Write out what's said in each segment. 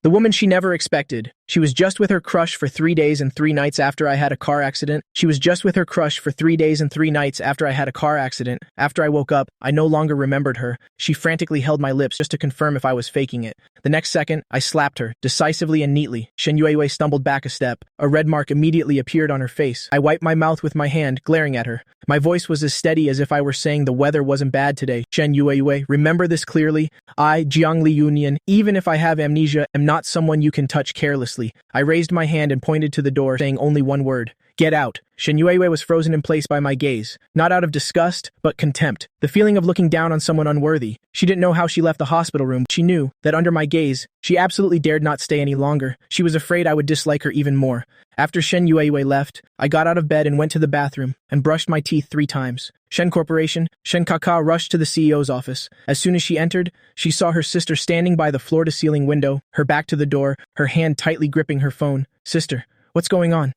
The woman she never expected. She was just with her crush for 3 days and 3 nights after I had a car accident. She was just with her crush for 3 days and 3 nights after I had a car accident. After I woke up, I no longer remembered her. She frantically held my lips just to confirm if I was faking it. The next second, I slapped her, decisively and neatly. Shen Yuehui stumbled back a step. A red mark immediately appeared on her face. I wiped my mouth with my hand, glaring at her. My voice was as steady as if I were saying the weather wasn't bad today. Shen Yuehui, remember this clearly. I, Jiang Li Union, even if I have amnesia, am not someone you can touch carelessly. I raised my hand and pointed to the door, saying only one word. Get out. Shen Yuehui was frozen in place by my gaze, not out of disgust, but contempt. The feeling of looking down on someone unworthy. She didn't know how she left the hospital room. She knew that under my gaze, she absolutely dared not stay any longer. She was afraid I would dislike her even more. After Shen Yuehui left, I got out of bed and went to the bathroom and brushed my teeth 3 times. Shen Corporation, Shen Kaka rushed to the CEO's office. As soon as she entered, she saw her sister standing by the floor-to-ceiling window, her back to the door, her hand tightly gripping her phone. Sister, what's going on?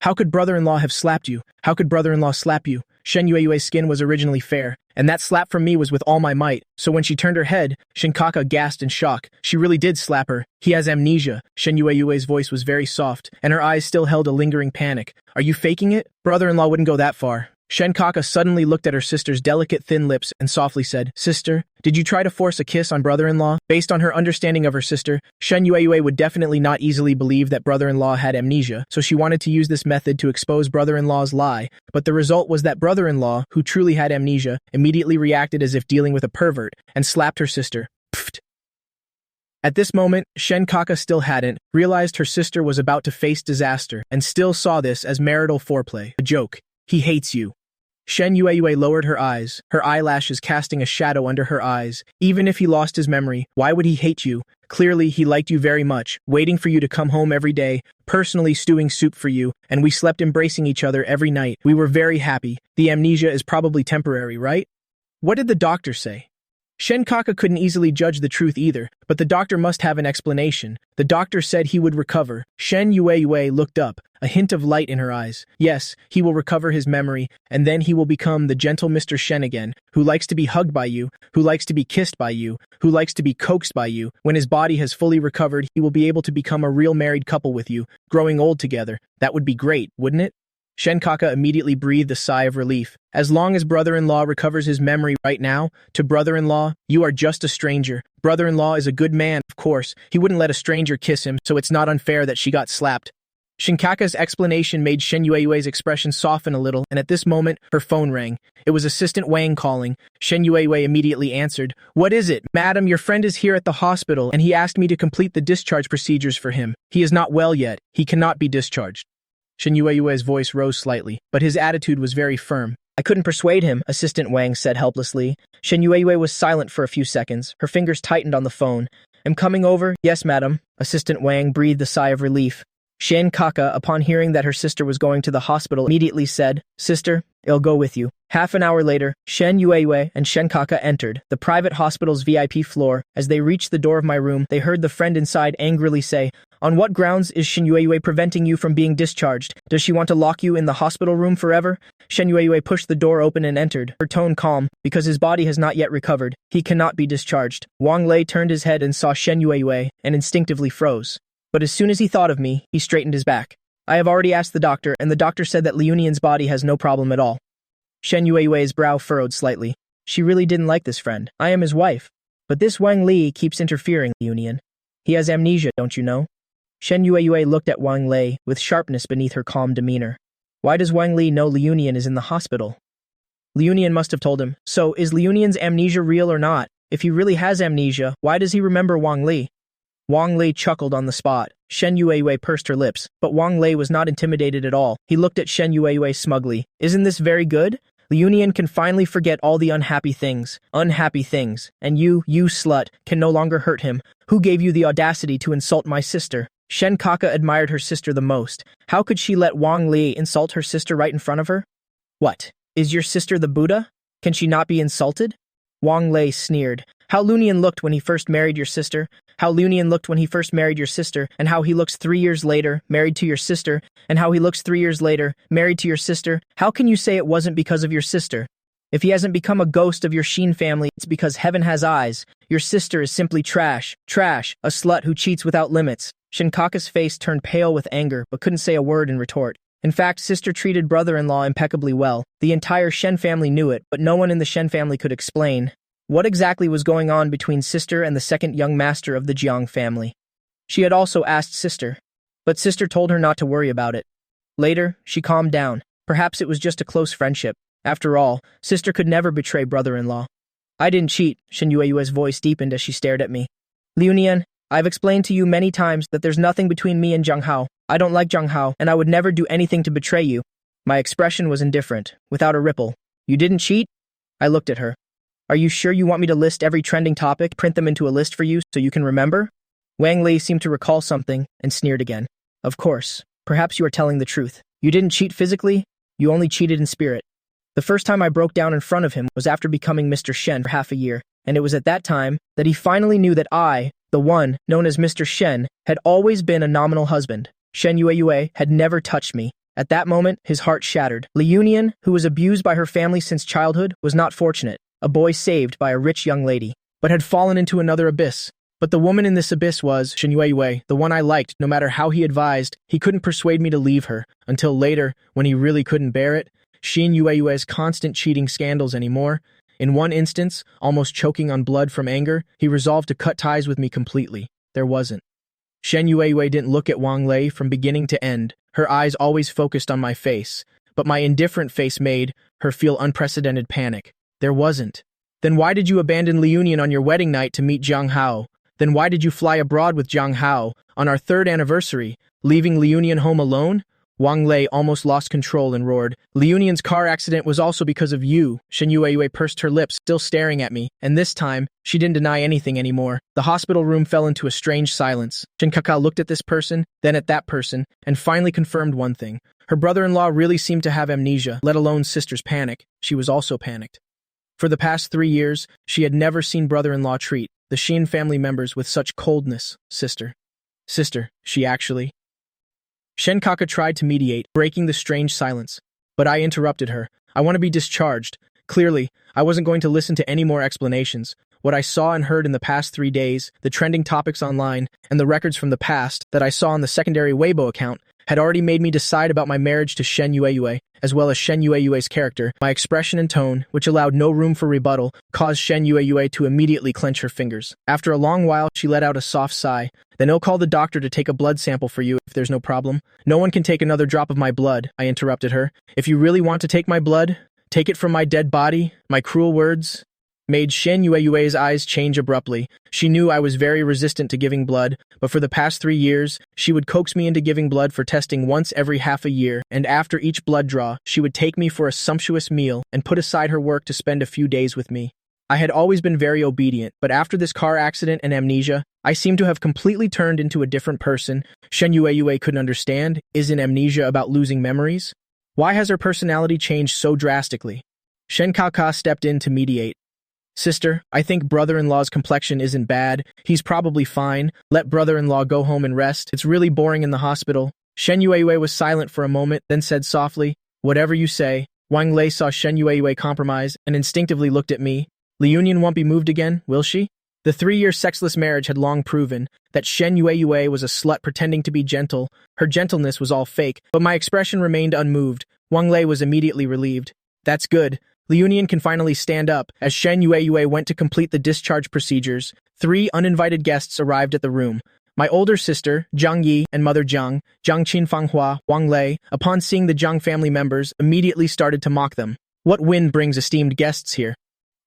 How could brother-in-law have slapped you? How could brother-in-law slap you? Shen Yuehui's skin was originally fair, and that slap from me was with all my might, so when she turned her head, Shinkaka gasped in shock. She really did slap her. He has amnesia. Shen Yuehui's voice was very soft, and her eyes still held a lingering panic. Are you faking it? Brother-in-law wouldn't go that far. Shinkaka suddenly looked at her sister's delicate thin lips and softly said, Sister, did you try to force a kiss on brother-in-law? Based on her understanding of her sister, Shen Yuehui would definitely not easily believe that brother-in-law had amnesia, so she wanted to use this method to expose brother-in-law's lie, but the result was that brother-in-law, who truly had amnesia, immediately reacted as if dealing with a pervert, and slapped her sister. Pfft. At this moment, Shen Kaka still hadn't realized her sister was about to face disaster, and still saw this as marital foreplay. A joke. He hates you. Shen Yuehui lowered her eyes, her eyelashes casting a shadow under her eyes. Even if he lost his memory, why would he hate you? Clearly, he liked you very much, waiting for you to come home every day, personally stewing soup for you, and we slept embracing each other every night. We were very happy. The amnesia is probably temporary, right? What did the doctor say? Shen Kaka couldn't easily judge the truth either, but the doctor must have an explanation. The doctor said he would recover. Shen Yuehui looked up, a hint of light in her eyes. Yes, he will recover his memory, and then he will become the gentle Mr. Shen again, who likes to be hugged by you, who likes to be kissed by you, who likes to be coaxed by you. When his body has fully recovered, he will be able to become a real married couple with you, growing old together. That would be great, wouldn't it? Shen Kaka immediately breathed a sigh of relief. As long as brother-in-law recovers his memory right now, to brother-in-law, you are just a stranger. Brother-in-law is a good man, of course. He wouldn't let a stranger kiss him, so it's not unfair that she got slapped. Shinkaka's explanation made Shen Yuehui's expression soften a little, and at this moment, her phone rang. It was Assistant Wang calling. Shen Yuehui immediately answered. What is it? Madam, your friend is here at the hospital, and he asked me to complete the discharge procedures for him. He is not well yet. He cannot be discharged. Shen Yuehui's voice rose slightly, but his attitude was very firm. I couldn't persuade him, Assistant Wang said helplessly. Shen Yuehui was silent for a few seconds. Her fingers tightened on the phone. I'm coming over? Yes, madam. Assistant Wang breathed a sigh of relief. Shen Kaka, upon hearing that her sister was going to the hospital, immediately said, Sister, I'll go with you. Half an hour later, Shen Yuehui and Shen Kaka entered the private hospital's VIP floor. As they reached the door of my room, they heard the friend inside angrily say, On what grounds is Shen Yuehui preventing you from being discharged? Does she want to lock you in the hospital room forever? Shen Yuehui pushed the door open and entered, her tone calm. Because his body has not yet recovered, he cannot be discharged. Wang Lei turned his head and saw Shen Yuehui, and instinctively froze. But as soon as he thought of me, he straightened his back. I have already asked the doctor, and the doctor said that Liunian's body has no problem at all. Shen Yuehui's brow furrowed slightly. She really didn't like this friend. I am his wife. But this Wang Li keeps interfering, Liunian. He has amnesia, don't you know? Shen Yuehui looked at Wang Lei with sharpness beneath her calm demeanor. Why does Wang Li know Liunian is in the hospital? Liunian must have told him. So, is Liunian's amnesia real or not? If he really has amnesia, why does he remember Wang Li? Wang Lei chuckled on the spot. Shen Yuehui pursed her lips, but Wang Lei was not intimidated at all. He looked at Shen Yuehui smugly. Isn't this very good? Liunian can finally forget all the unhappy things, and you slut, can no longer hurt him. Who gave you the audacity to insult my sister? Shen Kaka admired her sister the most. How could she let Wang Li insult her sister right in front of her? What? Is your sister the Buddha? Can she not be insulted? Wang Lei sneered. How Liunian looked when he first married your sister, how Liunian looked when he first married your sister, and how he looks 3 years later, married to your sister, and how he looks 3 years later, married to your sister. How can you say it wasn't because of your sister? If he hasn't become a ghost of your Shen family, it's because heaven has eyes. Your sister is simply trash. Trash, a slut who cheats without limits. Shinkaka's face turned pale with anger, but couldn't say a word in retort. In fact, sister treated brother-in-law impeccably well. The entire Shen family knew it, but no one in the Shen family could explain what exactly was going on between sister and the second young master of the Jiang family. She had also asked sister, but sister told her not to worry about it. Later, she calmed down. Perhaps it was just a close friendship. After all, sister could never betray brother-in-law. I didn't cheat, Shen Yueyue's voice deepened as she stared at me. Liu Nian, I've explained to you many times that there's nothing between me and Zhang Hao. I don't like Zhang Hao, and I would never do anything to betray you. My expression was indifferent, without a ripple. You didn't cheat? I looked at her. Are you sure you want me to list every trending topic, print them into a list for you so you can remember? Wang Li seemed to recall something and sneered again. Of course. Perhaps you are telling the truth. You didn't cheat physically, you only cheated in spirit. The first time I broke down in front of him was after becoming Mr. Shen for half a year, and it was at that time that he finally knew that I, the one known as Mr. Shen, had always been a nominal husband. Shen Yueyue had never touched me. At that moment, his heart shattered. Liu Nian, who was abused by her family since childhood, was not fortunate, a boy saved by a rich young lady, but had fallen into another abyss. But the woman in this abyss was Shen Yueyue, the one I liked. No matter how he advised, he couldn't persuade me to leave her, until later, when he really couldn't bear it. Shen Yueyue's constant cheating scandals anymore. In one instance, almost choking on blood from anger, he resolved to cut ties with me completely. There wasn't. Shen Yueyue didn't look at Wang Lei from beginning to end, her eyes always focused on my face, but my indifferent face made her feel unprecedented panic. There wasn't. Then why did you abandon Liu Nian on your wedding night to meet Zhang Hao? Then why did you fly abroad with Zhang Hao on our 3rd anniversary, leaving Liu Nian home alone? Wang Lei almost lost control and roared. Liu Nian's car accident was also because of you. Shen Yueyue pursed her lips, still staring at me, and this time, she didn't deny anything anymore. The hospital room fell into a strange silence. Shinkaka looked at this person, then at that person, and finally confirmed one thing. Her brother-in-law really seemed to have amnesia, let alone sister's panic. She was also panicked. For the past 3 years, she had never seen brother-in-law treat the Shen family members with such coldness. Sister, she actually... Shinkaka tried to mediate, breaking the strange silence. But I interrupted her. I want to be discharged. Clearly, I wasn't going to listen to any more explanations. What I saw and heard in the past 3 days, the trending topics online, and the records from the past that I saw on the secondary Weibo account had already made me decide about my marriage to Shen Yueyue, as well as Shen Yueyue's character. My expression and tone, which allowed no room for rebuttal, caused Shen Yueyue to immediately clench her fingers. After a long while, she let out a soft sigh. Then I'll call the doctor to take a blood sample for you if there's no problem. No one can take another drop of my blood, I interrupted her. If you really want to take my blood, take it from my dead body. My cruel words made Shen Yueyue's eyes change abruptly. She knew I was very resistant to giving blood, but for the past 3 years, she would coax me into giving blood for testing once every half a year, and after each blood draw, she would take me for a sumptuous meal and put aside her work to spend a few days with me. I had always been very obedient, but after this car accident and amnesia, I seemed to have completely turned into a different person. Shen Yueyue couldn't understand. Isn't amnesia about losing memories? Why has her personality changed so drastically? Shinkaka stepped in to mediate. Sister, I think brother-in-law's complexion isn't bad. He's probably fine. Let brother-in-law go home and rest. It's really boring in the hospital. Shen Yueyue was silent for a moment, then said softly, whatever you say. Wang Lei saw Shen Yueyue compromise and instinctively looked at me. Liu Nian won't be moved again, will she? The 3-year sexless marriage had long proven that Shen Yueyue was a slut pretending to be gentle. Her gentleness was all fake, but my expression remained unmoved. Wang Lei was immediately relieved. That's good. Liu Nian can finally stand up. As Shen Yueyue went to complete the discharge procedures, 3 uninvited guests arrived at the room. My older sister, Zhang Yi, and mother Zhang, Zhang Qinfanghua, Wang Lei, upon seeing the Zhang family members, immediately started to mock them. What wind brings esteemed guests here?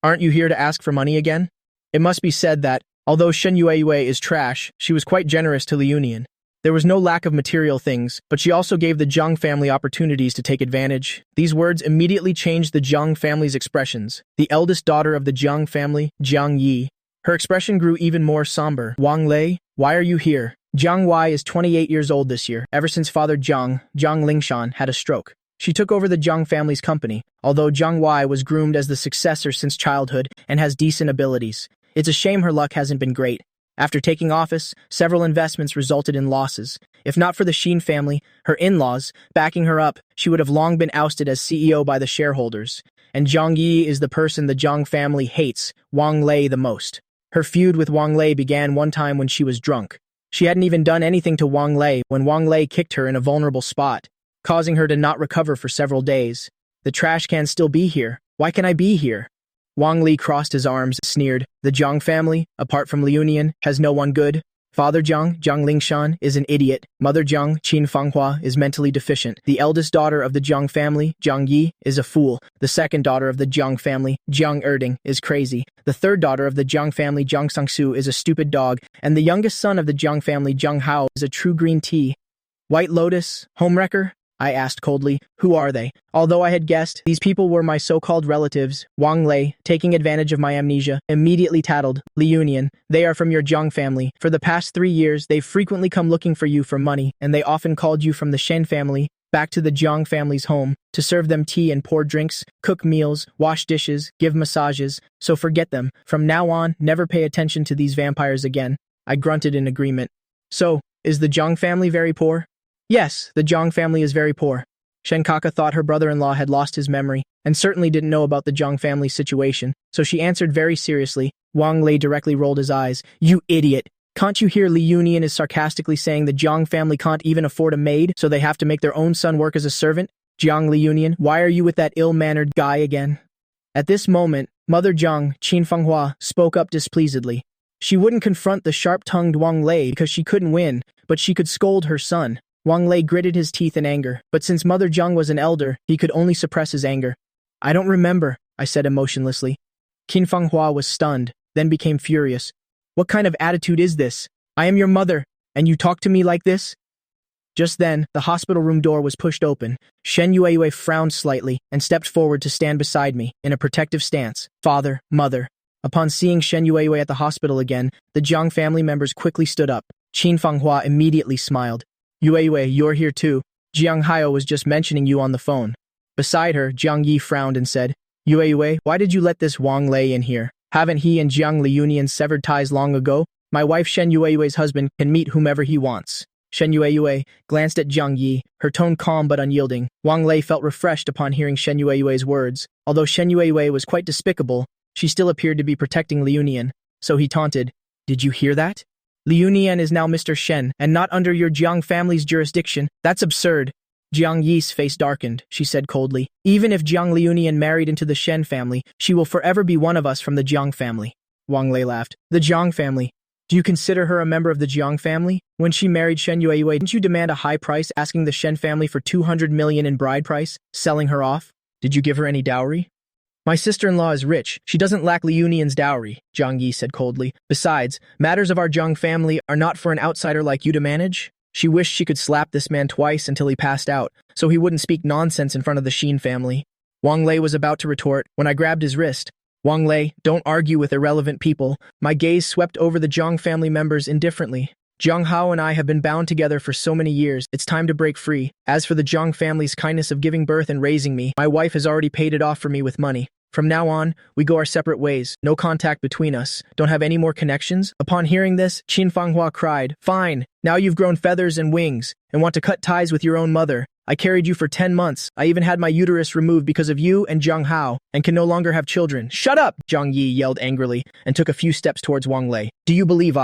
Aren't you here to ask for money again? It must be said that, although Shen Yueyue is trash, she was quite generous to Liu Nian. There was no lack of material things, but she also gave the Jiang family opportunities to take advantage. These words immediately changed the Jiang family's expressions. The eldest daughter of the Jiang family, Zhang Yi, her expression grew even more somber. Wang Lei, why are you here? Jiang Wai is 28 years old this year, ever since father Jiang Lingshan, had a stroke. She took over the Jiang family's company, although Jiang Wai was groomed as the successor since childhood and has decent abilities. It's a shame her luck hasn't been great. After taking office, several investments resulted in losses. If not for the Shen family, her in-laws, backing her up, she would have long been ousted as CEO by the shareholders. and Jiang Yi is the person the Jiang family hates, Wang Lei, the most. Her feud with Wang Lei began one time when she was drunk. She hadn't even done anything to Wang Lei when Wang Lei kicked her in a vulnerable spot, causing her to not recover for several days. The trash can still be here. Why can't I be here? Wang Li crossed his arms, sneered. The Jiang family, apart from Liunian, has no one good. Father Jiang, Jiang Lingshan, is an idiot. Mother Jiang, Qin Fanghua, is mentally deficient. The eldest daughter of the Jiang family, Jiang Yi, is a fool. The second daughter of the Jiang family, Jiang Erding, is crazy. The third daughter of the Jiang family, Jiang Sangsu, is a stupid dog. And the youngest son of the Jiang family, Jiang Hao, is a true green tea. White Lotus, homewrecker? I asked coldly. Who are they? Although I had guessed, these people were my so-called relatives. Wang Lei, taking advantage of my amnesia, immediately tattled. Liunian, they are from your Jiang family. For the past 3 years, they've frequently come looking for you for money, and they often called you from the Shen family back to the Jiang family's home to serve them tea and pour drinks, cook meals, wash dishes, give massages. So forget them. From now on, never pay attention to these vampires again. I grunted in agreement. So, is the Jiang family very poor? Yes, the Jiang family is very poor. Shen Kaka thought her brother-in-law had lost his memory and certainly didn't know about the Jiang family situation, so she answered very seriously. Wang Lei directly rolled his eyes. You idiot! Can't you hear Li Unian is sarcastically saying the Jiang family can't even afford a maid, so they have to make their own son work as a servant? Jiang Li Unian, why are you with that ill-mannered guy again? At this moment, Mother Jiang, Qin Fanghua, spoke up displeasedly. She wouldn't confront the sharp-tongued Wang Lei because she couldn't win, but she could scold her son. Wang Lei gritted his teeth in anger, but since Mother Jiang was an elder, he could only suppress his anger. I don't remember, I said emotionlessly. Qin Fanghua was stunned, then became furious. What kind of attitude is this? I am your mother, and you talk to me like this? Just then, the hospital room door was pushed open. Shen Yueyue frowned slightly and stepped forward to stand beside me, in a protective stance. Father, mother. Upon seeing Shen Yueyue at the hospital again, the Jiang family members quickly stood up. Qin Fanghua immediately smiled. Yueyue, you're here too. Jiang Hao was just mentioning you on the phone. Beside her, Jiang Yi frowned and said, Yueyue, why did you let this Wang Lei in here? Haven't he and Jiang Liunian severed ties long ago? My wife Shen Yueyue's husband can meet whomever he wants. Shen Yueyue glanced at Jiang Yi, her tone calm but unyielding. Wang Lei felt refreshed upon hearing Shen Yueyue's words. Although Shen Yueyue was quite despicable, she still appeared to be protecting Liunian. So he taunted, Did you hear that? Liunian is now Mr. Shen, and not under your Jiang family's jurisdiction. That's absurd. Jiang Yi's face darkened. She said coldly, Even if Jiang Liunian married into the Shen family, she will forever be one of us from the Jiang family. Wang Lei laughed. The Jiang family. Do you consider her a member of the Jiang family? When she married Shen Yueyue, didn't you demand a high price, asking the Shen family for 200 million in bride price, selling her off? Did you give her any dowry? My sister-in-law is rich. She doesn't lack Liunian's dowry, Jiang Yi said coldly. Besides, matters of our Jiang family are not for an outsider like you to manage. She wished she could slap this man twice until he passed out, so he wouldn't speak nonsense in front of the Shen family. Wang Lei was about to retort when I grabbed his wrist. Wang Lei, don't argue with irrelevant people. My gaze swept over the Jiang family members indifferently. Jiang Hao and I have been bound together for so many years, it's time to break free. As for the Jiang family's kindness of giving birth and raising me, my wife has already paid it off for me with money. From now on, we go our separate ways, no contact between us, don't have any more connections. Upon hearing this, Qin Fanghua cried, Fine, now you've grown feathers and wings, and want to cut ties with your own mother. I carried you for 10 months, I even had my uterus removed because of you and Jiang Hao, and can no longer have children. Shut up! Jiang Yi yelled angrily, and took a few steps towards Wang Lei. Do you believe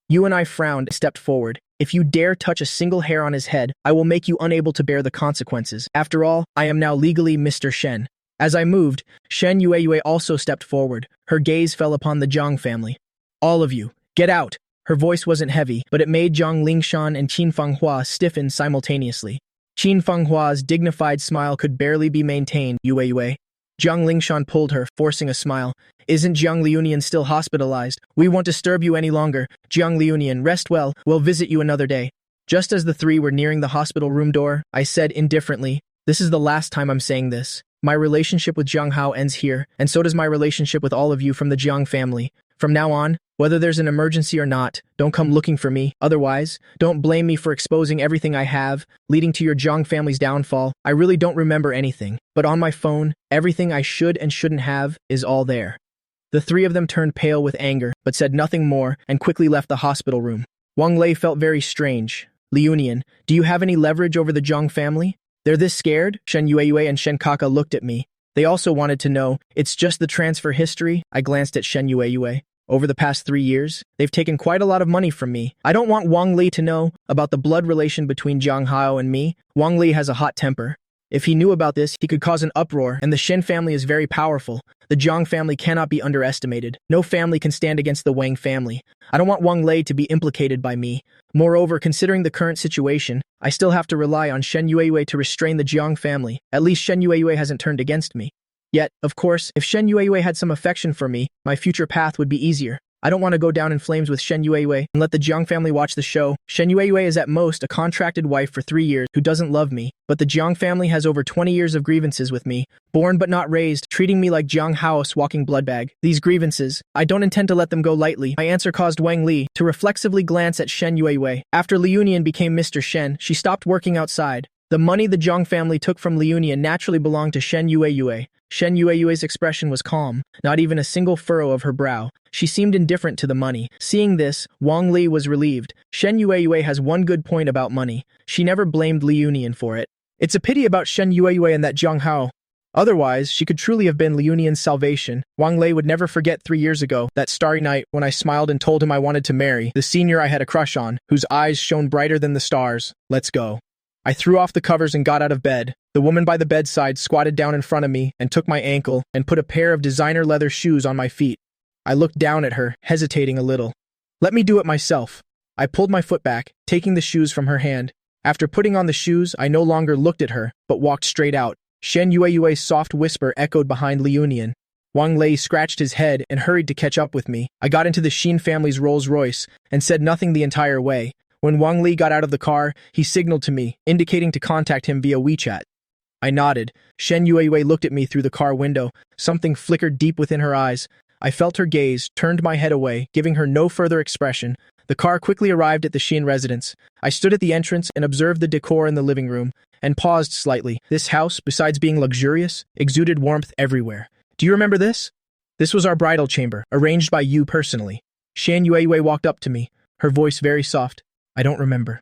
You and I frowned and stepped forward. If you dare touch a single hair on his head, I will make you unable to bear the consequences. After all, I am now legally Mr. Shen. As I moved, Shen Yueyue also stepped forward. Her gaze fell upon the Jiang family. All of you, get out! Her voice wasn't heavy, but it made Jiang Lingshan and Qin Fanghua stiffen simultaneously. Qin Fanghua's dignified smile could barely be maintained. Yueyue. Jiang Lingshan pulled her, forcing a smile. Isn't Jiang Liunian still hospitalized? We won't disturb you any longer. Jiang Liunian, rest well. We'll visit you another day. Just as the three were nearing the hospital room door, I said indifferently, This is the last time I'm saying this. My relationship with Jiang Hao ends here, and so does my relationship with all of you from the Jiang family. From now on, whether there's an emergency or not, don't come looking for me. Otherwise, don't blame me for exposing everything I have, leading to your Jiang family's downfall. I really don't remember anything, but on my phone, everything I should and shouldn't have is all there. The three of them turned pale with anger, but said nothing more and quickly left the hospital room. Wang Lei felt very strange. Liunian, do you have any leverage over the Jiang family? They're this scared? Shen Yueyue and Shen Kaka looked at me. They also wanted to know, it's just the transfer history. I glanced at Shen Yue. Over the past 3 years, they've taken quite a lot of money from me. I don't want Wang Li to know about the blood relation between Jiang Hao and me. Wang Li has a hot temper. If he knew about this, he could cause an uproar, and the Shen family is very powerful. The Jiang family cannot be underestimated. No family can stand against the Wang family. I don't want Wang Lei to be implicated by me. Moreover, considering the current situation, I still have to rely on Shen Yue to restrain the Jiang family. At least Shen Yue hasn't turned against me. Yet, of course, if Shen Yue had some affection for me, my future path would be easier. I don't want to go down in flames with Shen Yue and let the Jiang family watch the show. Shen Yue is at most a contracted wife for 3 years who doesn't love me, but the Jiang family has over 20 years of grievances with me, born but not raised, treating me like Jiang Hao's walking blood bag. These grievances, I don't intend to let them go lightly. My answer caused Wang Li to reflexively glance at Shen Yue. After Liunian became Mr. Shen, she stopped working outside. The money the Jiang family took from Liunian naturally belonged to Shen Yue. Shen Yue's expression was calm, not even a single furrow of her brow. She seemed indifferent to the money. Seeing this, Wang Li was relieved. Shen Yue has one good point about money. She never blamed Liunian for it. It's a pity about Shen Yue and that Jiang Hao. Otherwise, she could truly have been Liunian's salvation. Wang Lei would never forget 3 years ago, that starry night when I smiled and told him I wanted to marry the senior I had a crush on, whose eyes shone brighter than the stars. Let's go. I threw off the covers and got out of bed. The woman by the bedside squatted down in front of me and took my ankle and put a pair of designer leather shoes on my feet. I looked down at her, hesitating a little. Let me do it myself. I pulled my foot back, taking the shoes from her hand. After putting on the shoes, I no longer looked at her, but walked straight out. Shen Yue's soft whisper echoed behind Liunian. Wang Lei scratched his head and hurried to catch up with me. I got into the Shen family's Rolls Royce and said nothing the entire way. When Wang Li got out of the car, he signaled to me, indicating to contact him via WeChat. I nodded. Shen Yue looked at me through the car window. Something flickered deep within her eyes. I felt her gaze, turned my head away, giving her no further expression. The car quickly arrived at the Shen residence. I stood at the entrance and observed the decor in the living room, and paused slightly. This house, besides being luxurious, exuded warmth everywhere. Do you remember this? This was our bridal chamber, arranged by you personally. Shen Yue walked up to me, her voice very soft. I don't remember.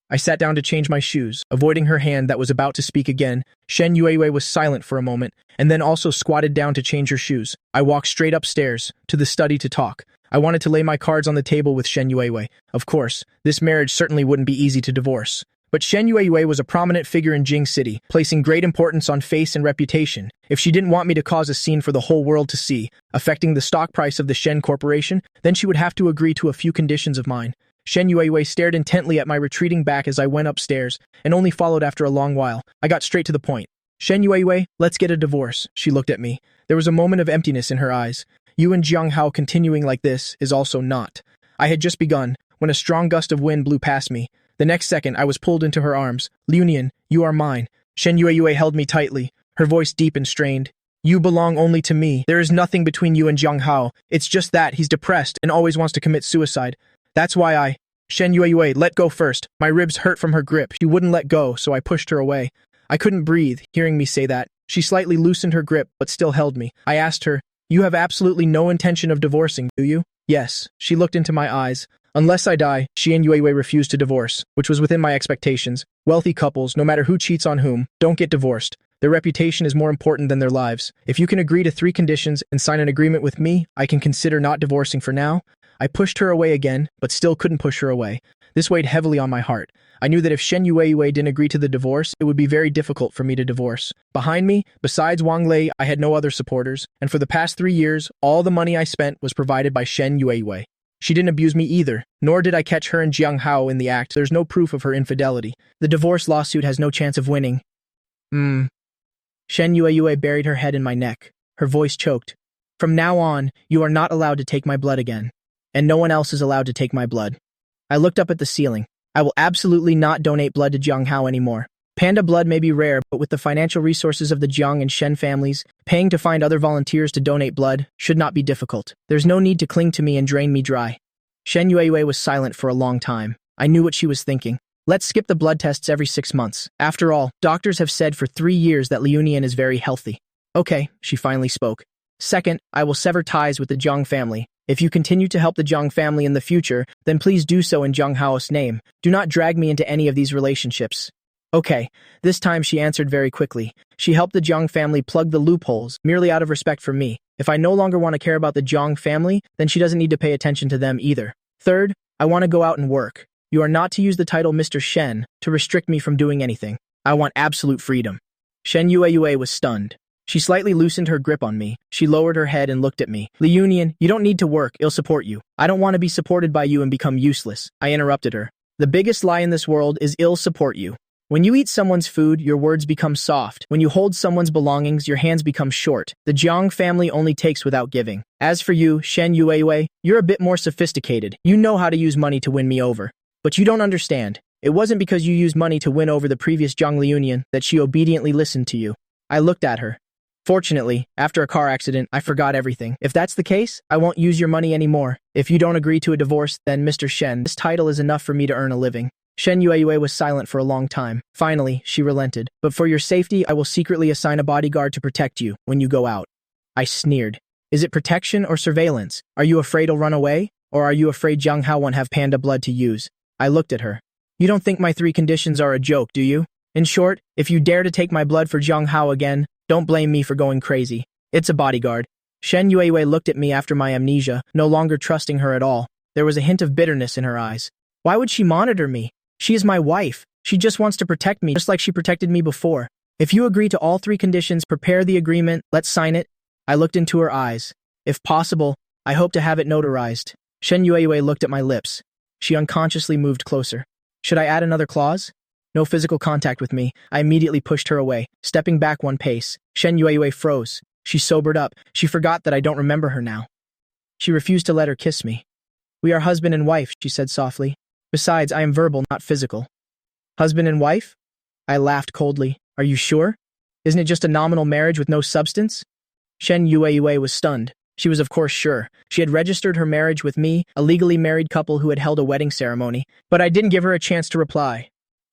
I sat down to change my shoes, avoiding her hand that was about to speak again. Shen Yue was silent for a moment, and then also squatted down to change her shoes. I walked straight upstairs, to the study to talk. I wanted to lay my cards on the table with Shen Yue. Of course, this marriage certainly wouldn't be easy to divorce. But Shen Yue was a prominent figure in Jing City, placing great importance on face and reputation. If she didn't want me to cause a scene for the whole world to see, affecting the stock price of the Shen Corporation, then she would have to agree to a few conditions of mine. Shen Yue stared intently at my retreating back as I went upstairs, and only followed after a long while. I got straight to the point. Shen Yue, let's get a divorce. She looked at me. There was a moment of emptiness in her eyes. You and Jiang Hao continuing like this is also not. I had just begun, when a strong gust of wind blew past me. The next second, I was pulled into her arms. Liunian, you are mine. Shen Yue held me tightly, her voice deep and strained. You belong only to me. There is nothing between you and Jiang Hao. It's just that he's depressed and always wants to commit suicide. That's why Shen Yue, let go first. My ribs hurt from her grip. She wouldn't let go, so I pushed her away. I couldn't breathe, hearing me say that. She slightly loosened her grip, but still held me. I asked her, you have absolutely no intention of divorcing, do you? Yes. She looked into my eyes. Unless I die, Shen Yue refused to divorce, which was within my expectations. Wealthy couples, no matter who cheats on whom, don't get divorced. Their reputation is more important than their lives. If you can agree to 3 conditions and sign an agreement with me, I can consider not divorcing for now. I pushed her away again, but still couldn't push her away. This weighed heavily on my heart. I knew that if Shen Yue didn't agree to the divorce, it would be very difficult for me to divorce. Behind me, besides Wang Lei, I had no other supporters, and for the past 3 years, all the money I spent was provided by Shen Yue. She didn't abuse me either, nor did I catch her and Jiang Hao in the act. There's no proof of her infidelity. The divorce lawsuit has no chance of winning. Shen Yue buried her head in my neck. Her voice choked. From now on, you are not allowed to take my blood again. And no one else is allowed to take my blood. I looked up at the ceiling. I will absolutely not donate blood to Jiang Hao anymore. Panda blood may be rare, but with the financial resources of the Jiang and Shen families, paying to find other volunteers to donate blood should not be difficult. There's no need to cling to me and drain me dry. Shen Yue was silent for a long time. I knew what she was thinking. Let's skip the blood tests every 6 months. After all, doctors have said for 3 years that Liunian is very healthy. Okay, she finally spoke. Second, I will sever ties with the Jiang family. If you continue to help the Jiang family in the future, then please do so in Jiang Hao's name. Do not drag me into any of these relationships. Okay, this time she answered very quickly. She helped the Jiang family plug the loopholes, merely out of respect for me. If I no longer want to care about the Jiang family, then she doesn't need to pay attention to them either. Third, I want to go out and work. You are not to use the title Mr. Shen to restrict me from doing anything. I want absolute freedom. Shen Yue was stunned. She slightly loosened her grip on me. She lowered her head and looked at me. Li Union, you don't need to work, I'll support you. I don't want to be supported by you and become useless. I interrupted her. The biggest lie in this world is I'll support you. When you eat someone's food, your words become soft. When you hold someone's belongings, your hands become short. The Jiang family only takes without giving. As for you, Shen Yue, you're a bit more sophisticated. You know how to use money to win me over. But you don't understand. It wasn't because you used money to win over the previous Jiang Liunian that she obediently listened to you. I looked at her. Fortunately, after a car accident, I forgot everything. If that's the case, I won't use your money anymore. If you don't agree to a divorce, then Mr. Shen, this title is enough for me to earn a living. Shen Yue was silent for a long time. Finally, she relented. But for your safety, I will secretly assign a bodyguard to protect you when you go out. I sneered. Is it protection or surveillance? Are you afraid I'll run away? Or are you afraid Jiang Hao won't have panda blood to use? I looked at her. You don't think my 3 conditions are a joke, do you? In short, if you dare to take my blood for Jiang Hao again, don't blame me for going crazy. It's a bodyguard. Shen Yue looked at me after my amnesia, no longer trusting her at all. There was a hint of bitterness in her eyes. Why would she monitor me? She is my wife. She just wants to protect me, just like she protected me before. If you agree to all 3 conditions, prepare the agreement, let's sign it. I looked into her eyes. If possible, I hope to have it notarized. Shen Yue looked at my lips. She unconsciously moved closer. Should I add another clause? No physical contact with me. I immediately pushed her away, stepping back 1 pace. Shen Yue froze. She sobered up. She forgot that I don't remember her now. She refused to let her kiss me. We are husband and wife, she said softly. Besides, I am verbal, not physical. Husband and wife? I laughed coldly. Are you sure? Isn't it just a nominal marriage with no substance? Shen Yue was stunned. She was of course sure. She had registered her marriage with me, a legally married couple who had held a wedding ceremony, but I didn't give her a chance to reply,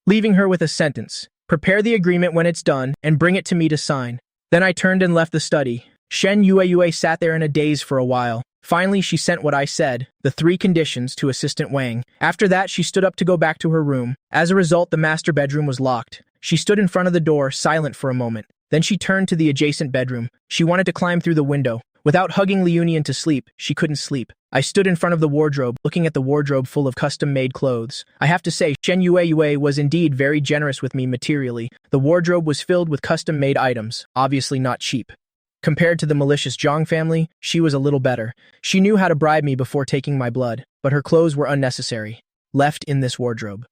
leaving her with a sentence. Prepare the agreement when it's done and bring it to me to sign. Then I turned and left the study. Shen Yue sat there in a daze for a while. Finally, she sent what I said, the 3 conditions, to Assistant Wang. After that, she stood up to go back to her room. As a result, the master bedroom was locked. She stood in front of the door, silent for a moment. Then she turned to the adjacent bedroom. She wanted to climb through the window. Without hugging Liunian to sleep, she couldn't sleep. I stood in front of the wardrobe, looking at the wardrobe full of custom-made clothes. I have to say, Shen Yue was indeed very generous with me materially. The wardrobe was filled with custom-made items, obviously not cheap. Compared to the malicious Jiang family, she was a little better. She knew how to bribe me before taking my blood, but her clothes were unnecessary, left in this wardrobe.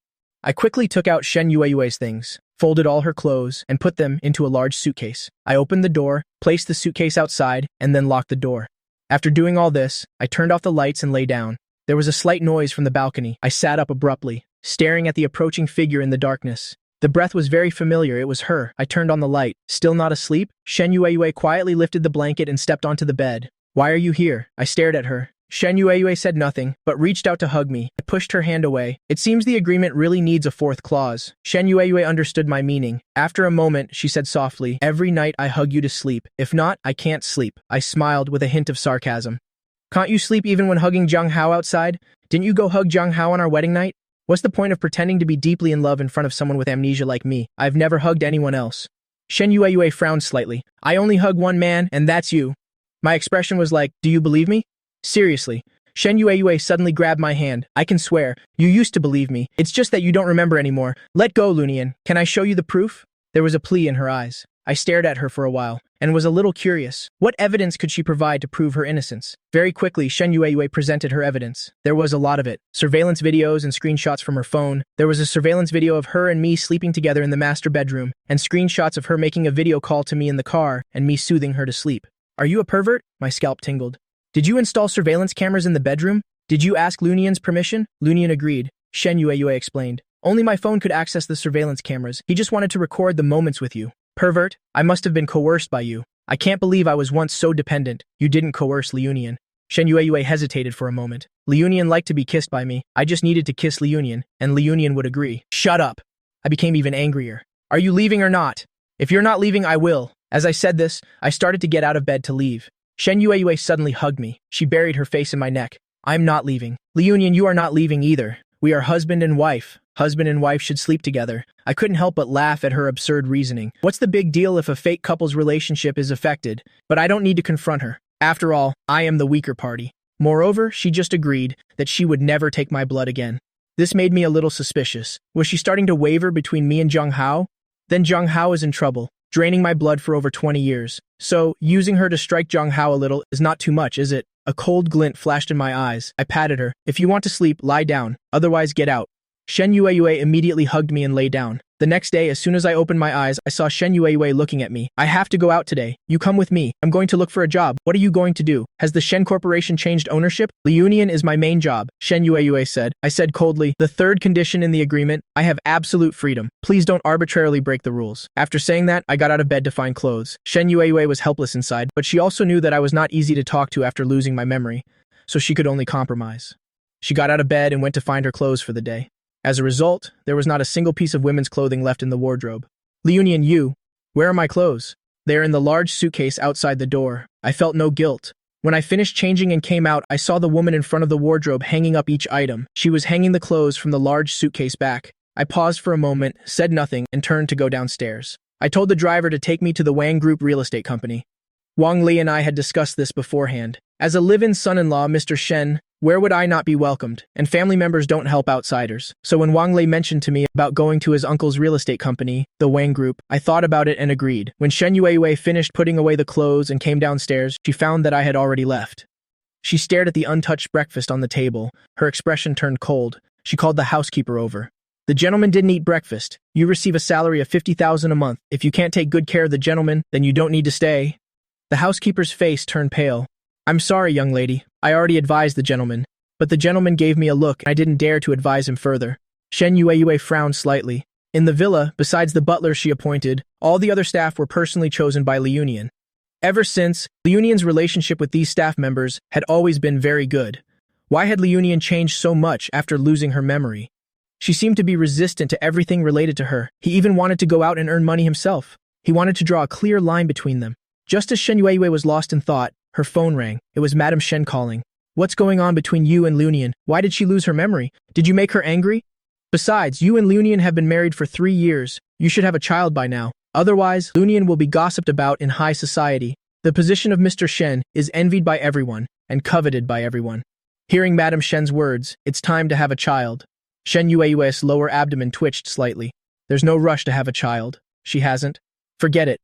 I quickly took out Shen Yue's things, folded all her clothes, and put them into a large suitcase. I opened the door, placed the suitcase outside, and then locked the door. After doing all this, I turned off the lights and lay down. There was a slight noise from the balcony. I sat up abruptly, staring at the approaching figure in the darkness. The breath was very familiar. It was her. I turned on the light. Still not asleep? Shen Yue quietly lifted the blanket and stepped onto the bed. Why are you here? I stared at her. Shen Yue said nothing, but reached out to hug me. I pushed her hand away. It seems the agreement really needs a 4th clause. Shen Yue understood my meaning. After a moment, she said softly, every night I hug you to sleep. If not, I can't sleep. I smiled with a hint of sarcasm. Can't you sleep even when hugging Jiang Hao outside? Didn't you go hug Jiang Hao on our wedding night? What's the point of pretending to be deeply in love in front of someone with amnesia like me? I've never hugged anyone else. Shen Yue frowned slightly. I only hug one man, and that's you. My expression was like, do you believe me? Seriously. Shen Yue suddenly grabbed my hand. I can swear, you used to believe me. It's just that you don't remember anymore. Let go, Lunian. Can I show you the proof? There was a plea in her eyes. I stared at her for a while, and was a little curious. What evidence could she provide to prove her innocence? Very quickly, Shen Yue presented her evidence. There was a lot of it. Surveillance videos and screenshots from her phone. There was a surveillance video of her and me sleeping together in the master bedroom, and screenshots of her making a video call to me in the car, and me soothing her to sleep. Are you a pervert? My scalp tingled. Did you install surveillance cameras in the bedroom? Did you ask Lunian's permission? Lunian agreed. Shen Yue explained. Only my phone could access the surveillance cameras. He just wanted to record the moments with you. Pervert, I must have been coerced by you. I can't believe I was once so dependent. You didn't coerce Liunian. Shen Yue hesitated for a moment. Liunian liked to be kissed by me. I just needed to kiss Liunian, and Liunian would agree. Shut up. I became even angrier. Are you leaving or not? If you're not leaving, I will. As I said this, I started to get out of bed to leave. Shen Yue suddenly hugged me. She buried her face in my neck. I'm not leaving. Liunian, you are not leaving either. We are husband and wife. Husband and wife should sleep together. I couldn't help but laugh at her absurd reasoning. What's the big deal if a fake couple's relationship is affected? But I don't need to confront her. After all, I am the weaker party. Moreover, she just agreed that she would never take my blood again. This made me a little suspicious. Was she starting to waver between me and Zhang Hao? Then Zhang Hao is in trouble, draining my blood for over 20 years. So, using her to strike Zhang Hao a little is not too much, is it? A cold glint flashed in my eyes. I patted her. If you want to sleep, lie down. Otherwise, get out. Shen Yue immediately hugged me and lay down. The next day, as soon as I opened my eyes, I saw Shen Yue looking at me. I have to go out today. You come with me. I'm going to look for a job. What are you going to do? Has the Shen Corporation changed ownership? The union is my main job, Shen Yue said. I said coldly, the third condition in the agreement, I have absolute freedom. Please don't arbitrarily break the rules. After saying that, I got out of bed to find clothes. Shen Yue was helpless inside, but she also knew that I was not easy to talk to after losing my memory, so she could only compromise. She got out of bed and went to find her clothes for the day. As a result, there was not a single piece of women's clothing left in the wardrobe. Liunian Yu, where are my clothes? They are in the large suitcase outside the door. I felt no guilt. When I finished changing and came out, I saw the woman in front of the wardrobe hanging up each item. She was hanging the clothes from the large suitcase back. I paused for a moment, said nothing, and turned to go downstairs. I told the driver to take me to the Wang Group real estate company. Wang Li and I had discussed this beforehand. As a live-in son-in-law, Mr. Shen, where would I not be welcomed? And family members don't help outsiders. So when Wang Li mentioned to me about going to his uncle's real estate company, the Wang Group, I thought about it and agreed. When Shen Yue finished putting away the clothes and came downstairs, she found that I had already left. She stared at the untouched breakfast on the table. Her expression turned cold. She called the housekeeper over. The gentleman didn't eat breakfast. You receive a salary of 50,000 a month. If you can't take good care of the gentleman, then you don't need to stay. The housekeeper's face turned pale. I'm sorry, young lady. I already advised the gentleman. But the gentleman gave me a look, and I didn't dare to advise him further. Shen Yue frowned slightly. In the villa, besides the butler she appointed, all the other staff were personally chosen by Liunian. Ever since, Liunian's relationship with these staff members had always been very good. Why had Liunian changed so much after losing her memory? She seemed to be resistant to everything related to her. He even wanted to go out and earn money himself. He wanted to draw a clear line between them. Just as Shen Yue was lost in thought, her phone rang. It was Madame Shen calling. What's going on between you and Liunian? Why did she lose her memory? Did you make her angry? Besides, you and Liunian have been married for 3 years. You should have a child by now. Otherwise, Liunian will be gossiped about in high society. The position of Mr. Shen is envied by everyone and coveted by everyone. Hearing Madame Shen's words, it's time to have a child. Shen Yue's lower abdomen twitched slightly. There's no rush to have a child. She hasn't. Forget it.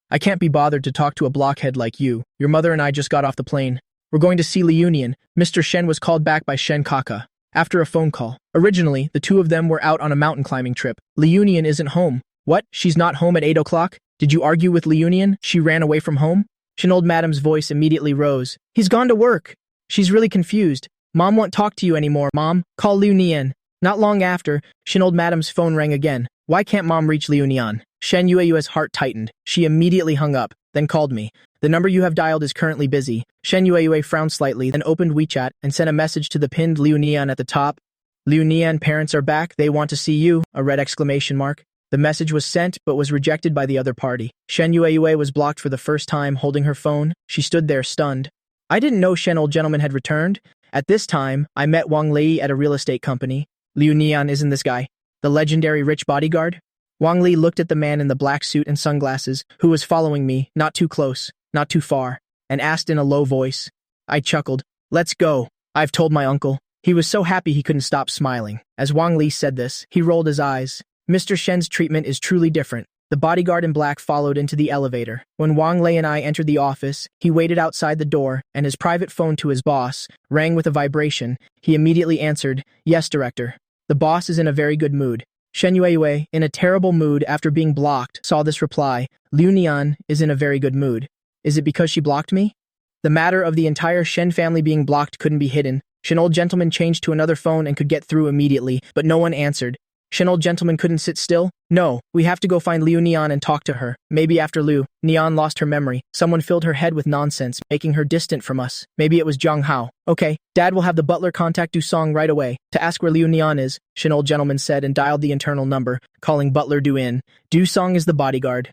I can't be bothered to talk to a blockhead like you. Your mother and I just got off the plane. We're going to see Liunian. Mr. Shen was called back by Shen Kaka after a phone call. Originally, the two of them were out on a mountain climbing trip. Liunian isn't home. What? She's not home at 8 o'clock? Did you argue with Liunian? She ran away from home? Shen Madam's voice immediately rose. He's gone to work. She's really confused. Mom won't talk to you anymore, Mom. Call Liunian. Not long after, Shen Madam's phone rang again. Why can't Mom reach Liunian? Shen Yue's heart tightened. She immediately hung up, then called me. The number you have dialed is currently busy. Shen Yue frowned slightly, then opened WeChat and sent a message to the pinned Liunian at the top. Liunian, parents are back. They want to see you. A red exclamation mark. The message was sent, but was rejected by the other party. Shen Yue was blocked for the first time, holding her phone. She stood there, stunned. I didn't know Shen old gentleman had returned. At this time, I met Wang Li at a real estate company. Liunian isn't this guy, the legendary rich bodyguard? Wang Li looked at the man in the black suit and sunglasses, who was following me, not too close, not too far, and asked in a low voice. I chuckled. Let's go. I've told my uncle. He was so happy he couldn't stop smiling. As Wang Li said this, he rolled his eyes. Mr. Shen's treatment is truly different. The bodyguard in black followed into the elevator. When Wang Li and I entered the office, he waited outside the door, and his private phone to his boss rang with a vibration. He immediately answered, Yes, director. The boss is in a very good mood. Shen Yue, in a terrible mood after being blocked, saw this reply. Liunian is in a very good mood. Is it because she blocked me? The matter of the entire Shen family being blocked couldn't be hidden. Shen old gentleman changed to another phone and could get through immediately, but no one answered. Shen old gentleman couldn't sit still? No, we have to go find Liu Nian and talk to her. Maybe after Liu Nian lost her memory, someone filled her head with nonsense, making her distant from us. Maybe it was Zhang Hao. Okay, Dad will have the butler contact Du Song right away to ask where Liu Nian is, Shen old gentleman said and dialed the internal number, calling butler Du in. Du Song is the bodyguard.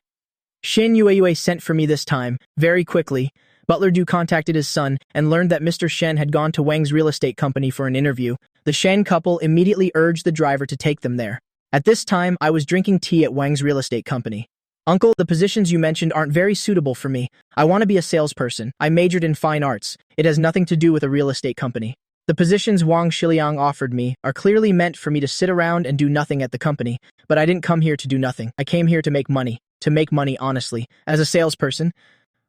Shen Yue sent for me this time, very quickly. Butler Du contacted his son and learned that Mr. Shen had gone to Wang's real estate company for an interview. The Shen couple immediately urged the driver to take them there. At this time, I was drinking tea at Wang's real estate company. Uncle, the positions you mentioned aren't very suitable for me. I want to be a salesperson. I majored in fine arts. It has nothing to do with a real estate company. The positions Wang Xiliang offered me are clearly meant for me to sit around and do nothing at the company, but I didn't come here to do nothing. I came here to make money honestly. As a salesperson,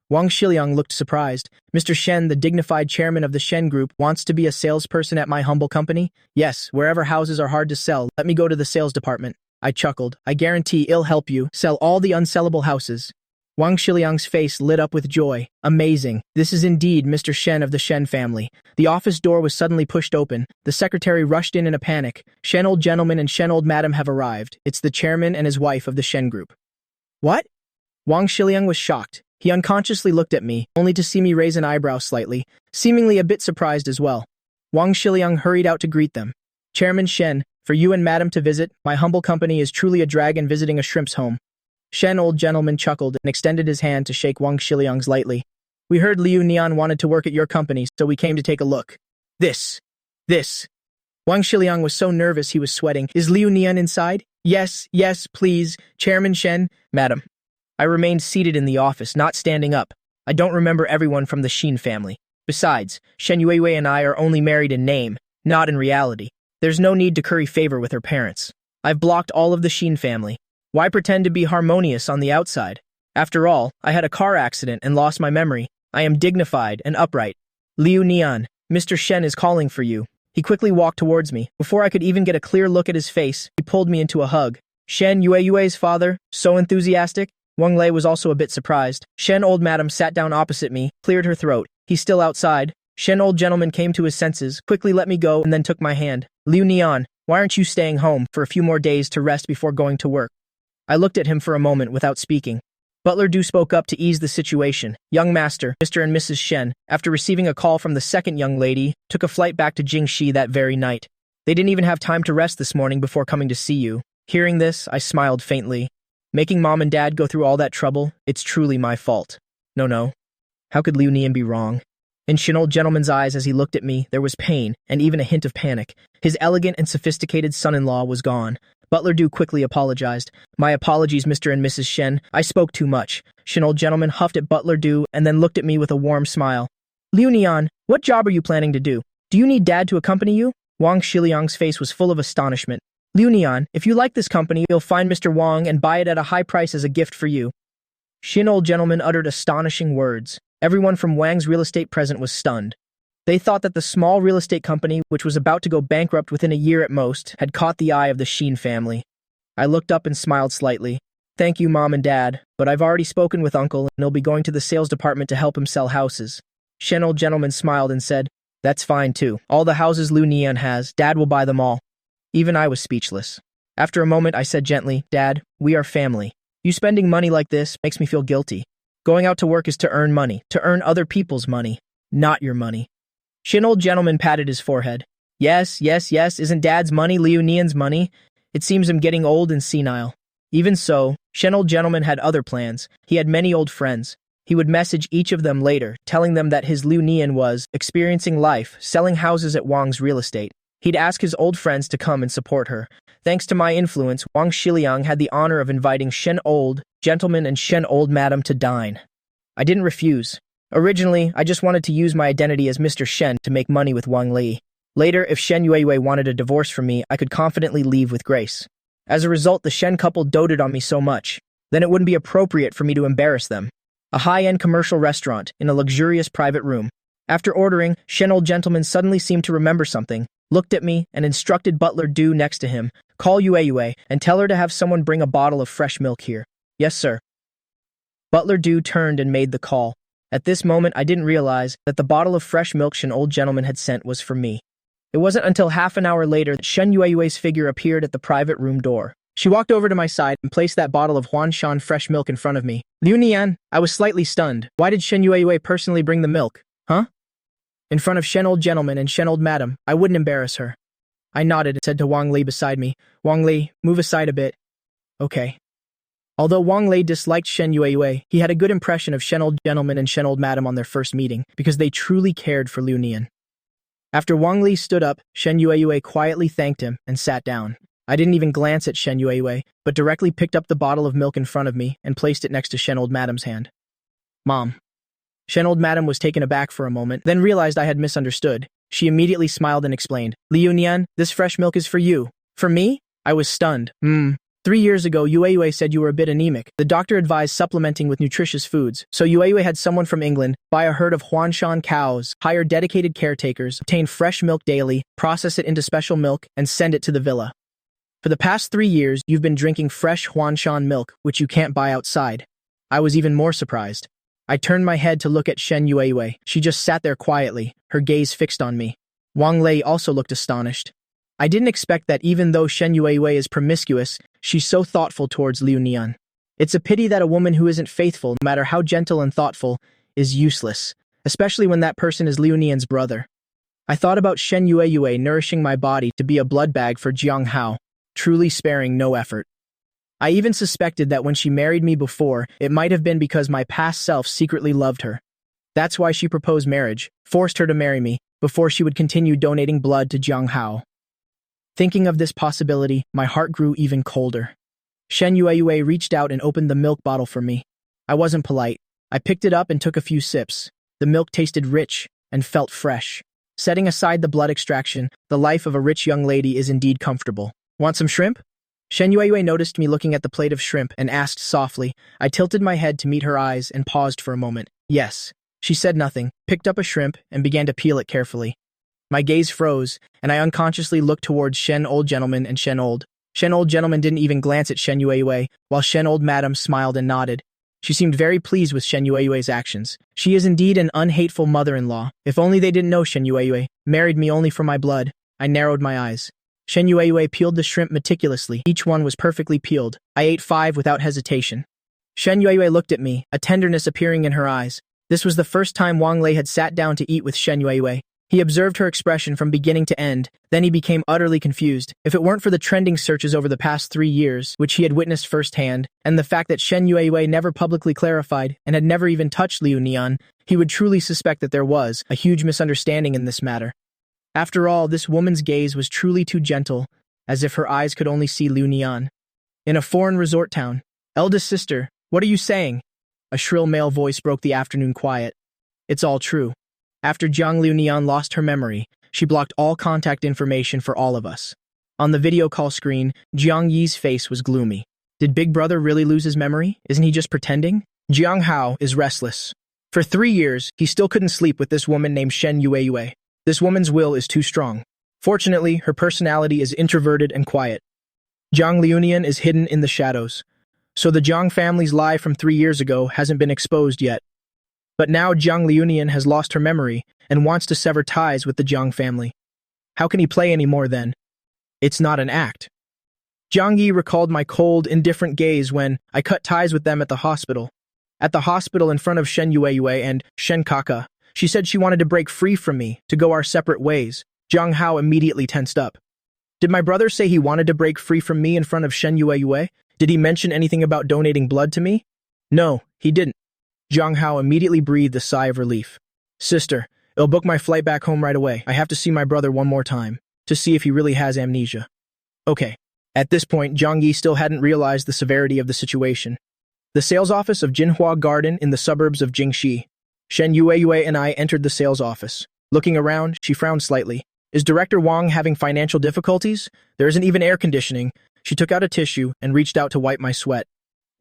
Wang Xiliang looked surprised. Mr. Shen, the dignified chairman of the Shen Group, wants to be a salesperson at my humble company? Yes, wherever houses are hard to sell, let me go to the sales department. I chuckled. I guarantee I'll help you sell all the unsellable houses. Wang Xiliang's face lit up with joy. Amazing. This is indeed Mr. Shen of the Shen family. The office door was suddenly pushed open. The secretary rushed in a panic. Shen old gentleman and Shen old madam have arrived. It's the chairman and his wife of the Shen Group. What? Wang Xiliang was shocked. He unconsciously looked at me, only to see me raise an eyebrow slightly, seemingly a bit surprised as well. Wang Xiliang hurried out to greet them. Chairman Shen, for you and madam to visit, my humble company is truly a dragon visiting a shrimp's home. Shen old gentleman chuckled and extended his hand to shake Wang Xiliang's lightly. We heard Liu Nian wanted to work at your company, so we came to take a look. This. Wang Xiliang was so nervous he was sweating. Is Liu Nian inside? Yes, please. Chairman Shen, madam. I remained seated in the office, not standing up. I don't remember everyone from the Shen family. Besides, Shen Yuehui and I are only married in name, not in reality. There's no need to curry favor with her parents. I've blocked all of the Shen family. Why pretend to be harmonious on the outside? After all, I had a car accident and lost my memory. I am dignified and upright. Liu Nian, Mr. Shen is calling for you. He quickly walked towards me. Before I could even get a clear look at his face, he pulled me into a hug. Shen Yuehui's father, so enthusiastic? Wang Lei was also a bit surprised. Shen old madam sat down opposite me, cleared her throat. He's still outside. Shen old gentleman came to his senses, quickly let me go, and then took my hand. Liu Nian, why aren't you staying home for a few more days to rest before going to work? I looked at him for a moment without speaking. Butler Du spoke up to ease the situation. Young master, Mr. and Mrs. Shen, after receiving a call from the second young lady, took a flight back to Jingxi that very night. They didn't even have time to rest this morning before coming to see you. Hearing this, I smiled faintly. Making mom and dad go through all that trouble, it's truly my fault. No. How could Liu Nian be wrong? In Shen old gentleman's eyes as he looked at me, there was pain and even a hint of panic. His elegant and sophisticated son-in-law was gone. Butler Du quickly apologized. My apologies, Mr. and Mrs. Shen. I spoke too much. Shen old gentleman huffed at Butler Du and then looked at me with a warm smile. Liu Nian, what job are you planning to do? Do you need dad to accompany you? Wang Xiliang's face was full of astonishment. Liu Nian, if you like this company, you'll find Mr. Wang and buy it at a high price as a gift for you. Shen old gentleman uttered astonishing words. Everyone from Wang's real estate present was stunned. They thought that the small real estate company, which was about to go bankrupt within a year at most, had caught the eye of the Shen family. I looked up and smiled slightly. Thank you, Mom and Dad, but I've already spoken with Uncle and he'll be going to the sales department to help him sell houses. Shen old gentleman smiled and said, That's fine too. All the houses Liu Nian has, Dad will buy them all. Even I was speechless. After a moment, I said gently, Dad, we are family. You spending money like this makes me feel guilty. Going out to work is to earn money, to earn other people's money, not your money. Shen old gentleman patted his forehead. Yes, isn't Dad's money Liu Nian's money? It seems I'm getting old and senile. Even so, Shen old gentleman had other plans. He had many old friends. He would message each of them later, telling them that his Liu Nian was experiencing life, selling houses at Wang's real estate. He'd ask his old friends to come and support her. Thanks to my influence, Wang Xiliang had the honor of inviting Shen old gentleman and Shen old madam to dine. I didn't refuse. Originally, I just wanted to use my identity as Mr. Shen to make money with Wang Li. Later, if Shen Yuehui wanted a divorce from me, I could confidently leave with grace. As a result, the Shen couple doted on me so much. Then it wouldn't be appropriate for me to embarrass them. A high-end commercial restaurant in a luxurious private room. After ordering, Shen old gentleman suddenly seemed to remember something, looked at me, and instructed Butler Du next to him, Call Yuehui and tell her to have someone bring a bottle of fresh milk here. Yes, sir. Butler Du turned and made the call. At this moment, I didn't realize that the bottle of fresh milk Shen old gentleman had sent was for me. It wasn't until half an hour later that Shen Yuehui's figure appeared at the private room door. She walked over to my side and placed that bottle of Huanshan fresh milk in front of me. Liu Nian, I was slightly stunned. Why did Shen Yuehui personally bring the milk? Huh? In front of Shen old gentleman and Shen old madam, I wouldn't embarrass her. I nodded and said to Wang Li beside me, Wang Li, move aside a bit. Okay. Although Wang Li disliked Shen Yuehui, he had a good impression of Shen old gentleman and Shen old madam on their first meeting because they truly cared for Liu Nian. After Wang Li stood up, Shen Yueyue quietly thanked him and sat down. I didn't even glance at Shen Yueyue, but directly picked up the bottle of milk in front of me and placed it next to Shen Old Madam's hand. Mom. Shen Old Madam was taken aback for a moment, then realized I had misunderstood. She immediately smiled and explained, Liu Nian, this fresh milk is for you. For me? I was stunned. 3 years ago, Yueyue said you were a bit anemic. The doctor advised supplementing with nutritious foods, so Yueyue had someone from England buy a herd of Huanshan cows, hire dedicated caretakers, obtain fresh milk daily, process it into special milk, and send it to the villa. For the past 3 years, you've been drinking fresh Huanshan milk, which you can't buy outside. I was even more surprised. I turned my head to look at Shen Yueyue. She just sat there quietly, her gaze fixed on me. Wang Lei also looked astonished. I didn't expect that even though Shen Yueyue is promiscuous, she's so thoughtful towards Liu Nian. It's a pity that a woman who isn't faithful, no matter how gentle and thoughtful, is useless, especially when that person is Liu Nian's brother. I thought about Shen Yueyue nourishing my body to be a blood bag for Jiang Hao, truly sparing no effort. I even suspected that when she married me before, it might have been because my past self secretly loved her. That's why she proposed marriage, forced her to marry me, before she would continue donating blood to Jiang Hao. Thinking of this possibility, my heart grew even colder. Shen Yueyue reached out and opened the milk bottle for me. I wasn't polite. I picked it up and took a few sips. The milk tasted rich and felt fresh. Setting aside the blood extraction, the life of a rich young lady is indeed comfortable. Want some shrimp? Shen Yueyue noticed me looking at the plate of shrimp and asked softly. I tilted my head to meet her eyes and paused for a moment. Yes. She said nothing, picked up a shrimp, and began to peel it carefully. My gaze froze, and I unconsciously looked towards Shen Old Gentleman and Shen Old. Shen Old Gentleman didn't even glance at Shen Yueyue, while Shen Old Madam smiled and nodded. She seemed very pleased with Shen Yueyue's actions. She is indeed an unhateful mother-in-law. If only they didn't know Shen Yueyue married me only for my blood. I narrowed my eyes. Shen Yueyue peeled the shrimp meticulously. Each one was perfectly peeled. I ate 5 without hesitation. Shen Yueyue looked at me, a tenderness appearing in her eyes. This was the first time Wang Lei had sat down to eat with Shen Yueyue. He observed her expression from beginning to end, then he became utterly confused. If it weren't for the trending searches over the past 3 years, which he had witnessed firsthand, and the fact that Shen Yueyue never publicly clarified and had never even touched Liu Nian, he would truly suspect that there was a huge misunderstanding in this matter. After all, this woman's gaze was truly too gentle, as if her eyes could only see Liu Nian. In a foreign resort town, eldest sister, what are you saying? A shrill male voice broke the afternoon quiet. It's all true. After Jiang Liu Nian lost her memory, she blocked all contact information for all of us. On the video call screen, Jiang Yi's face was gloomy. Did Big Brother really lose his memory? Isn't he just pretending? Jiang Hao is restless. For 3 years, he still couldn't sleep with this woman named Shen Yueyue. This woman's will is too strong. Fortunately, her personality is introverted and quiet. Jiang Liunian is hidden in the shadows. So the Jiang family's lie from 3 years ago hasn't been exposed yet. But now Jiang Liunian has lost her memory and wants to sever ties with the Jiang family. How can he play anymore then? It's not an act. Jiang Yi recalled my cold, indifferent gaze when I cut ties with them at the hospital. At the hospital in front of Shen Yueyue and Shen Kaka, she said she wanted to break free from me, to go our separate ways. Jiang Hao immediately tensed up. Did my brother say he wanted to break free from me in front of Shen Yueyue? Did he mention anything about donating blood to me? No, he didn't. Jiang Hao immediately breathed a sigh of relief. Sister, I'll book my flight back home right away. I have to see my brother one more time, to see if he really has amnesia. Okay. At this point, Jiang Yi still hadn't realized the severity of the situation. The sales office of Jinhua Garden in the suburbs of Jingxi. Shen Yueyue and I entered the sales office. Looking around, she frowned slightly. Is Director Wang having financial difficulties? There isn't even air conditioning. She took out a tissue and reached out to wipe my sweat.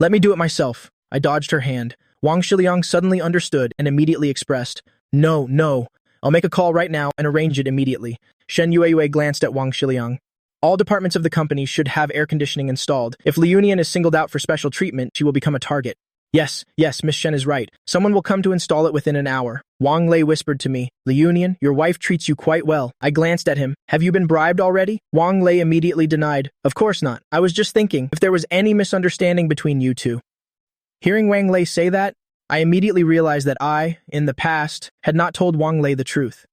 Let me do it myself. I dodged her hand. Wang Shiliang suddenly understood and immediately expressed, No. I'll make a call right now and arrange it immediately. Shen Yueyue glanced at Wang Shiliang. All departments of the company should have air conditioning installed. If Liunian is singled out for special treatment, she will become a target. Yes, Miss Shen is right. Someone will come to install it within an hour. Wang Lei whispered to me, Liunian, your wife treats you quite well. I glanced at him. Have you been bribed already? Wang Lei immediately denied. Of course not. I was just thinking if there was any misunderstanding between you two. Hearing Wang Lei say that, I immediately realized that I, in the past, had not told Wang Lei the truth.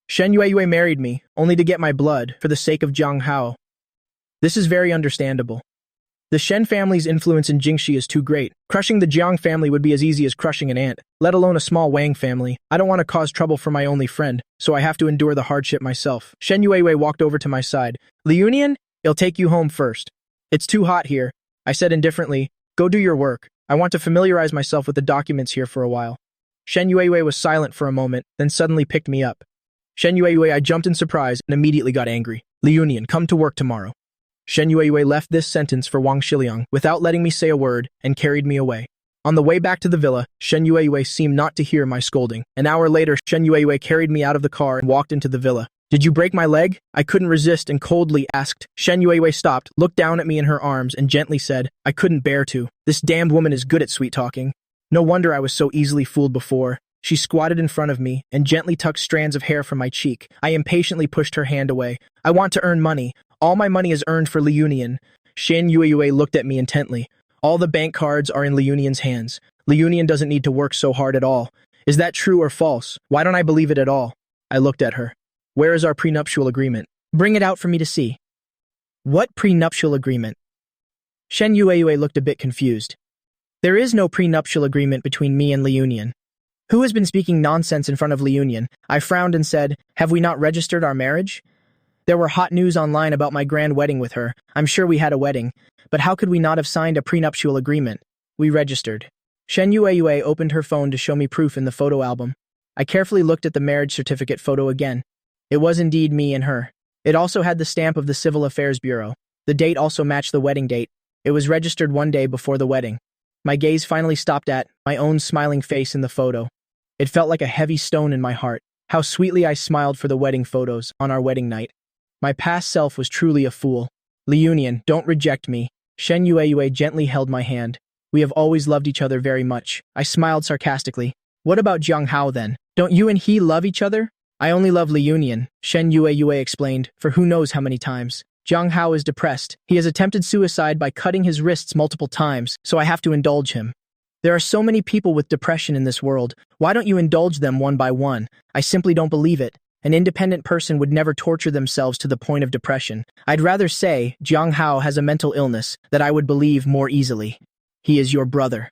Shen Yueyue married me, only to get my blood, for the sake of Jiang Hao. This is very understandable. The Shen family's influence in Jingxi is too great. Crushing the Jiang family would be as easy as crushing an ant, let alone a small Wang family. I don't want to cause trouble for my only friend, so I have to endure the hardship myself. Shen Yuewei walked over to my side. Liunian, I'll take you home first. It's too hot here, I said indifferently. Go do your work. I want to familiarize myself with the documents here for a while. Shen Yuewei was silent for a moment, then suddenly picked me up. Shen Yuewei, I jumped in surprise and immediately got angry. Liunian, come to work tomorrow. Shen Yuewei left this sentence for Wang Shiliang without letting me say a word and carried me away. On the way back to the villa, Shen Yuewei seemed not to hear my scolding. An hour later, Shen Yuewei carried me out of the car and walked into the villa. Did you break my leg? I couldn't resist and coldly asked. Shen Yuewei stopped, looked down at me in her arms, and gently said, I couldn't bear to. This damned woman is good at sweet-talking. No wonder I was so easily fooled before. She squatted in front of me and gently tucked strands of hair from my cheek. I impatiently pushed her hand away. I want to earn money. All my money is earned for Liunian. Shen Yuewei looked at me intently. All the bank cards are in Liunian's hands. Liunian doesn't need to work so hard at all. Is that true or false? Why don't I believe it at all? I looked at her. Where is our prenuptial agreement? Bring it out for me to see. What prenuptial agreement? Shen Yuewei looked a bit confused. There is no prenuptial agreement between me and Liunian. Who has been speaking nonsense in front of Liunian? I frowned and said, have we not registered our marriage? There were hot news online about my grand wedding with her. I'm sure we had a wedding, but how could we not have signed a prenuptial agreement? We registered. Shen Yuewei opened her phone to show me proof in the photo album. I carefully looked at the marriage certificate photo again. It was indeed me and her. It also had the stamp of the Civil Affairs Bureau. The date also matched the wedding date. It was registered one day before the wedding. My gaze finally stopped at my own smiling face in the photo. It felt like a heavy stone in my heart. How sweetly I smiled for the wedding photos on our wedding night. My past self was truly a fool. Liunian, don't reject me. Shen Yuewei gently held my hand. We have always loved each other very much. I smiled sarcastically. What about Jiang Hao then? Don't you and he love each other? I only love Liunian, Shen Yuewei explained, for who knows how many times. Jiang Hao is depressed. He has attempted suicide by cutting his wrists multiple times, so I have to indulge him. There are so many people with depression in this world. Why don't you indulge them one by one? I simply don't believe it. An independent person would never torture themselves to the point of depression. I'd rather say Jiang Hao has a mental illness that I would believe more easily. He is your brother.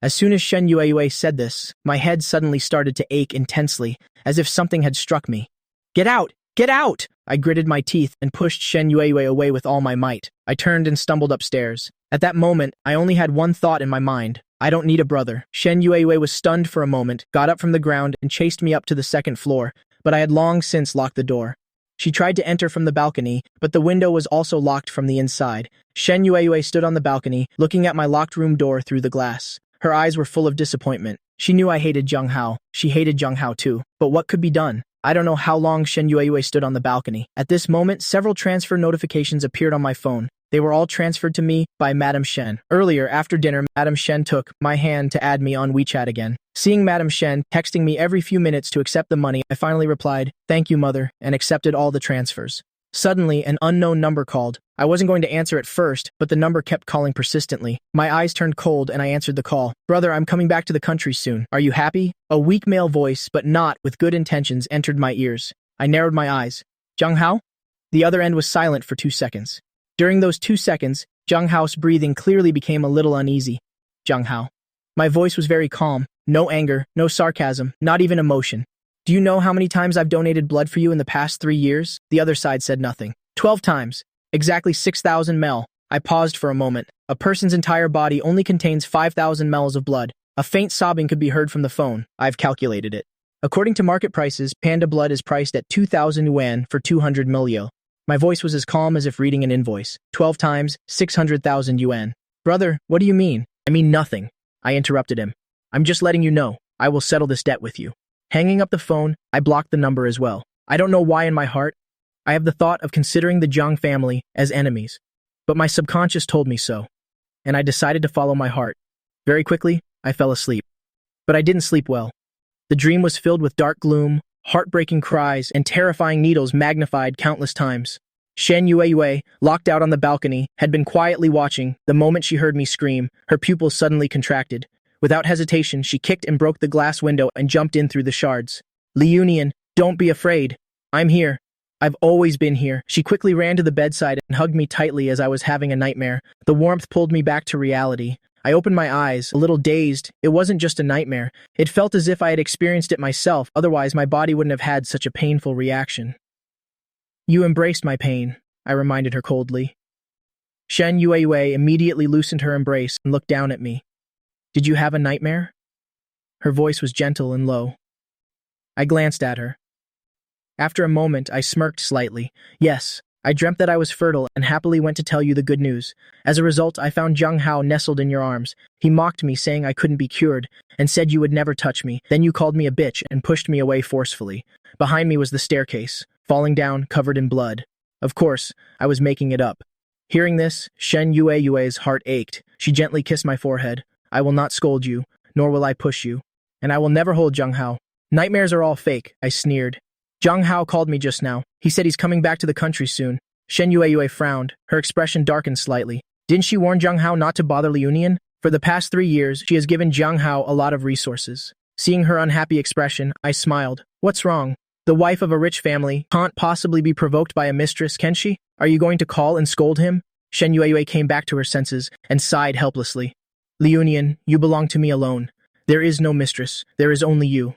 As soon as Shen Yuewei said this, my head suddenly started to ache intensely, as if something had struck me. Get out! Get out! I gritted my teeth and pushed Shen Yuewei away with all my might. I turned and stumbled upstairs. At that moment, I only had one thought in my mind. I don't need a brother. Shen Yuewei was stunned for a moment, got up from the ground, and chased me up to the second floor, but I had long since locked the door. She tried to enter from the balcony, but the window was also locked from the inside. Shen Yuewei stood on the balcony, looking at my locked room door through the glass. Her eyes were full of disappointment. She knew I hated Jiang Hao. She hated Jiang Hao too. But what could be done? I don't know how long Shen Yuewei stood on the balcony. At this moment, several transfer notifications appeared on my phone. They were all transferred to me by Madam Shen. Earlier, after dinner, Madam Shen took my hand to add me on WeChat again. Seeing Madam Shen texting me every few minutes to accept the money, I finally replied, "Thank you, mother," and accepted all the transfers. Suddenly, an unknown number called. I wasn't going to answer at first, but the number kept calling persistently. My eyes turned cold and I answered the call. "Brother, I'm coming back to the country soon. Are you happy?" A weak male voice, but not with good intentions, entered my ears. I narrowed my eyes. "Jiang Hao?" The other end was silent for 2 seconds. During those 2 seconds, Jiang Hao's breathing clearly became a little uneasy. "Jiang Hao." My voice was very calm. No anger, no sarcasm, not even emotion. "Do you know how many times I've donated blood for you in the past 3 years?" The other side said nothing. 12 times. Exactly 6,000 ml. I paused for a moment. A person's entire body only contains 5,000 mLs of blood. A faint sobbing could be heard from the phone. I've calculated it. According to market prices, panda blood is priced at 2,000 yuan for 200 ml. My voice was as calm as if reading an invoice. 12 times, 600,000 yuan. "Brother, what do you mean?" "I mean nothing." I interrupted him. "I'm just letting you know. I will settle this debt with you." Hanging up the phone, I blocked the number as well. I don't know why in my heart, I have the thought of considering the Jiang family as enemies. But my subconscious told me so. And I decided to follow my heart. Very quickly, I fell asleep. But I didn't sleep well. The dream was filled with dark gloom, heartbreaking cries, and terrifying needles magnified countless times. Shen Yuewei, locked out on the balcony, had been quietly watching. The moment she heard me scream, her pupils suddenly contracted. Without hesitation, she kicked and broke the glass window and jumped in through the shards. "Liunian, don't be afraid. I'm here." I've always been here. She quickly ran to the bedside and hugged me tightly as I was having a nightmare. The warmth pulled me back to reality. I opened my eyes, a little dazed. It wasn't just a nightmare. It felt as if I had experienced it myself, otherwise my body wouldn't have had such a painful reaction. You embraced my pain, I reminded her coldly. Shen Yue immediately loosened her embrace and looked down at me. Did you have a nightmare? Her voice was gentle and low. I glanced at her. After a moment, I smirked slightly. Yes, I dreamt that I was fertile and happily went to tell you the good news. As a result, I found Jiang Hao nestled in your arms. He mocked me, saying I couldn't be cured, and said you would never touch me. Then you called me a bitch and pushed me away forcefully. Behind me was the staircase, falling down, covered in blood. Of course, I was making it up. Hearing this, Shen Yue's heart ached. She gently kissed my forehead. I will not scold you, nor will I push you. And I will never hold Jiang Hao. Nightmares are all fake, I sneered. Jiang Hao called me just now. He said he's coming back to the country soon. Shen Yue frowned. Her expression darkened slightly. Didn't she warn Jiang Hao not to bother Liunian? For the past 3 years, she has given Jiang Hao a lot of resources. Seeing her unhappy expression, I smiled. What's wrong? The wife of a rich family can't possibly be provoked by a mistress, can she? Are you going to call and scold him? Shen Yue came back to her senses and sighed helplessly. Liunian, you belong to me alone. There is no mistress. There is only you.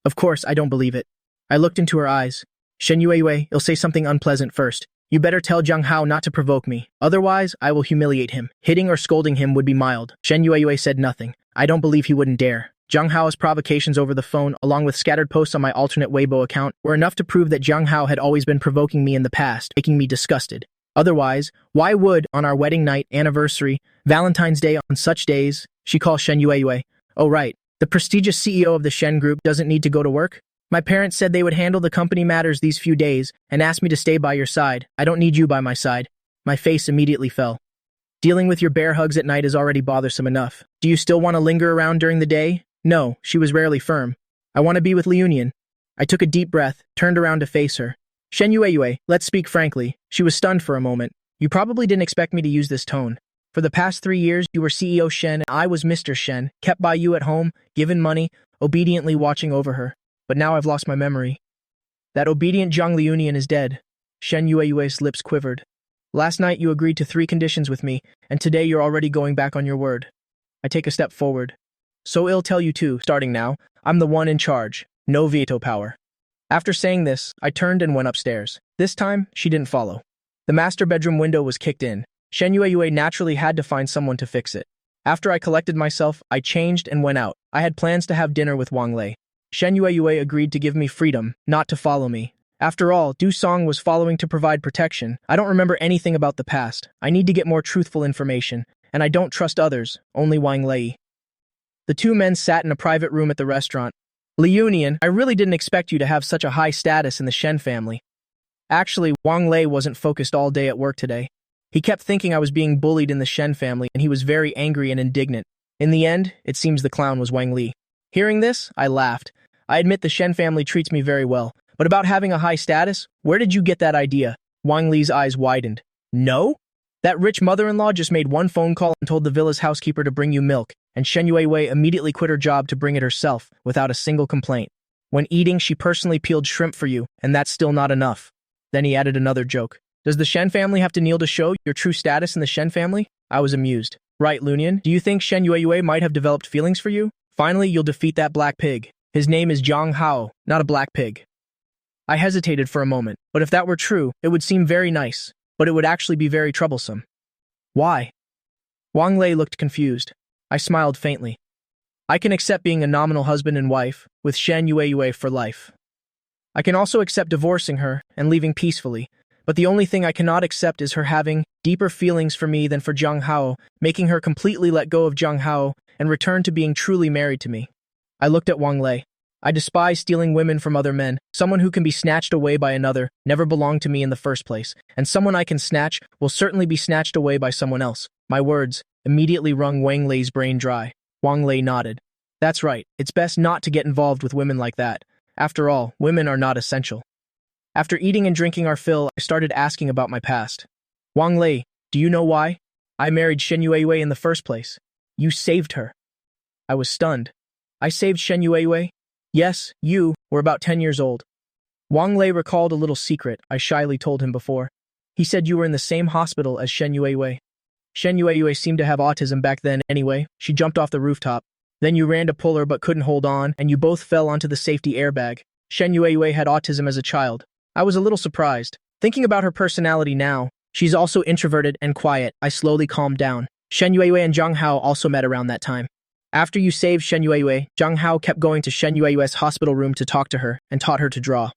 Of course, I don't believe it. I looked into her eyes. Shen Yue, you'll say something unpleasant first. You better tell Jiang Hao not to provoke me. Otherwise, I will humiliate him. Hitting or scolding him would be mild. Shen Yue said nothing. I don't believe he wouldn't dare. Jiang Hao's provocations over the phone, along with scattered posts on my alternate Weibo account, were enough to prove that Jiang Hao had always been provoking me in the past, making me disgusted. Otherwise, why would, on our wedding night, anniversary, Valentine's Day, on such days, she calls Shen Yue? Oh right, the prestigious CEO of the Shen Group doesn't need to go to work? My parents said they would handle the company matters these few days and asked me to stay by your side. I don't need you by my side. My face immediately fell. Dealing with your bear hugs at night is already bothersome enough. Do you still want to linger around during the day? No, she was rarely firm. I want to be with Liunian. I took a deep breath, turned around to face her. Shen Yue, let's speak frankly. She was stunned for a moment. You probably didn't expect me to use this tone. For the past 3 years, you were CEO Shen and I was Mr. Shen, kept by you at home, given money, obediently watching over her. But now I've lost my memory. That obedient Zhang Liunian is dead. Shen Yue's lips quivered. Last night you agreed to 3 conditions with me, and today you're already going back on your word. I take a step forward. So I'll tell you too, starting now, I'm the one in charge. No veto power. After saying this, I turned and went upstairs. This time, she didn't follow. The master bedroom window was kicked in. Shen Yue naturally had to find someone to fix it. After I collected myself, I changed and went out. I had plans to have dinner with Wang Lei. Shen Yue agreed to give me freedom, not to follow me. After all, Du Song was following to provide protection. I don't remember anything about the past. I need to get more truthful information, and I don't trust others, only Wang Lei. The 2 men sat in a private room at the restaurant. Liunian, I really didn't expect you to have such a high status in the Shen family. Actually, Wang Lei wasn't focused all day at work today. He kept thinking I was being bullied in the Shen family, and he was very angry and indignant. In the end, it seems the clown was Wang Li. Hearing this, I laughed. I admit the Shen family treats me very well, but about having a high status, where did you get that idea? Wang Li's eyes widened. No? That rich mother-in-law just made 1 phone call and told the villa's housekeeper to bring you milk, and Shen Yue immediately quit her job to bring it herself, without a single complaint. When eating, she personally peeled shrimp for you, and that's still not enough. Then he added another joke. Does the Shen family have to kneel to show your true status in the Shen family? I was amused. Right, Liunian, do you think Shen Yue might have developed feelings for you? Finally, you'll defeat that black pig. His name is Jiang Hao, not a black pig. I hesitated for a moment, but if that were true, it would seem very nice, but it would actually be very troublesome. Why? Wang Lei looked confused. I smiled faintly. I can accept being a nominal husband and wife, with Shen Yue for life. I can also accept divorcing her and leaving peacefully, but the only thing I cannot accept is her having deeper feelings for me than for Jiang Hao, making her completely let go of Jiang Hao and return to being truly married to me. I looked at Wang Lei. I despise stealing women from other men. Someone who can be snatched away by another never belonged to me in the first place, and someone I can snatch will certainly be snatched away by someone else. My words immediately wrung Wang Lei's brain dry. Wang Lei nodded. That's right, it's best not to get involved with women like that. After all, women are not essential. After eating and drinking our fill, I started asking about my past. Wang Lei, do you know why? I married Shen Yue in the first place. You saved her. I was stunned. I saved Shen Yue? Yes, you were about 10 years old. Wang Lei recalled a little secret I shyly told him before. He said you were in the same hospital as Shen Yuehui. Shen Yuehui seemed to have autism back then anyway. She jumped off the rooftop. Then you ran to pull her but couldn't hold on, and you both fell onto the safety airbag. Shen Yuehui had autism as a child. I was a little surprised. Thinking about her personality now, she's also introverted and quiet. I slowly calmed down. Shen Yuehui and Zhang Hao also met around that time. After you saved Shen Yuehui, Zhang Hao kept going to Shen Yuehui's hospital room to talk to her and taught her to draw.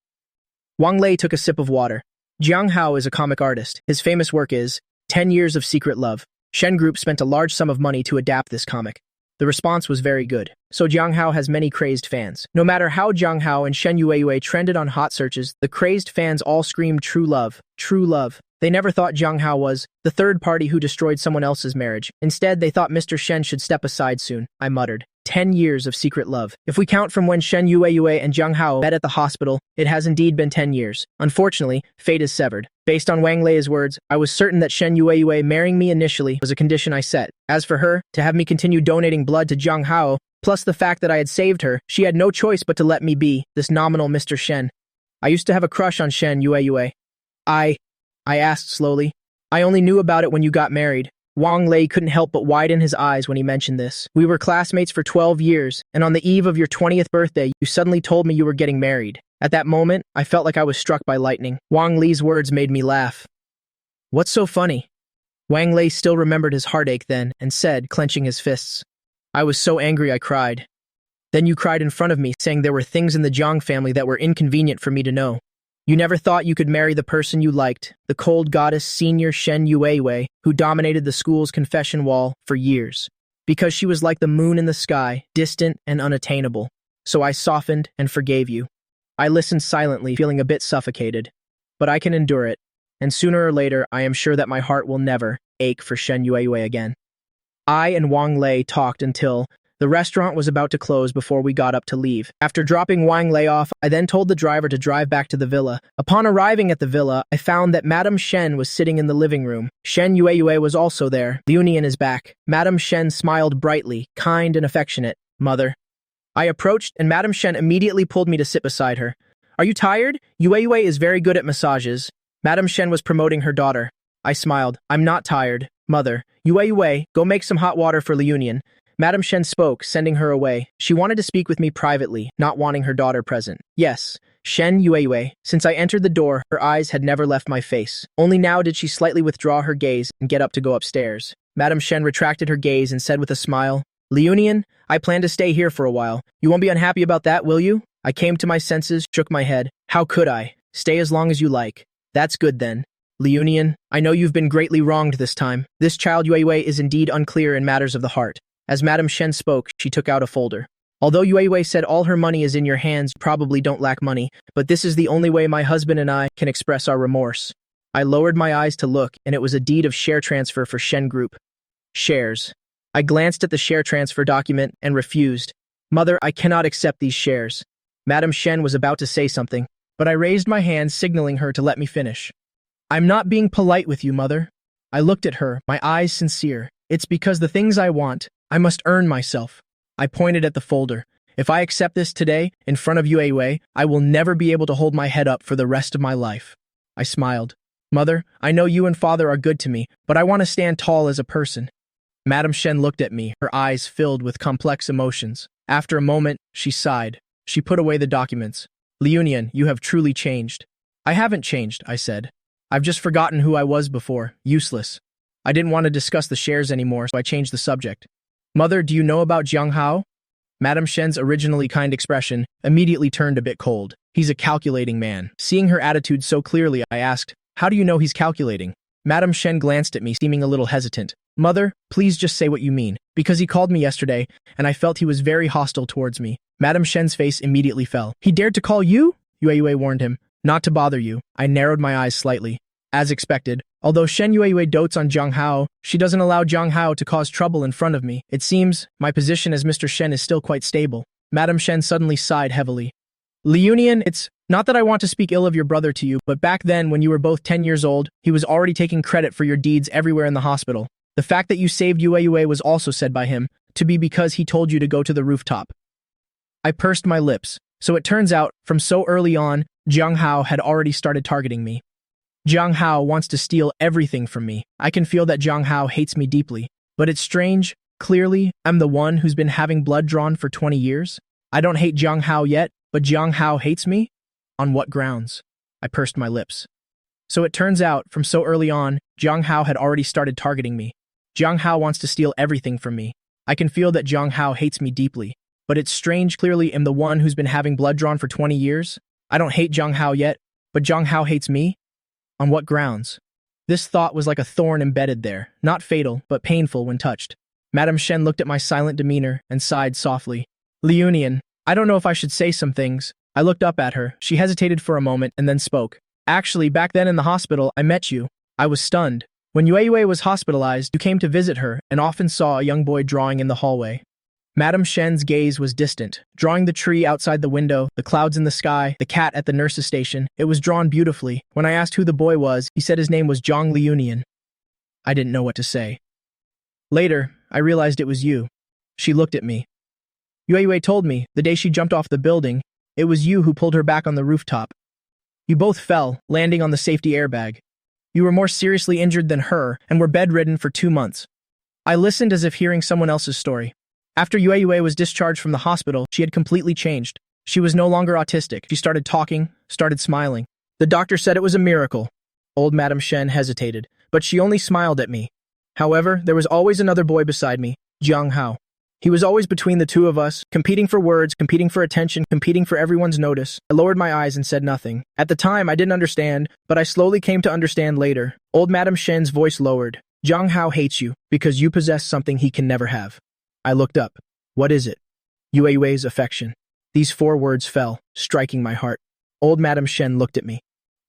Wang Lei took a sip of water. Jiang Hao is a comic artist. His famous work is 10 Years of Secret Love. Shen Group spent a large sum of money to adapt this comic. The response was very good, so Jiang Hao has many crazed fans. No matter how Jiang Hao and Shen Yuehui trended on hot searches, the crazed fans all screamed true love, true love. They never thought Jiang Hao was the third party who destroyed someone else's marriage. Instead, they thought Mr. Shen should step aside soon. I muttered. 10 years of secret love. If we count from when Shen Yuehui and Jiang Hao met at the hospital, it has indeed been 10 years. Unfortunately, fate is severed. Based on Wang Lei's words, I was certain that Shen Yuehui marrying me initially was a condition I set. As for her, to have me continue donating blood to Jiang Hao, plus the fact that I had saved her, she had no choice but to let me be, this nominal Mr. Shen. I used to have a crush on Shen Yuehui. I asked slowly. I only knew about it when you got married. Wang Lei couldn't help but widen his eyes when he mentioned this. We were classmates for 12 years, and on the eve of your 20th birthday, you suddenly told me you were getting married. At that moment, I felt like I was struck by lightning. Wang Lei's words made me laugh. What's so funny? Wang Lei still remembered his heartache then and said, clenching his fists. I was so angry I cried. Then you cried in front of me, saying there were things in the Jiang family that were inconvenient for me to know. You never thought you could marry the person you liked, the cold goddess senior Shen Yuehui, who dominated the school's confession wall for years. Because she was like the moon in the sky, distant and unattainable. So I softened and forgave you. I listened silently, feeling a bit suffocated. But I can endure it, and sooner or later I am sure that my heart will never ache for Shen Yuehui again. I and Wang Lei talked until the restaurant was about to close before we got up to leave. After dropping Wang Lei off, I then told the driver to drive back to the villa. Upon arriving at the villa, I found that Madame Shen was sitting in the living room. Shen Yuehui was also there. The union is back. Madame Shen smiled brightly, kind and affectionate. Mother. I approached, and Madame Shen immediately pulled me to sit beside her. Are you tired? Yuehui is very good at massages. Madame Shen was promoting her daughter. I smiled. I'm not tired. Mother. Yuehui, go make some hot water for Liunian. Madame Shen spoke, sending her away. She wanted to speak with me privately, not wanting her daughter present. Yes, Shen Yuehui. Since I entered the door, her eyes had never left my face. Only now did she slightly withdraw her gaze and get up to go upstairs. Madame Shen retracted her gaze and said with a smile, Liunian, I plan to stay here for a while. You won't be unhappy about that, will you? I came to my senses, shook my head. How could I? Stay as long as you like. That's good then. Liunian, I know you've been greatly wronged this time. This child Yuehui is indeed unclear in matters of the heart. As Madame Shen spoke, she took out a folder. Although Yuehui said all her money is in your hands, probably don't lack money, but this is the only way my husband and I can express our remorse. I lowered my eyes to look, and it was a deed of share transfer for Shen Group. Shares. I glanced at the share transfer document and refused. Mother, I cannot accept these shares. Madame Shen was about to say something, but I raised my hand, signaling her to let me finish. I'm not being polite with you, Mother. I looked at her, my eyes sincere. It's because the things I want, I must earn myself. I pointed at the folder. If I accept this today, in front of Yuehui, I will never be able to hold my head up for the rest of my life. I smiled. Mother, I know you and Father are good to me, but I want to stand tall as a person. Madame Shen looked at me, her eyes filled with complex emotions. After a moment, she sighed. She put away the documents. Liunian, you have truly changed. I haven't changed, I said. I've just forgotten who I was before. Useless. I didn't want to discuss the shares anymore, so I changed the subject. Mother, do you know about Jiang Hao? Madame Shen's originally kind expression immediately turned a bit cold. He's a calculating man. Seeing her attitude so clearly, I asked, how do you know he's calculating? Madame Shen glanced at me, seeming a little hesitant. Mother, please just say what you mean. Because he called me yesterday, and I felt he was very hostile towards me. Madame Shen's face immediately fell. He dared to call you? Yuehui warned him. Not to bother you. I narrowed my eyes slightly. As expected, although Shen Yuehui dotes on Jiang Hao, she doesn't allow Jiang Hao to cause trouble in front of me. It seems my position as Mr. Shen is still quite stable. Madame Shen suddenly sighed heavily. Liunian, it's not that I want to speak ill of your brother to you, but back then when you were both 10 years old, he was already taking credit for your deeds everywhere in the hospital. The fact that you saved Yuehui was also said by him to be because he told you to go to the rooftop. I pursed my lips. So it turns out, from so early on, Jiang Hao had already started targeting me. Jiang Hao wants to steal everything from me. I can feel that Jiang Hao hates me deeply. But it's strange. Clearly, I'm the one who's been having blood drawn for 20 years. I don't hate Jiang Hao yet, but Jiang Hao hates me? On what grounds? I pursed my lips. So it turns out, from so early on, Jiang Hao had already started targeting me. Jiang Hao wants to steal everything from me. I can feel that Jiang Hao hates me deeply. But it's strange. Clearly, I'm the one who's been having blood drawn for 20 years. I don't hate Jiang Hao yet, but Jiang Hao hates me? On what grounds? This thought was like a thorn embedded there, not fatal, but painful when touched. Madame Shen looked at my silent demeanor and sighed softly. Liunian, I don't know if I should say some things. I looked up at her. She hesitated for a moment and then spoke. Actually, back then in the hospital, I met you. I was stunned. When Yue was hospitalized, you came to visit her and often saw a young boy drawing in the hallway. Madame Shen's gaze was distant, drawing the tree outside the window, the clouds in the sky, the cat at the nurse's station. It was drawn beautifully. When I asked who the boy was, he said his name was Zhang Liunian. I didn't know what to say. Later, I realized it was you. She looked at me. Yue told me, the day she jumped off the building, it was you who pulled her back on the rooftop. You both fell, landing on the safety airbag. You were more seriously injured than her and were bedridden for 2 months. I listened as if hearing someone else's story. After Yue was discharged from the hospital, she had completely changed. She was no longer autistic. She started talking, started smiling. The doctor said it was a miracle. Old Madame Shen hesitated, but she only smiled at me. However, there was always another boy beside me, Jiang Hao. He was always between the two of us, competing for words, competing for attention, competing for everyone's notice. I lowered my eyes and said nothing. At the time, I didn't understand, but I slowly came to understand later. Old Madame Shen's voice lowered. Jiang Hao hates you because you possess something he can never have. I looked up. What is it? Yue's affection. These 4 words fell, striking my heart. Old Madame Shen looked at me.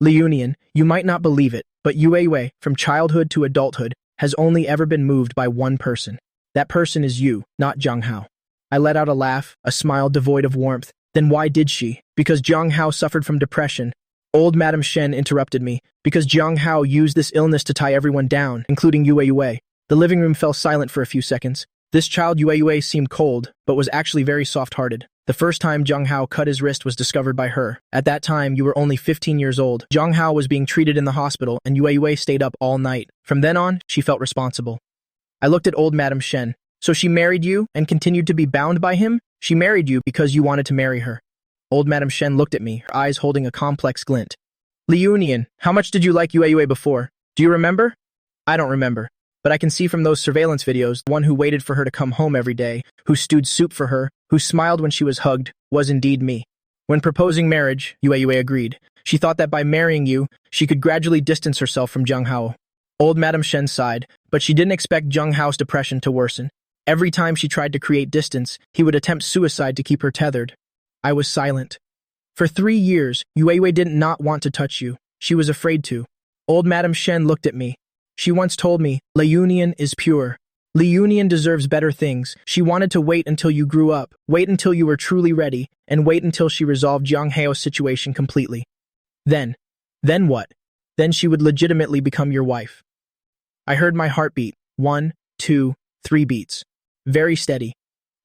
Liunian, you might not believe it, but Yue, from childhood to adulthood, has only ever been moved by one person. That person is you, not Jiang Hao. I let out a laugh, a smile devoid of warmth. Then why did she? Because Jiang Hao suffered from depression. Old Madame Shen interrupted me. Because Jiang Hao used this illness to tie everyone down, including Yue. The living room fell silent for a few seconds. This child Yue seemed cold, but was actually very soft-hearted. The first time Jiang Hao cut his wrist was discovered by her. At that time, you were only 15 years old. Jiang Hao was being treated in the hospital, and Yue stayed up all night. From then on, she felt responsible. I looked at old Madame Shen. So she married you and continued to be bound by him? She married you because you wanted to marry her. Old Madame Shen looked at me, her eyes holding a complex glint. Liunian, how much did you like Yue before? Do you remember? I don't remember. But I can see from those surveillance videos, the one who waited for her to come home every day, who stewed soup for her, who smiled when she was hugged, was indeed me. When proposing marriage, Yue agreed. She thought that by marrying you, she could gradually distance herself from Jiang Hao. Old Madame Shen sighed, but she didn't expect Jiang Hao's depression to worsen. Every time she tried to create distance, he would attempt suicide to keep her tethered. I was silent. For 3 years, Yue did not want to touch you. She was afraid to. Old Madame Shen looked at me. She once told me, Liunian is pure. Liunian deserves better things. She wanted to wait until you grew up, wait until you were truly ready, and wait until she resolved Jiang Hao's situation completely. Then what? Then she would legitimately become your wife. I heard my heartbeat. 1, 2, 3 beats. Very steady.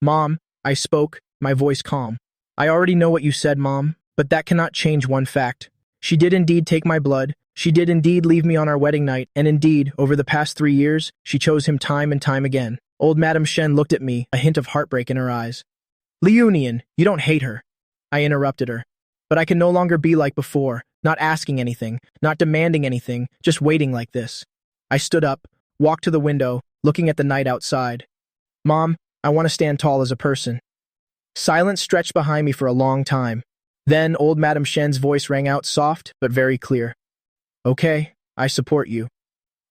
Mom, I spoke, my voice calm. I already know what you said, Mom, but that cannot change one fact. She did indeed take my blood. She did indeed leave me on our wedding night, and indeed, over the past 3 years, she chose him time and time again. Old Madame Shen looked at me, a hint of heartbreak in her eyes. Liunian, you don't hate her. I interrupted her. But I can no longer be like before, not asking anything, not demanding anything, just waiting like this. I stood up, walked to the window, looking at the night outside. Mom, I want to stand tall as a person. Silence stretched behind me for a long time. Then old Madame Shen's voice rang out soft, but very clear. Okay, I support you.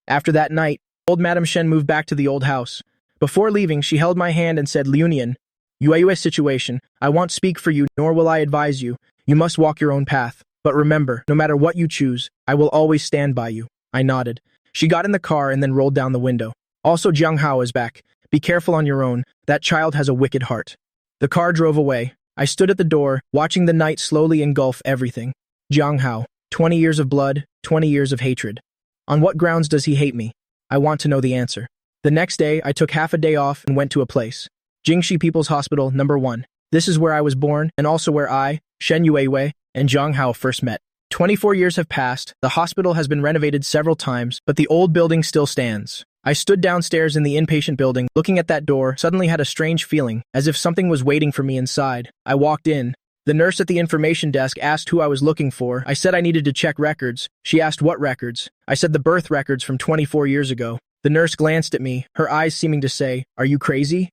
After that night, old Madame Shen moved back to the old house. Before leaving, she held my hand and said, Liunian, Yue's situation, I won't speak for you, nor will I advise you. You must walk your own path. But remember, no matter what you choose, I will always stand by you. I nodded. She got in the car and then rolled down the window. Also, Jiang Hao is back. Be careful on your own. That child has a wicked heart. The car drove away. I stood at the door, watching the night slowly engulf everything. Jiang Hao, 20 years of blood, 20 years of hatred. On what grounds does he hate me? I want to know the answer. The next day, I took half a day off and went to a place. Jingxi People's Hospital, No. 1. This is where I was born, and also where I, Shen Yue, and Jiang Hao first met. 24 years have passed, the hospital has been renovated several times, but the old building still stands. I stood downstairs in the inpatient building, looking at that door, suddenly had a strange feeling, as if something was waiting for me inside. I walked in. The nurse at the information desk asked who I was looking for. I said I needed to check records. She asked what records. I said the birth records from 24 years ago. The nurse glanced at me, her eyes seeming to say, "Are you crazy?"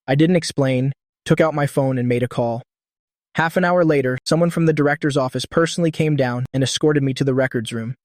I didn't explain, took out my phone and made a call. Half an hour later, someone from the director's office personally came down and escorted me to the records room.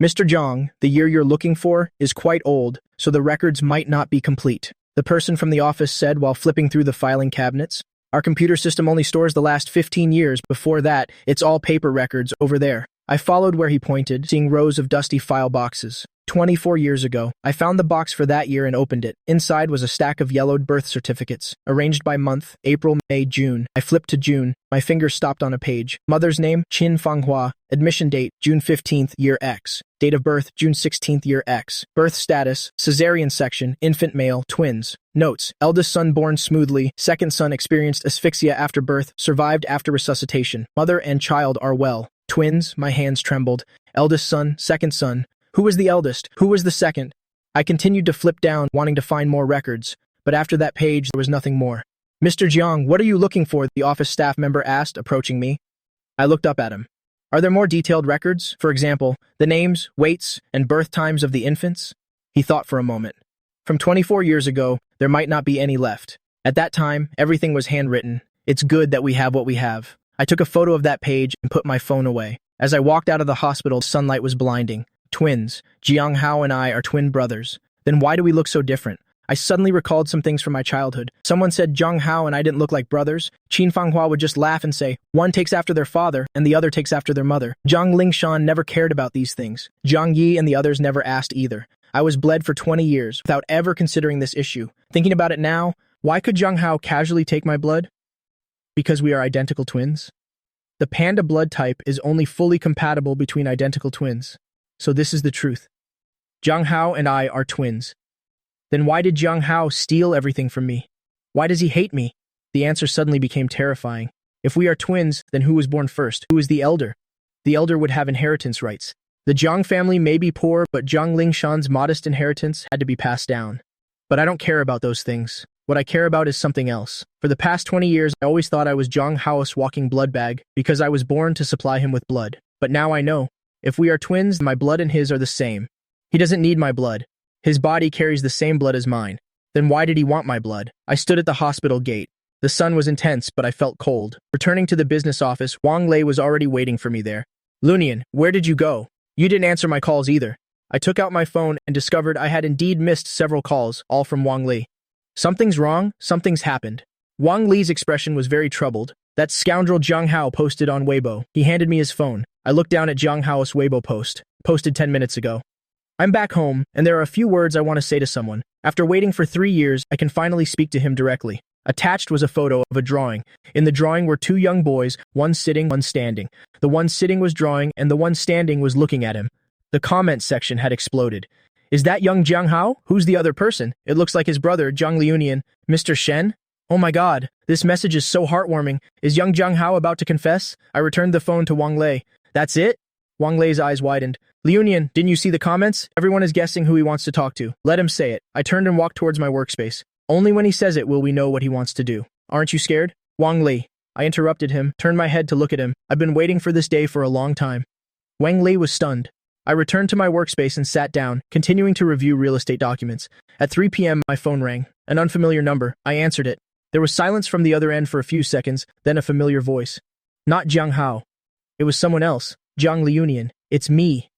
"Mr. Jiang, the year you're looking for is quite old, so the records might not be complete," the person from the office said while flipping through the filing cabinets. "Our computer system only stores the last 15 years. Before that, it's all paper records over there." I followed where he pointed, seeing rows of dusty file boxes. 24 years ago, I found the box for that year and opened it. Inside was a stack of yellowed birth certificates, arranged by month, April, May, June. I flipped to June. My finger stopped on a page. Mother's name, Qin Fanghua. Admission date, June 15th, year X. Date of birth, June 16th, year X. Birth status, cesarean section, infant male, twins. Notes, eldest son born smoothly, second son experienced asphyxia after birth, survived after resuscitation. Mother and child are well. Twins, my hands trembled. Eldest son, second son. Who was the eldest? Who was the second? I continued to flip down, wanting to find more records, but after that page, there was nothing more. "Mr. Jiang, what are you looking for?" the office staff member asked, approaching me. I looked up at him. "Are there more detailed records? For example, the names, weights, and birth times of the infants?" He thought for a moment. "From 24 years ago, there might not be any left. At that time, everything was handwritten. It's good that we have what we have." I took a photo of that page and put my phone away. As I walked out of the hospital, sunlight was blinding. Twins. Jiang Hao and I are twin brothers. Then why do we look so different? I suddenly recalled some things from my childhood. Someone said Jiang Hao and I didn't look like brothers. Qin Fanghua would just laugh and say, one takes after their father and the other takes after their mother. Zhang Lingshan never cared about these things. Zhang Yi and the others never asked either. I was bled for 20 years without ever considering this issue. Thinking about it now, why could Jiang Hao casually take my blood? Because we are identical twins? The panda blood type is only fully compatible between identical twins. So this is the truth. Jiang Hao and I are twins. Then why did Jiang Hao steal everything from me? Why does he hate me? The answer suddenly became terrifying. If we are twins, then who was born first? Who is the elder? The elder would have inheritance rights. The Jiang family may be poor, but Zhang Lingshan's modest inheritance had to be passed down. But I don't care about those things. What I care about is something else. For the past 20 years, I always thought I was Jiang Hao's walking blood bag because I was born to supply him with blood. But now I know. If we are twins, my blood and his are the same. He doesn't need my blood. His body carries the same blood as mine. Then why did he want my blood? I stood at the hospital gate. The sun was intense, but I felt cold. Returning to the business office, Wang Lei was already waiting for me there. "Lunian, where did you go? You didn't answer my calls either." I took out my phone and discovered I had indeed missed several calls, all from Wang Lei. Something's wrong, something's happened. Wang Lei's expression was very troubled. That scoundrel Jiang Hao posted on Weibo. He handed me his phone. I looked down at Jiang Hao's Weibo post, posted 10 minutes ago. "I'm back home, and there are a few words I want to say to someone. After waiting for 3 years, I can finally speak to him directly." Attached was a photo of a drawing. In the drawing were 2 young boys, one sitting, one standing. The one sitting was drawing, and the one standing was looking at him. The comment section had exploded. "Is that young Jiang Hao? Who's the other person? It looks like his brother, Zhang Liunian. Mr. Shen? Oh my god, this message is so heartwarming. Is young Jiang Hao about to confess?" I returned the phone to Wang Lei. "That's it?" Wang Lei's eyes widened. "Liunian, didn't you see the comments? Everyone is guessing who he wants to talk to. Let him say it." I turned and walked towards my workspace. "Only when he says it will we know what he wants to do. Aren't you scared?" "Wang Lei." I interrupted him, turned my head to look at him. "I've been waiting for this day for a long time." Wang Lei was stunned. I returned to my workspace and sat down, continuing to review real estate documents. At 3 p.m., my phone rang. An unfamiliar number. I answered it. There was silence from the other end for a few seconds, then a familiar voice. Not Jiang Hao. It was someone else. Zhang Liunian. "It's me."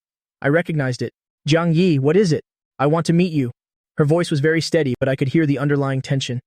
I recognized it. "Jiang Yi, what is it?" "I want to meet you." Her voice was very steady, but I could hear the underlying tension.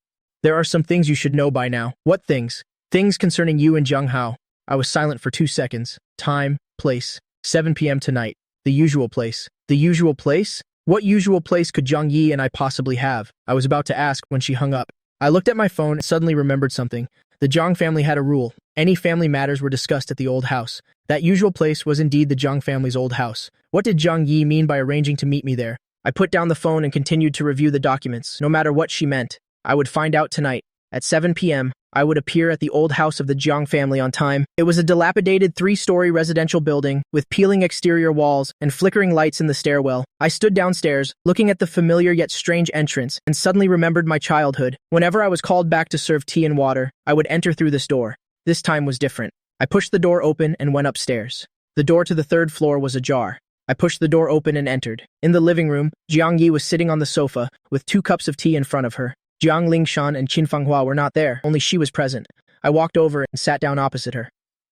"There are some things you should know by now." "What things?" "Things concerning you and Jiang Hao." I was silent for 2 seconds. Time, place, 7 p.m. tonight. The usual place. The usual place? What usual place could Zhang Yi and I possibly have? I was about to ask when she hung up. I looked at my phone and suddenly remembered something. The Jiang family had a rule. Any family matters were discussed at the old house. That usual place was indeed the Jiang family's old house. What did Zhang Yi mean by arranging to meet me there? I put down the phone and continued to review the documents. No matter what she meant, I would find out tonight. At 7 p.m., I would appear at the old house of the Jiang family on time. It was a dilapidated 3-story residential building with peeling exterior walls and flickering lights in the stairwell. I stood downstairs, looking at the familiar yet strange entrance, and suddenly remembered my childhood. Whenever I was called back to serve tea and water, I would enter through this door. This time was different. I pushed the door open and went upstairs. The door to the 3rd floor was ajar. I pushed the door open and entered. In the living room, Jiang Yi was sitting on the sofa with 2 cups of tea in front of her. Jiang Lingshan and Qin Fanghua were not there, only she was present. I walked over and sat down opposite her.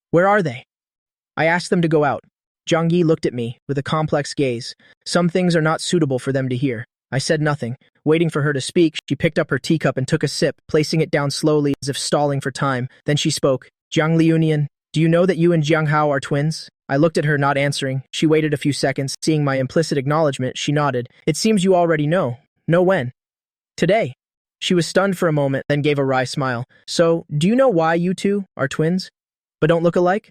Where are they? I asked them to go out. Jiang Yi looked at me with a complex gaze. Some things are not suitable for them to hear. I said nothing. Waiting for her to speak, she picked up her teacup and took a sip, placing it down slowly as if stalling for time. Then she spoke. Jiang Liunian, do you know that you and Jiang Hao are twins? I looked at her, not answering. She waited a few seconds. Seeing my implicit acknowledgement, she nodded. It seems you already know. Know when? Today. She was stunned for a moment, then gave a wry smile. So, do you know why you two are twins, but don't look alike?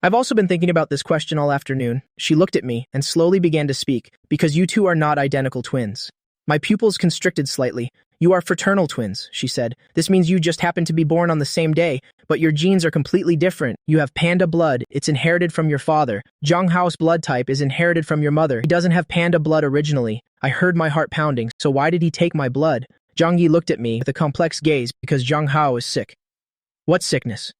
I've also been thinking about this question all afternoon. She looked at me and slowly began to speak. Because you two are not identical twins. My pupils constricted slightly. You are fraternal twins, she said. This means you just happen to be born on the same day, but your genes are completely different. You have panda blood. It's inherited from your father. Jiang Hao's blood type is inherited from your mother. He doesn't have panda blood originally. I heard my heart pounding. So why did he take my blood? Jiang Yi looked at me with a complex gaze because Jiang Hao is sick. What sickness?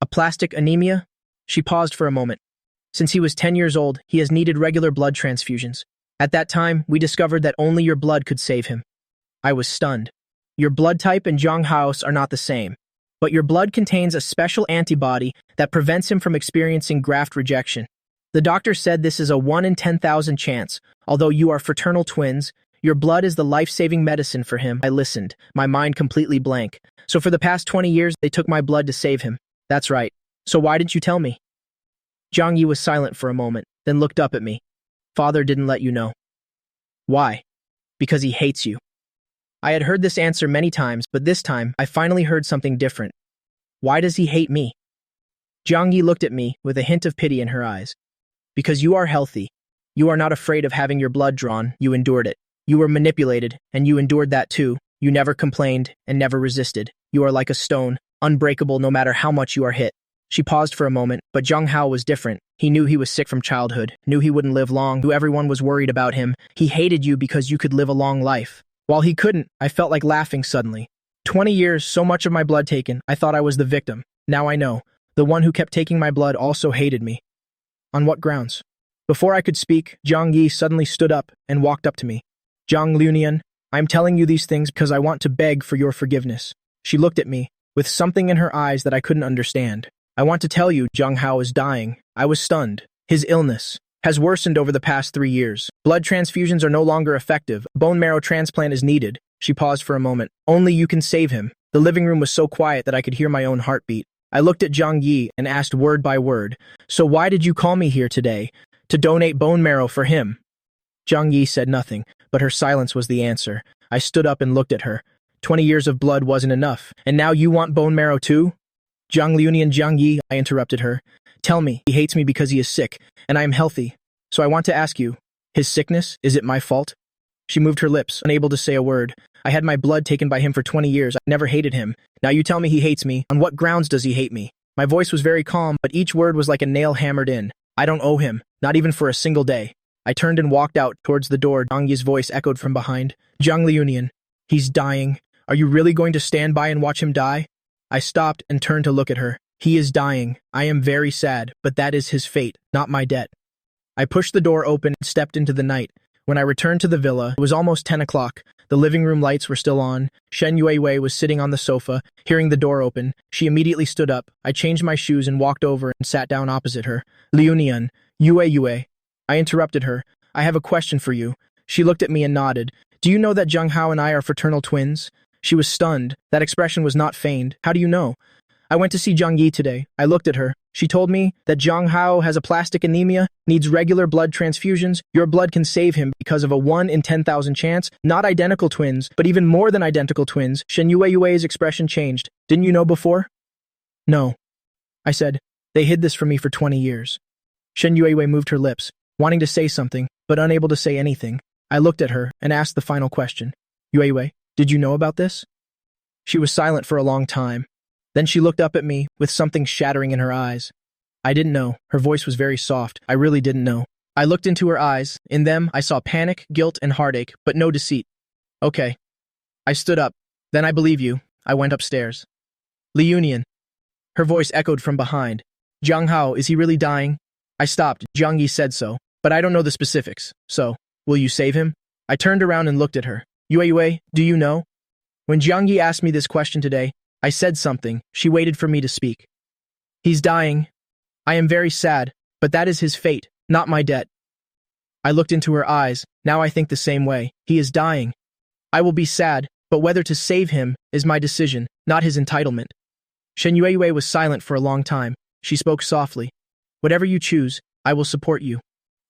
Aplastic anemia? She paused for a moment. Since he was 10 years old, he has needed regular blood transfusions. At that time, we discovered that only your blood could save him. I was stunned. Your blood type and Jiang Hao's are not the same, but your blood contains a special antibody that prevents him from experiencing graft rejection. The doctor said this is a 1 in 10,000 chance. Although you are fraternal twins, your blood is the life-saving medicine for him. I listened, my mind completely blank. So for the past 20 years, they took my blood to save him. That's right. So why didn't you tell me? Jiang Yi was silent for a moment, then looked up at me. Father didn't let you know. Why? Because he hates you. I had heard this answer many times, but this time, I finally heard something different. Why does he hate me? Jiang Yi looked at me with a hint of pity in her eyes. Because you are healthy. You are not afraid of having your blood drawn. You endured it. You were manipulated, and you endured that too. You never complained and never resisted. You are like a stone, unbreakable no matter how much you are hit. She paused for a moment, but Jiang Hao was different. He knew he was sick from childhood, knew he wouldn't live long, knew everyone was worried about him. He hated you because you could live a long life. While he couldn't, I felt like laughing suddenly. 20 years, so much of my blood taken, I thought I was the victim. Now I know. The one who kept taking my blood also hated me. On what grounds? Before I could speak, Jiang Yi suddenly stood up and walked up to me. Jiang Liunian, I'm telling you these things because I want to beg for your forgiveness. She looked at me, with something in her eyes that I couldn't understand. I want to tell you Jiang Hao is dying. I was stunned. His illness has worsened over the past 3 years. Blood transfusions are no longer effective. Bone marrow transplant is needed. She paused for a moment. Only you can save him. The living room was so quiet that I could hear my own heartbeat. I looked at Jiang Yi and asked word by word, so why did you call me here today? To donate bone marrow for him? Jiang Yi said nothing, but her silence was the answer. I stood up and looked at her. 20 years of blood wasn't enough, and now you want bone marrow too? Jiang Liunian Jiang Yi, I interrupted her. Tell me, he hates me because he is sick, and I am healthy. So I want to ask you, his sickness, is it my fault? She moved her lips, unable to say a word. I had my blood taken by him for 20 years. I never hated him. Now you tell me he hates me. On what grounds does he hate me? My voice was very calm, but each word was like a nail hammered in. I don't owe him, not even for a single day. I turned and walked out towards the door. Jiang Yi's voice echoed from behind. Jiang Liunian, he's dying. Are you really going to stand by and watch him die? I stopped and turned to look at her. He is dying. I am very sad, but that is his fate, not my debt. I pushed the door open and stepped into the night. When I returned to the villa, it was almost 10 o'clock. The living room lights were still on. Shen Yuiwei was sitting on the sofa. Hearing the door open, she immediately stood up. I changed my shoes and walked over and sat down opposite her. Liunian, Yue. I interrupted her. I have a question for you. She looked at me and nodded. Do you know that Jiang Hao and I are fraternal twins? She was stunned. That expression was not feigned. How do you know? I went to see Jiang Yi today. I looked at her. She told me that Jiang Hao has aplastic anemia, needs regular blood transfusions. Your blood can save him because of a 1 in 10,000 chance. Not identical twins, but even more than identical twins. Shen Yui's expression changed. Didn't you know before? No. I said, they hid this from me for 20 years. Shen Yue moved her lips, wanting to say something, but unable to say anything. I looked at her and asked the final question. Yue, did you know about this? She was silent for a long time. Then she looked up at me with something shattering in her eyes. I didn't know. Her voice was very soft. I really didn't know. I looked into her eyes. In them, I saw panic, guilt, and heartache, but no deceit. Okay. I stood up. Then I believe you. I went upstairs. Liunian. Her voice echoed from behind. Jiang Hao, is he really dying? I stopped. Jiang Yi said so, but I don't know the specifics. So, will you save him? I turned around and looked at her. Yue, do you know? When Jiang Yi asked me this question today, I said something. She waited for me to speak. He's dying. I am very sad, but that is his fate, not my debt. I looked into her eyes. Now I think the same way. He is dying. I will be sad, but whether to save him is my decision, not his entitlement. Shen Yue was silent for a long time. She spoke softly. Whatever you choose, I will support you.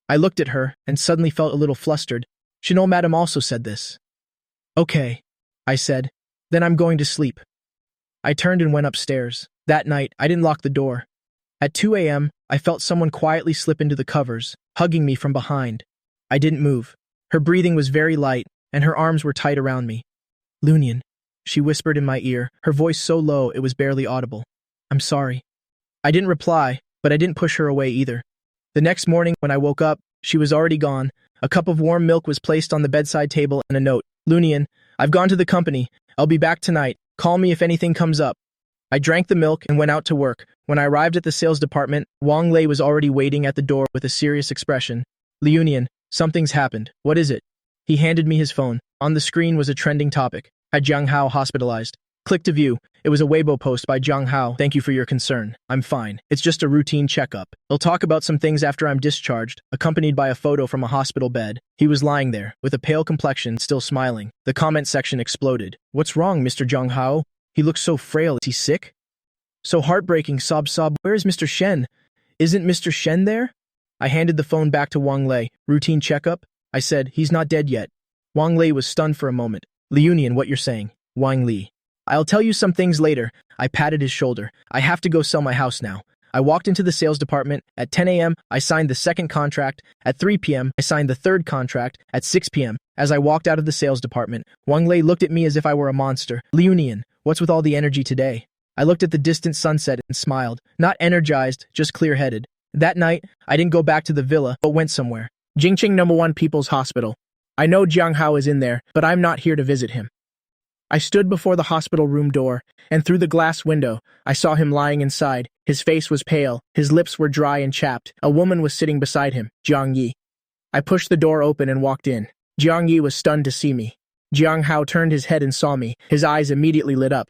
I looked at her and suddenly felt a little flustered. Chanel Madame also said this. Okay, I said. Then I'm going to sleep. I turned and went upstairs. That night, I didn't lock the door. At 2 a.m., I felt someone quietly slip into the covers, hugging me from behind. I didn't move. Her breathing was very light, and her arms were tight around me. Lunian, she whispered in my ear, her voice so low it was barely audible. I'm sorry. I didn't reply, but I didn't push her away either. The next morning, when I woke up, she was already gone. A cup of warm milk was placed on the bedside table and a note. Lunian, I've gone to the company. I'll be back tonight. Call me if anything comes up. I drank the milk and went out to work. When I arrived at the sales department, Wang Lei was already waiting at the door with a serious expression. Liunian, something's happened. What is it? He handed me his phone. On the screen was a trending topic. Had Jiang Hao hospitalized? Click to view. It was a Weibo post by Jiang Hao. Thank you for your concern. I'm fine. It's just a routine checkup. They'll talk about some things after I'm discharged, accompanied by a photo from a hospital bed. He was lying there, with a pale complexion, still smiling. The comment section exploded. What's wrong, Mr. Jiang Hao? He looks so frail. Is he sick? So heartbreaking. Sob. Where is Mr. Shen? Isn't Mr. Shen there? I handed the phone back to Wang Lei. Routine checkup? I said, he's not dead yet. Wang Lei was stunned for a moment. Liunian, what you're saying? Wang Li. I'll tell you some things later. I patted his shoulder. I have to go sell my house now. I walked into the sales department. At 10 a.m., I signed the second contract. At 3 p.m., I signed the third contract. At 6 p.m., as I walked out of the sales department, Wang Lei looked at me as if I were a monster. Liunian, what's with all the energy today? I looked at the distant sunset and smiled. Not energized, just clear-headed. That night, I didn't go back to the villa, but went somewhere. Jingqing No. 1 People's Hospital. I know Jiang Hao is in there, but I'm not here to visit him. I stood before the hospital room door, and through the glass window, I saw him lying inside. His face was pale, his lips were dry and chapped. A woman was sitting beside him, Jiang Yi. I pushed the door open and walked in. Jiang Yi was stunned to see me. Jiang Hao turned his head and saw me. His eyes immediately lit up.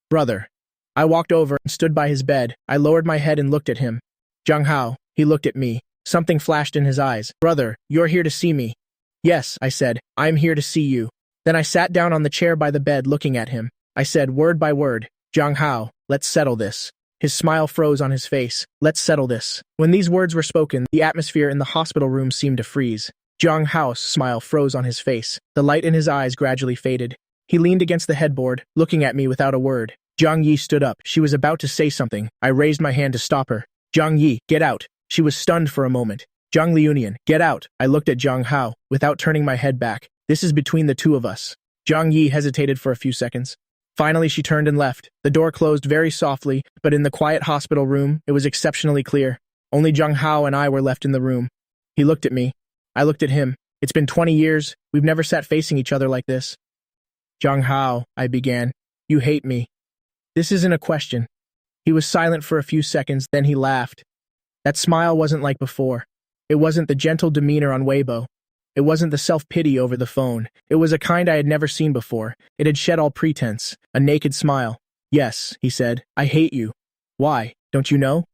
Brother. I walked over and stood by his bed. I lowered my head and looked at him. Jiang Hao, he looked at me. Something flashed in his eyes. Brother, you're here to see me. Yes, I said, I'm here to see you. Then I sat down on the chair by the bed looking at him. I said word by word, Jiang Hao, let's settle this. His smile froze on his face. Let's settle this. When these words were spoken, the atmosphere in the hospital room seemed to freeze. Jiang Hao's smile froze on his face. The light in his eyes gradually faded. He leaned against the headboard, looking at me without a word. Jiang Yi stood up. She was about to say something. I raised my hand to stop her. Jiang Yi, get out. She was stunned for a moment. Jiang Liunian, get out. I looked at Jiang Hao, without turning my head back. This is between the two of us. Jiang Yi hesitated for a few seconds. Finally, she turned and left. The door closed very softly, but in the quiet hospital room, it was exceptionally clear. Only Jiang Hao and I were left in the room. He looked at me. I looked at him. It's been 20 years. We've never sat facing each other like this. Jiang Hao, I began. You hate me. This isn't a question. He was silent for a few seconds, then he laughed. That smile wasn't like before. It wasn't the gentle demeanor on Weibo. It wasn't the self-pity over the phone. It was a kind I had never seen before. It had shed all pretense, a naked smile. Yes, he said, I hate you. Why? Don't you know?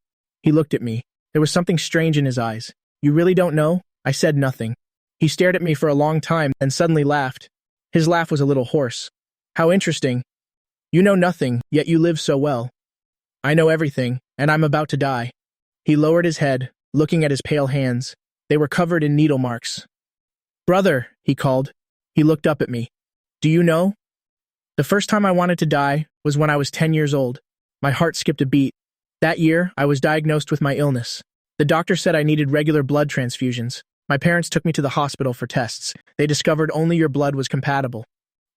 He looked at me. There was something strange in his eyes. You really don't know? I said nothing. He stared at me for a long time, then suddenly laughed. His laugh was a little hoarse. How interesting. You know nothing, yet you live so well. I know everything, and I'm about to die. He lowered his head, looking at his pale hands. They were covered in needle marks. Brother, he called. He looked up at me. Do you know? The first time I wanted to die was when I was 10 years old. My heart skipped a beat. That year, I was diagnosed with my illness. The doctor said I needed regular blood transfusions. My parents took me to the hospital for tests. They discovered only your blood was compatible.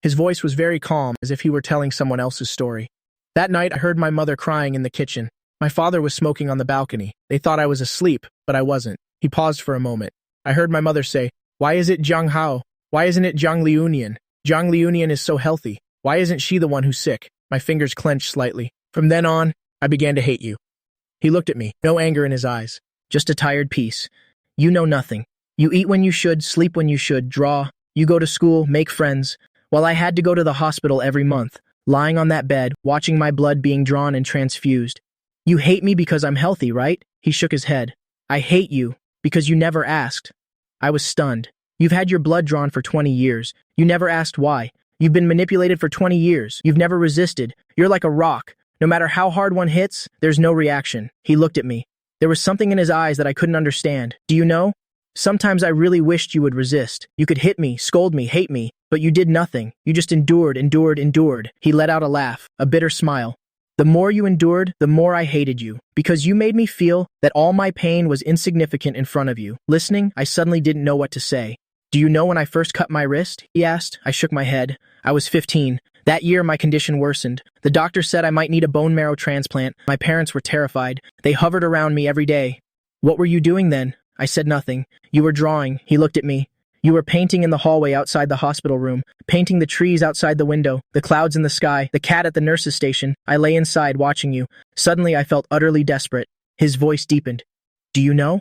His voice was very calm, as if he were telling someone else's story. That night, I heard my mother crying in the kitchen. My father was smoking on the balcony. They thought I was asleep, but I wasn't. He paused for a moment. I heard my mother say, "Why is it Jiang Hao? Why isn't it Jiang Liunian? Jiang Liunian is so healthy. Why isn't she the one who's sick?" My fingers clenched slightly. From then on, I began to hate you. He looked at me, no anger in his eyes, just a tired peace. You know nothing. You eat when you should, sleep when you should, draw. You go to school, make friends. While I had to go to the hospital every month, lying on that bed, watching my blood being drawn and transfused. You hate me because I'm healthy, right? He shook his head. I hate you because you never asked. I was stunned. You've had your blood drawn for 20 years. You never asked why. You've been manipulated for 20 years. You've never resisted. You're like a rock. No matter how hard one hits, there's no reaction. He looked at me. There was something in his eyes that I couldn't understand. Do you know? Sometimes I really wished you would resist. You could hit me, scold me, hate me, but you did nothing. You just endured. He let out a laugh, a bitter smile. The more you endured, the more I hated you, because you made me feel that all my pain was insignificant in front of you. Listening, I suddenly didn't know what to say. Do you know when I first cut my wrist? He asked. I shook my head. I was 15. That year, my condition worsened. The doctor said I might need a bone marrow transplant. My parents were terrified. They hovered around me every day. What were you doing then? I said nothing. You were drawing. He looked at me. You were painting in the hallway outside the hospital room, painting the trees outside the window, the clouds in the sky, the cat at the nurse's station. I lay inside watching you. Suddenly, I felt utterly desperate. His voice deepened. Do you know?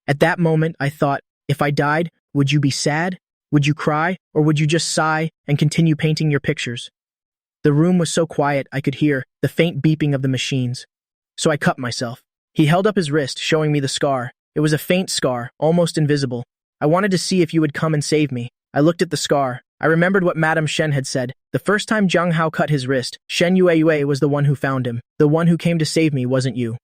At that moment, I thought, if I died, would you be sad? Would you cry? Or would you just sigh and continue painting your pictures? The room was so quiet I could hear the faint beeping of the machines. So I cut myself. He held up his wrist, showing me the scar. It was a faint scar, almost invisible. I wanted to see if you would come and save me. I looked at the scar. I remembered what Madame Shen had said. The first time Jiang Hao cut his wrist, Shen Yue was the one who found him. The one who came to save me wasn't you.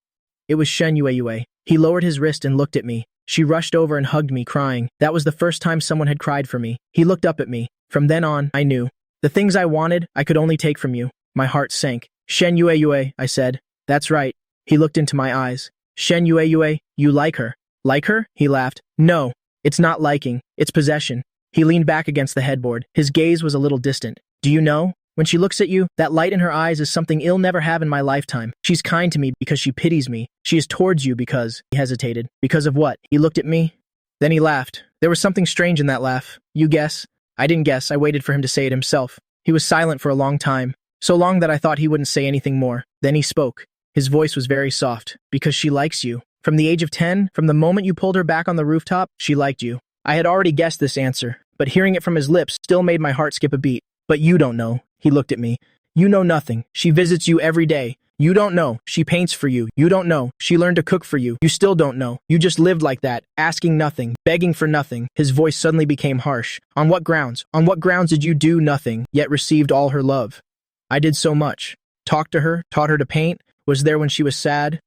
It was Shen Yue. He lowered his wrist and looked at me. She rushed over and hugged me, crying. That was the first time someone had cried for me. He looked up at me. From then on, I knew. The things I wanted, I could only take from you. My heart sank. Shen Yue, I said. That's right. He looked into my eyes. Shen Yue, you like her? Like her? He laughed. No. It's not liking, it's possession. He leaned back against the headboard. His gaze was a little distant. Do you know? When she looks at you, that light in her eyes is something I'll never have in my lifetime. She's kind to me because she pities me. She is towards you because... He hesitated. Because of what? He looked at me. Then he laughed. There was something strange in that laugh. You guess? I didn't guess. I waited for him to say it himself. He was silent for a long time. So long that I thought he wouldn't say anything more. Then he spoke. His voice was very soft. Because she likes you. From the age of 10, from the moment you pulled her back on the rooftop, she liked you. I had already guessed this answer, but hearing it from his lips still made my heart skip a beat. But you don't know. He looked at me. You know nothing. She visits you every day. You don't know. She paints for you. You don't know. She learned to cook for you. You still don't know. You just lived like that, asking nothing, begging for nothing. His voice suddenly became harsh. On what grounds? On what grounds did you do nothing, yet received all her love? I did so much. Talked to her, taught her to paint, was there when she was sad.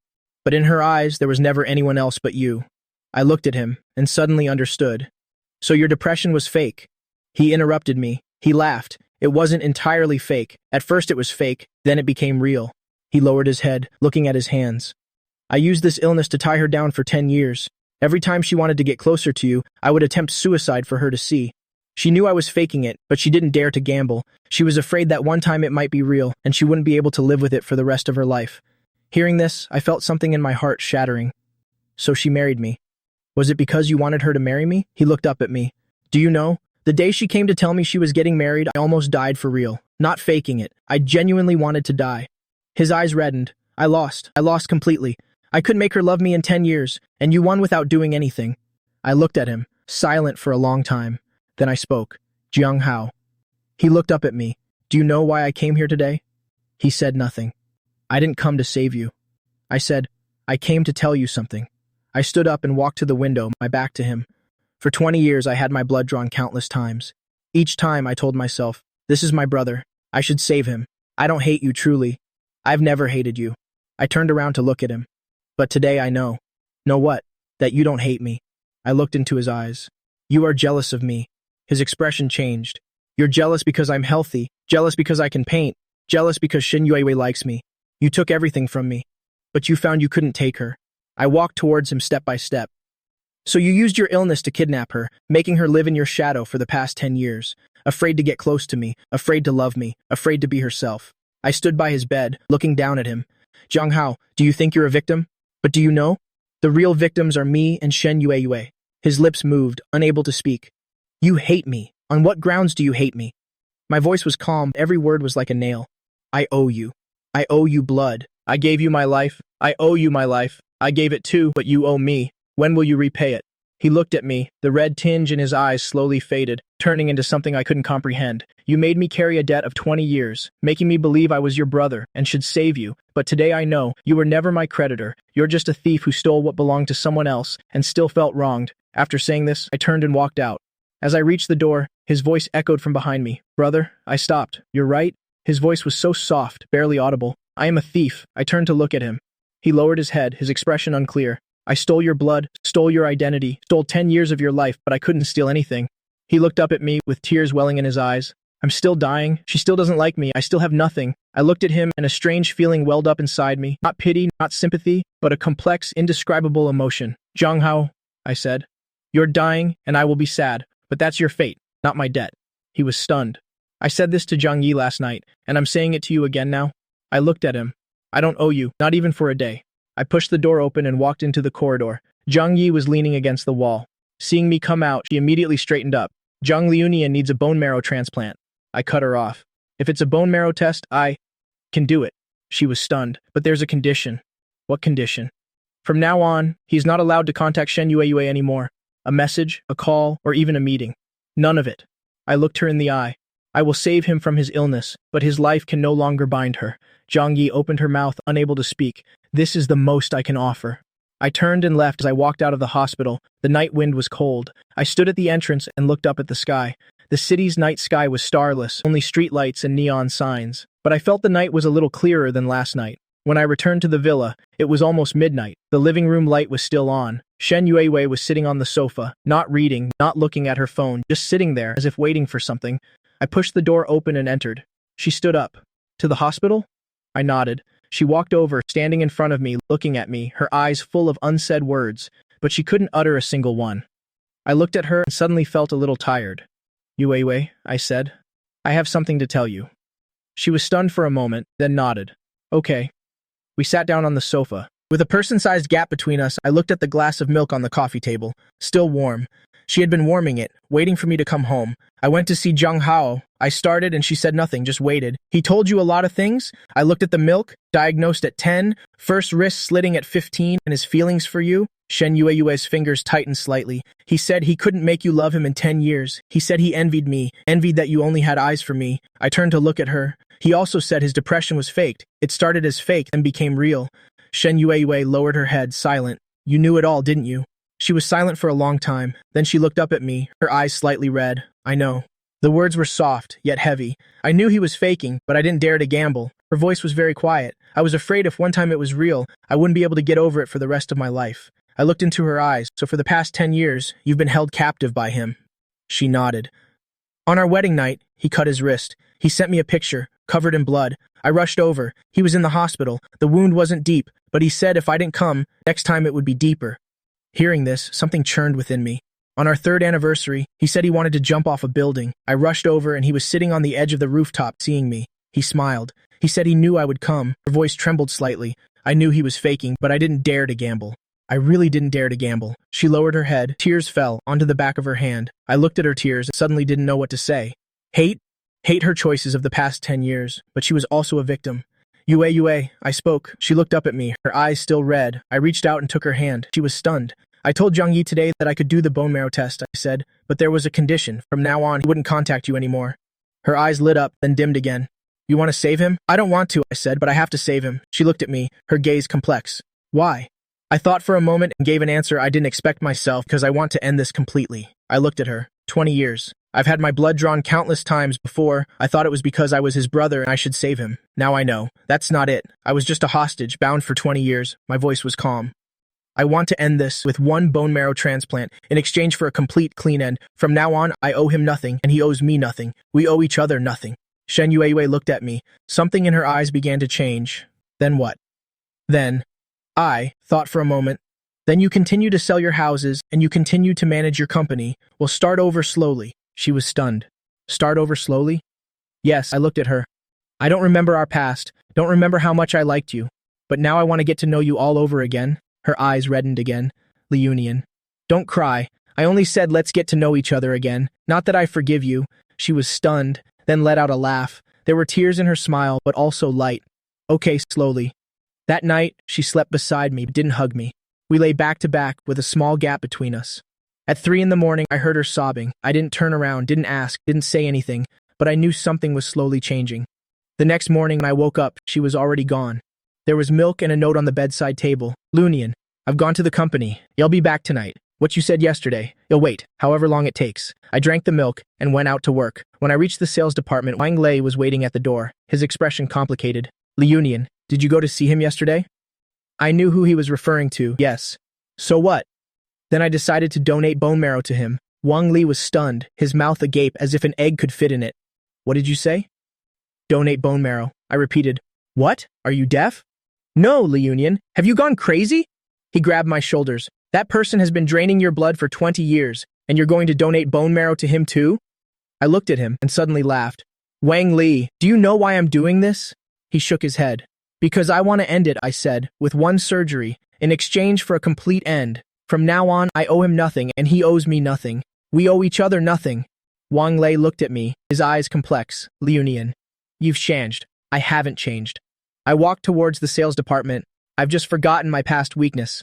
But in her eyes, there was never anyone else but you. I looked at him, and suddenly understood. So your depression was fake. He interrupted me. He laughed. It wasn't entirely fake. At first it was fake, then it became real. He lowered his head, looking at his hands. I used this illness to tie her down for 10 years. Every time she wanted to get closer to you, I would attempt suicide for her to see. She knew I was faking it, but she didn't dare to gamble. She was afraid that one time it might be real, and she wouldn't be able to live with it for the rest of her life. Hearing this, I felt something in my heart shattering. So she married me. Was it because you wanted her to marry me? He looked up at me. Do you know? The day she came to tell me she was getting married, I almost died for real. Not faking it. I genuinely wanted to die. His eyes reddened. I lost. I lost completely. I could make her love me in 10 years, and you won without doing anything. I looked at him, silent for a long time. Then I spoke. Jiang Hao. He looked up at me. Do you know why I came here today? He said nothing. I didn't come to save you. I said, I came to tell you something. I stood up and walked to the window, my back to him. For 20 years, I had my blood drawn countless times. Each time, I told myself, this is my brother. I should save him. I don't hate you, truly. I've never hated you. I turned around to look at him. But today I know. Know what? That you don't hate me. I looked into his eyes. You are jealous of me. His expression changed. You're jealous because I'm healthy, jealous because I can paint, jealous because Shen Yue likes me. You took everything from me, but you found you couldn't take her. I walked towards him step by step. So you used your illness to kidnap her, making her live in your shadow for the past 10 years. afraid to get close to me, afraid to love me, afraid to be herself. I stood by his bed, looking down at him. Jiang Hao, do you think you're a victim? But do you know? The real victims are me and Shen Yue. His lips moved, unable to speak. You hate me. On what grounds do you hate me? My voice was calm, every word was like a nail. I owe you. I owe you blood. I gave you my life. I owe you my life. I gave it too, but you owe me. When will you repay it? He looked at me. The red tinge in his eyes slowly faded, turning into something I couldn't comprehend. You made me carry a debt of 20 years, making me believe I was your brother and should save you. But today I know you were never my creditor. You're just a thief who stole what belonged to someone else and still felt wronged. After saying this, I turned and walked out. As I reached the door, his voice echoed from behind me. Brother, I stopped. You're right? His voice was so soft, barely audible. I am a thief. I turned to look at him. He lowered his head, his expression unclear. I stole your blood, stole your identity, stole 10 years of your life, but I couldn't steal anything. He looked up at me with tears welling in his eyes. I'm still dying. She still doesn't like me. I still have nothing. I looked at him and a strange feeling welled up inside me. Not pity, not sympathy, but a complex, indescribable emotion. Jiang Hao, I said. You're dying, and I will be sad, but that's your fate, not my debt. He was stunned. I said this to Zhang Yi last night, and I'm saying it to you again now. I looked at him. I don't owe you, not even for a day. I pushed the door open and walked into the corridor. Zhang Yi was leaning against the wall. Seeing me come out, she immediately straightened up. Zhang Liunian needs a bone marrow transplant. I cut her off. If it's a bone marrow test, I can do it. She was stunned. But there's a condition. What condition? From now on, he's not allowed to contact Shen Yue anymore. A message, a call, or even a meeting. None of it. I looked her in the eye. I will save him from his illness, but his life can no longer bind her. Zhang Yi opened her mouth, unable to speak. This is the most I can offer. I turned and left as I walked out of the hospital. The night wind was cold. I stood at the entrance and looked up at the sky. The city's night sky was starless, only streetlights and neon signs. But I felt the night was a little clearer than last night. When I returned to the villa, it was almost midnight. The living room light was still on. Shen Yue was sitting on the sofa, not reading, not looking at her phone, just sitting there as if waiting for something. I pushed the door open and entered. She stood up. To the hospital? I nodded. She walked over, standing in front of me, looking at me, her eyes full of unsaid words, but she couldn't utter a single one. I looked at her and suddenly felt a little tired. Yue, I said. I have something to tell you. She was stunned for a moment, then nodded. Okay. We sat down on the sofa. With a person-sized gap between us, I looked at the glass of milk on the coffee table, still warm. She had been warming it, waiting for me to come home. I went to see Jiang Hao. I started and she said nothing, just waited. He told you a lot of things? I looked at the milk, diagnosed at 10, first wrist slitting at 15, and his feelings for you? Shen Yue's fingers tightened slightly. He said he couldn't make you love him in 10 years. He said he envied me, envied that you only had eyes for me. I turned to look at her. He also said his depression was faked. It started as fake, then became real. Shen Yue lowered her head, silent. You knew it all, didn't you? She was silent for a long time. Then she looked up at me, her eyes slightly red. I know. The words were soft, yet heavy. I knew he was faking, but I didn't dare to gamble. Her voice was very quiet. I was afraid if one time it was real, I wouldn't be able to get over it for the rest of my life. I looked into her eyes. So for the past 10 years, you've been held captive by him. She nodded. On our wedding night, he cut his wrist. He sent me a picture, covered in blood. I rushed over. He was in the hospital. The wound wasn't deep, but he said if I didn't come, next time it would be deeper. Hearing this, something churned within me. On our 3rd anniversary, he said he wanted to jump off a building. I rushed over and he was sitting on the edge of the rooftop seeing me. He smiled. He said he knew I would come. Her voice trembled slightly. I knew he was faking, but I didn't dare to gamble. I really didn't dare to gamble. She lowered her head. Tears fell onto the back of her hand. I looked at her tears and suddenly didn't know what to say. Hate her choices of the past 10 years, but she was also a victim. Yue, I spoke. She looked up at me, her eyes still red. I reached out and took her hand. She was stunned. I told Zhang Yi today that I could do the bone marrow test, I said, but there was a condition. From now on, he wouldn't contact you anymore. Her eyes lit up, then dimmed again. You want to save him? I don't want to, I said, but I have to save him. She looked at me, her gaze complex. Why? I thought for a moment and gave an answer I didn't expect myself because I want to end this completely. I looked at her. 20 years. I've had my blood drawn countless times before. I thought it was because I was his brother and I should save him. Now I know. That's not it. I was just a hostage, bound for 20 years. My voice was calm. I want to end this with one bone marrow transplant in exchange for a complete clean end. From now on, I owe him nothing and he owes me nothing. We owe each other nothing. Shen Yue looked at me. Something in her eyes began to change. Then what? Then, I thought for a moment. Then you continue to sell your houses and you continue to manage your company. We'll start over slowly. She was stunned. Start over slowly? Yes, I looked at her. I don't remember our past, don't remember how much I liked you, but now I want to get to know you all over again. Her eyes reddened again. Reunion. Don't cry. I only said let's get to know each other again. Not that I forgive you. She was stunned, then let out a laugh. There were tears in her smile, but also light. Okay, slowly. That night, she slept beside me, but didn't hug me. We lay back to back with a small gap between us. At 3 in the morning, I heard her sobbing. I didn't turn around, didn't ask, didn't say anything, but I knew something was slowly changing. The next morning, when I woke up, she was already gone. There was milk and a note on the bedside table. Lunian, I've gone to the company. You'll be back tonight. What you said yesterday. You'll wait, however long it takes. I drank the milk and went out to work. When I reached the sales department, Wang Lei was waiting at the door, his expression complicated. Reunion, did you go to see him yesterday? I knew who he was referring to, yes. So what? Then I decided to donate bone marrow to him. Wang Li was stunned, his mouth agape as if an egg could fit in it. What did you say? Donate bone marrow. I repeated. What? Are you deaf? No, Reunion. Have you gone crazy? He grabbed my shoulders. That person has been draining your blood for 20 years, and you're going to donate bone marrow to him too? I looked at him and suddenly laughed. Wang Li, do you know why I'm doing this? He shook his head. Because I want to end it, I said, with one surgery, in exchange for a complete end. From now on, I owe him nothing, and he owes me nothing. We owe each other nothing. Wang Lei looked at me, his eyes complex. Reunion. You've changed. I haven't changed. I walked towards the sales department. I've just forgotten my past weakness.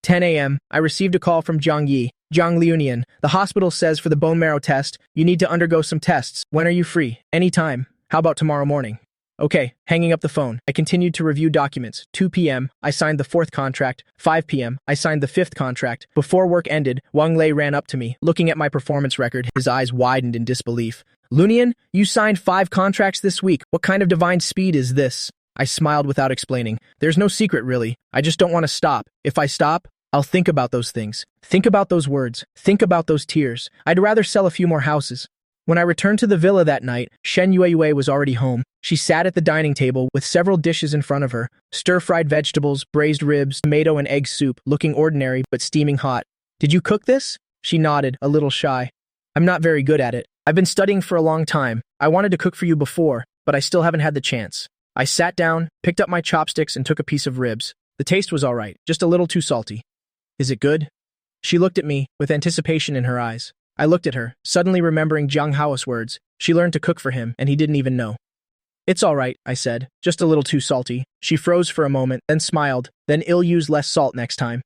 10 a.m., I received a call from Jiang Yi. Jiang Liunian, the hospital says for the bone marrow test, you need to undergo some tests. When are you free? Anytime. How about tomorrow morning? Okay, hanging up the phone. I continued to review documents. 2 p.m., I signed the 4th contract. 5 p.m., I signed the 5th contract. Before work ended, Wang Lei ran up to me. Looking at my performance record, his eyes widened in disbelief. Lunian, you signed 5 contracts this week. What kind of divine speed is this? I smiled without explaining. There's no secret, really. I just don't want to stop. If I stop, I'll think about those things. Think about those words. Think about those tears. I'd rather sell a few more houses. When I returned to the villa that night, Shen Yue was already home. She sat at the dining table with several dishes in front of her. Stir-fried vegetables, braised ribs, tomato and egg soup, looking ordinary but steaming hot. Did you cook this? She nodded, a little shy. I'm not very good at it. I've been studying for a long time. I wanted to cook for you before, but I still haven't had the chance. I sat down, picked up my chopsticks and took a piece of ribs. The taste was all right, just a little too salty. Is it good? She looked at me, with anticipation in her eyes. I looked at her, suddenly remembering Jiang Hao's words. She learned to cook for him, and he didn't even know. It's all right, I said, just a little too salty. She froze for a moment, then smiled, then I'll use less salt next time.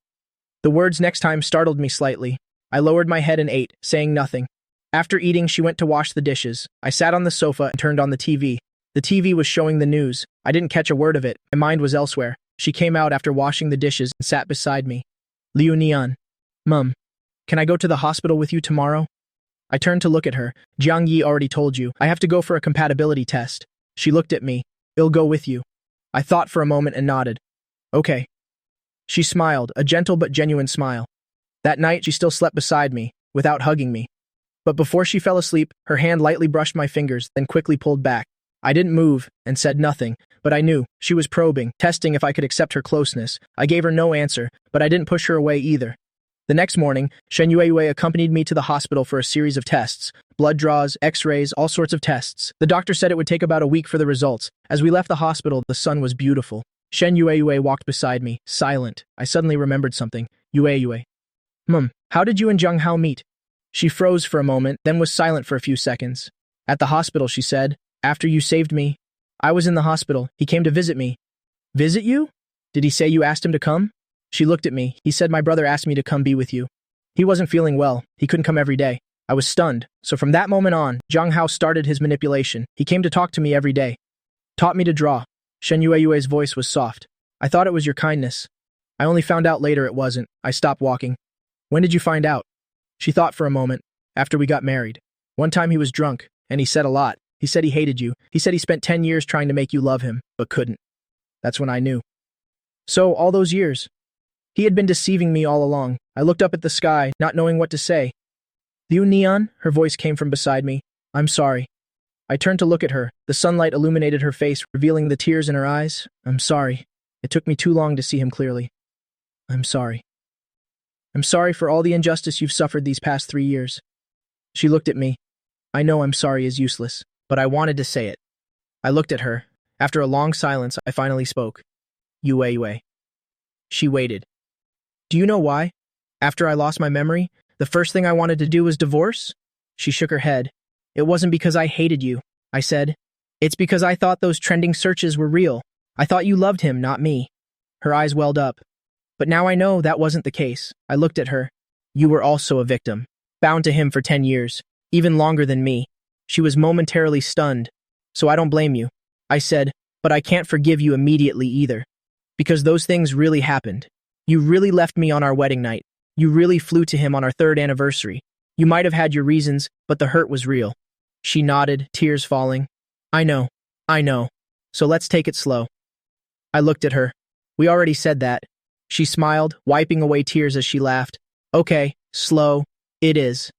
The words next time startled me slightly. I lowered my head and ate, saying nothing. After eating, she went to wash the dishes. I sat on the sofa and turned on the TV. The TV was showing the news. I didn't catch a word of it. My mind was elsewhere. She came out after washing the dishes and sat beside me. Liu Nian. Mum, can I go to the hospital with you tomorrow? I turned to look at her. Jiang Yi already told you. I have to go for a compatibility test. She looked at me. I'll go with you. I thought for a moment and nodded. Okay. She smiled, a gentle but genuine smile. That night, she still slept beside me, without hugging me. But before she fell asleep, her hand lightly brushed my fingers, then quickly pulled back. I didn't move, and said nothing, but I knew. She was probing, testing if I could accept her closeness. I gave her no answer, but I didn't push her away either. The next morning, Shen Yue accompanied me to the hospital for a series of tests. Blood draws, x-rays, all sorts of tests. The doctor said it would take about a week for the results. As we left the hospital, the sun was beautiful. Shen Yue walked beside me, silent. I suddenly remembered something. Yue. How did you and Jiang Hao meet? She froze for a moment, then was silent for a few seconds. At the hospital, she said. After you saved me. I was in the hospital. He came to visit me. Visit you? Did he say you asked him to come? She looked at me. He said my brother asked me to come be with you. He wasn't feeling well. He couldn't come every day. I was stunned. So from that moment on, Jiang Hao started his manipulation. He came to talk to me every day. Taught me to draw. Shen Yue's voice was soft. I thought it was your kindness. I only found out later it wasn't. I stopped walking. When did you find out? She thought for a moment. After we got married. One time he was drunk, and he said a lot. He said he hated you. He said he spent 10 years trying to make you love him, but couldn't. That's when I knew. So, all those years. He had been deceiving me all along. I looked up at the sky, not knowing what to say. Liu Nian, her voice came from beside me. I'm sorry. I turned to look at her. The sunlight illuminated her face, revealing the tears in her eyes. I'm sorry. It took me too long to see him clearly. I'm sorry. I'm sorry for all the injustice you've suffered these past 3 years. She looked at me. I know I'm sorry is useless, but I wanted to say it. I looked at her. After a long silence, I finally spoke. Yue. She waited. Do you know why? After I lost my memory, the first thing I wanted to do was divorce? She shook her head. It wasn't because I hated you, I said. It's because I thought those trending searches were real. I thought you loved him, not me. Her eyes welled up. But now I know that wasn't the case. I looked at her. You were also a victim, bound to him for 10 years, even longer than me. She was momentarily stunned. So I don't blame you. I said, but I can't forgive you immediately either. Because those things really happened. You really left me on our wedding night. You really flew to him on our 3rd anniversary. You might have had your reasons, but the hurt was real. She nodded, tears falling. I know. So let's take it slow. I looked at her. We already said that. She smiled, wiping away tears as she laughed. Okay, slow. It is.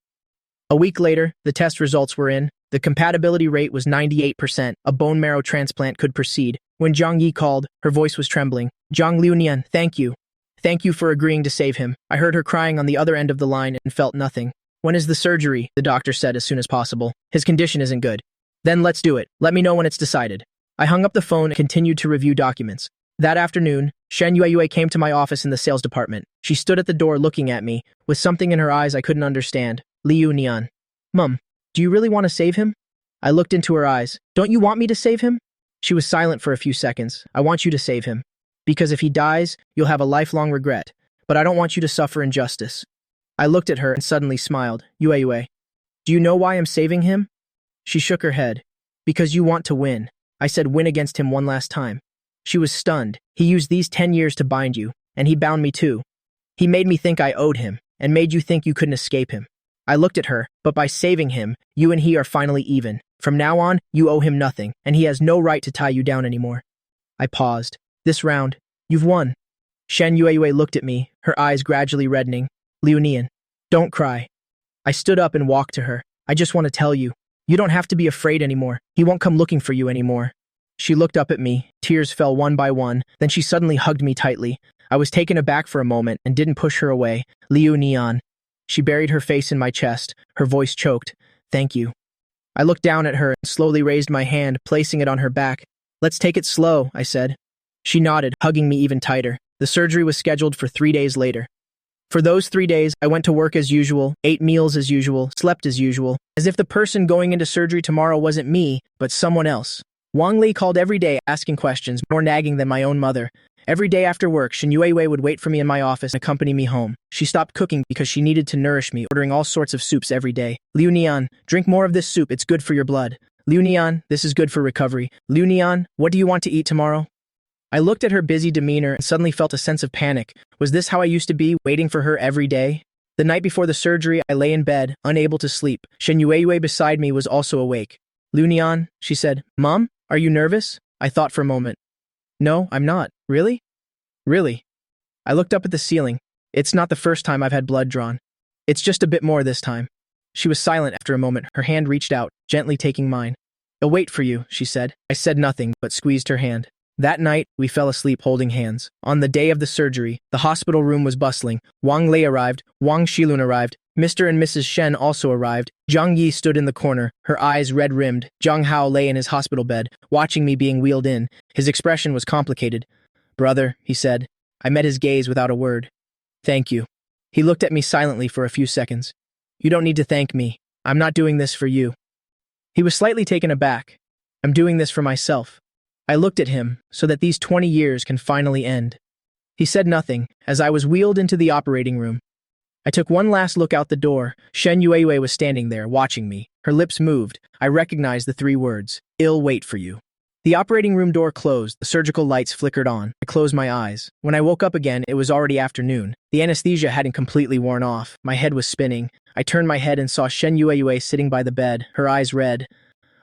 A week later, the test results were in. The compatibility rate was 98%. A bone marrow transplant could proceed. When Zhang Yi called, her voice was trembling. Zhang Liunian, thank you. Thank you for agreeing to save him. I heard her crying on the other end of the line and felt nothing. When is the surgery? The doctor said as soon as possible. His condition isn't good. Then let's do it. Let me know when it's decided. I hung up the phone and continued to review documents. That afternoon, Shen Yue came to my office in the sales department. She stood at the door looking at me, with something in her eyes I couldn't understand. Liu Nian. Mum, do you really want to save him? I looked into her eyes. Don't you want me to save him? She was silent for a few seconds. I want you to save him. Because if he dies, you'll have a lifelong regret. But I don't want you to suffer injustice. I looked at her and suddenly smiled. Yue. Do you know why I'm saving him? She shook her head. Because you want to win. I said win against him one last time. She was stunned. He used these 10 years to bind you, and he bound me too. He made me think I owed him, and made you think you couldn't escape him. I looked at her, but by saving him, you and he are finally even. From now on, you owe him nothing, and he has no right to tie you down anymore. I paused. This round, you've won. Shen Yue looked at me, her eyes gradually reddening. Liunian, don't cry. I stood up and walked to her. I just want to tell you, you don't have to be afraid anymore. He won't come looking for you anymore. She looked up at me, tears fell one by one, then she suddenly hugged me tightly. I was taken aback for a moment and didn't push her away. Liu Nian. She buried her face in my chest, her voice choked. Thank you. I looked down at her and slowly raised my hand, placing it on her back. Let's take it slow, I said. She nodded, hugging me even tighter. The surgery was scheduled for 3 days later. For those 3 days, I went to work as usual, ate meals as usual, slept as usual, as if the person going into surgery tomorrow wasn't me, but someone else. Wang Li called every day asking questions, more nagging than my own mother. Every day after work, Shen Yue would wait for me in my office and accompany me home. She stopped cooking because she needed to nourish me, ordering all sorts of soups every day. Liu Nian, drink more of this soup, it's good for your blood. Liu Nian, this is good for recovery. Liu Nian, what do you want to eat tomorrow? I looked at her busy demeanor and suddenly felt a sense of panic. Was this how I used to be, waiting for her every day? The night before the surgery, I lay in bed, unable to sleep. Shen Yue beside me was also awake. Liu Nian, she said, Mom, are you nervous? I thought for a moment. No, I'm not. Really? Really? I looked up at the ceiling. It's not the first time I've had blood drawn. It's just a bit more this time. She was silent after a moment. Her hand reached out, gently taking mine. I'll wait for you, she said. I said nothing, but squeezed her hand. That night, we fell asleep holding hands. On the day of the surgery, the hospital room was bustling. Wang Lei arrived, Wang Shilun arrived, Mr. and Mrs. Shen also arrived. Zhang Yi stood in the corner, her eyes red-rimmed. Zhang Hao lay in his hospital bed, watching me being wheeled in. His expression was complicated. Brother, he said. I met his gaze without a word. Thank you. He looked at me silently for a few seconds. You don't need to thank me. I'm not doing this for you. He was slightly taken aback. I'm doing this for myself. I looked at him so that these 20 years can finally end. He said nothing as I was wheeled into the operating room. I took one last look out the door. Shen Yue was standing there, watching me. Her lips moved. I recognized the 3 words, "I'll wait for you." The operating room door closed. The surgical lights flickered on. I closed my eyes. When I woke up again, it was already afternoon. The anesthesia hadn't completely worn off. My head was spinning. I turned my head and saw Shen Yue sitting by the bed, her eyes red.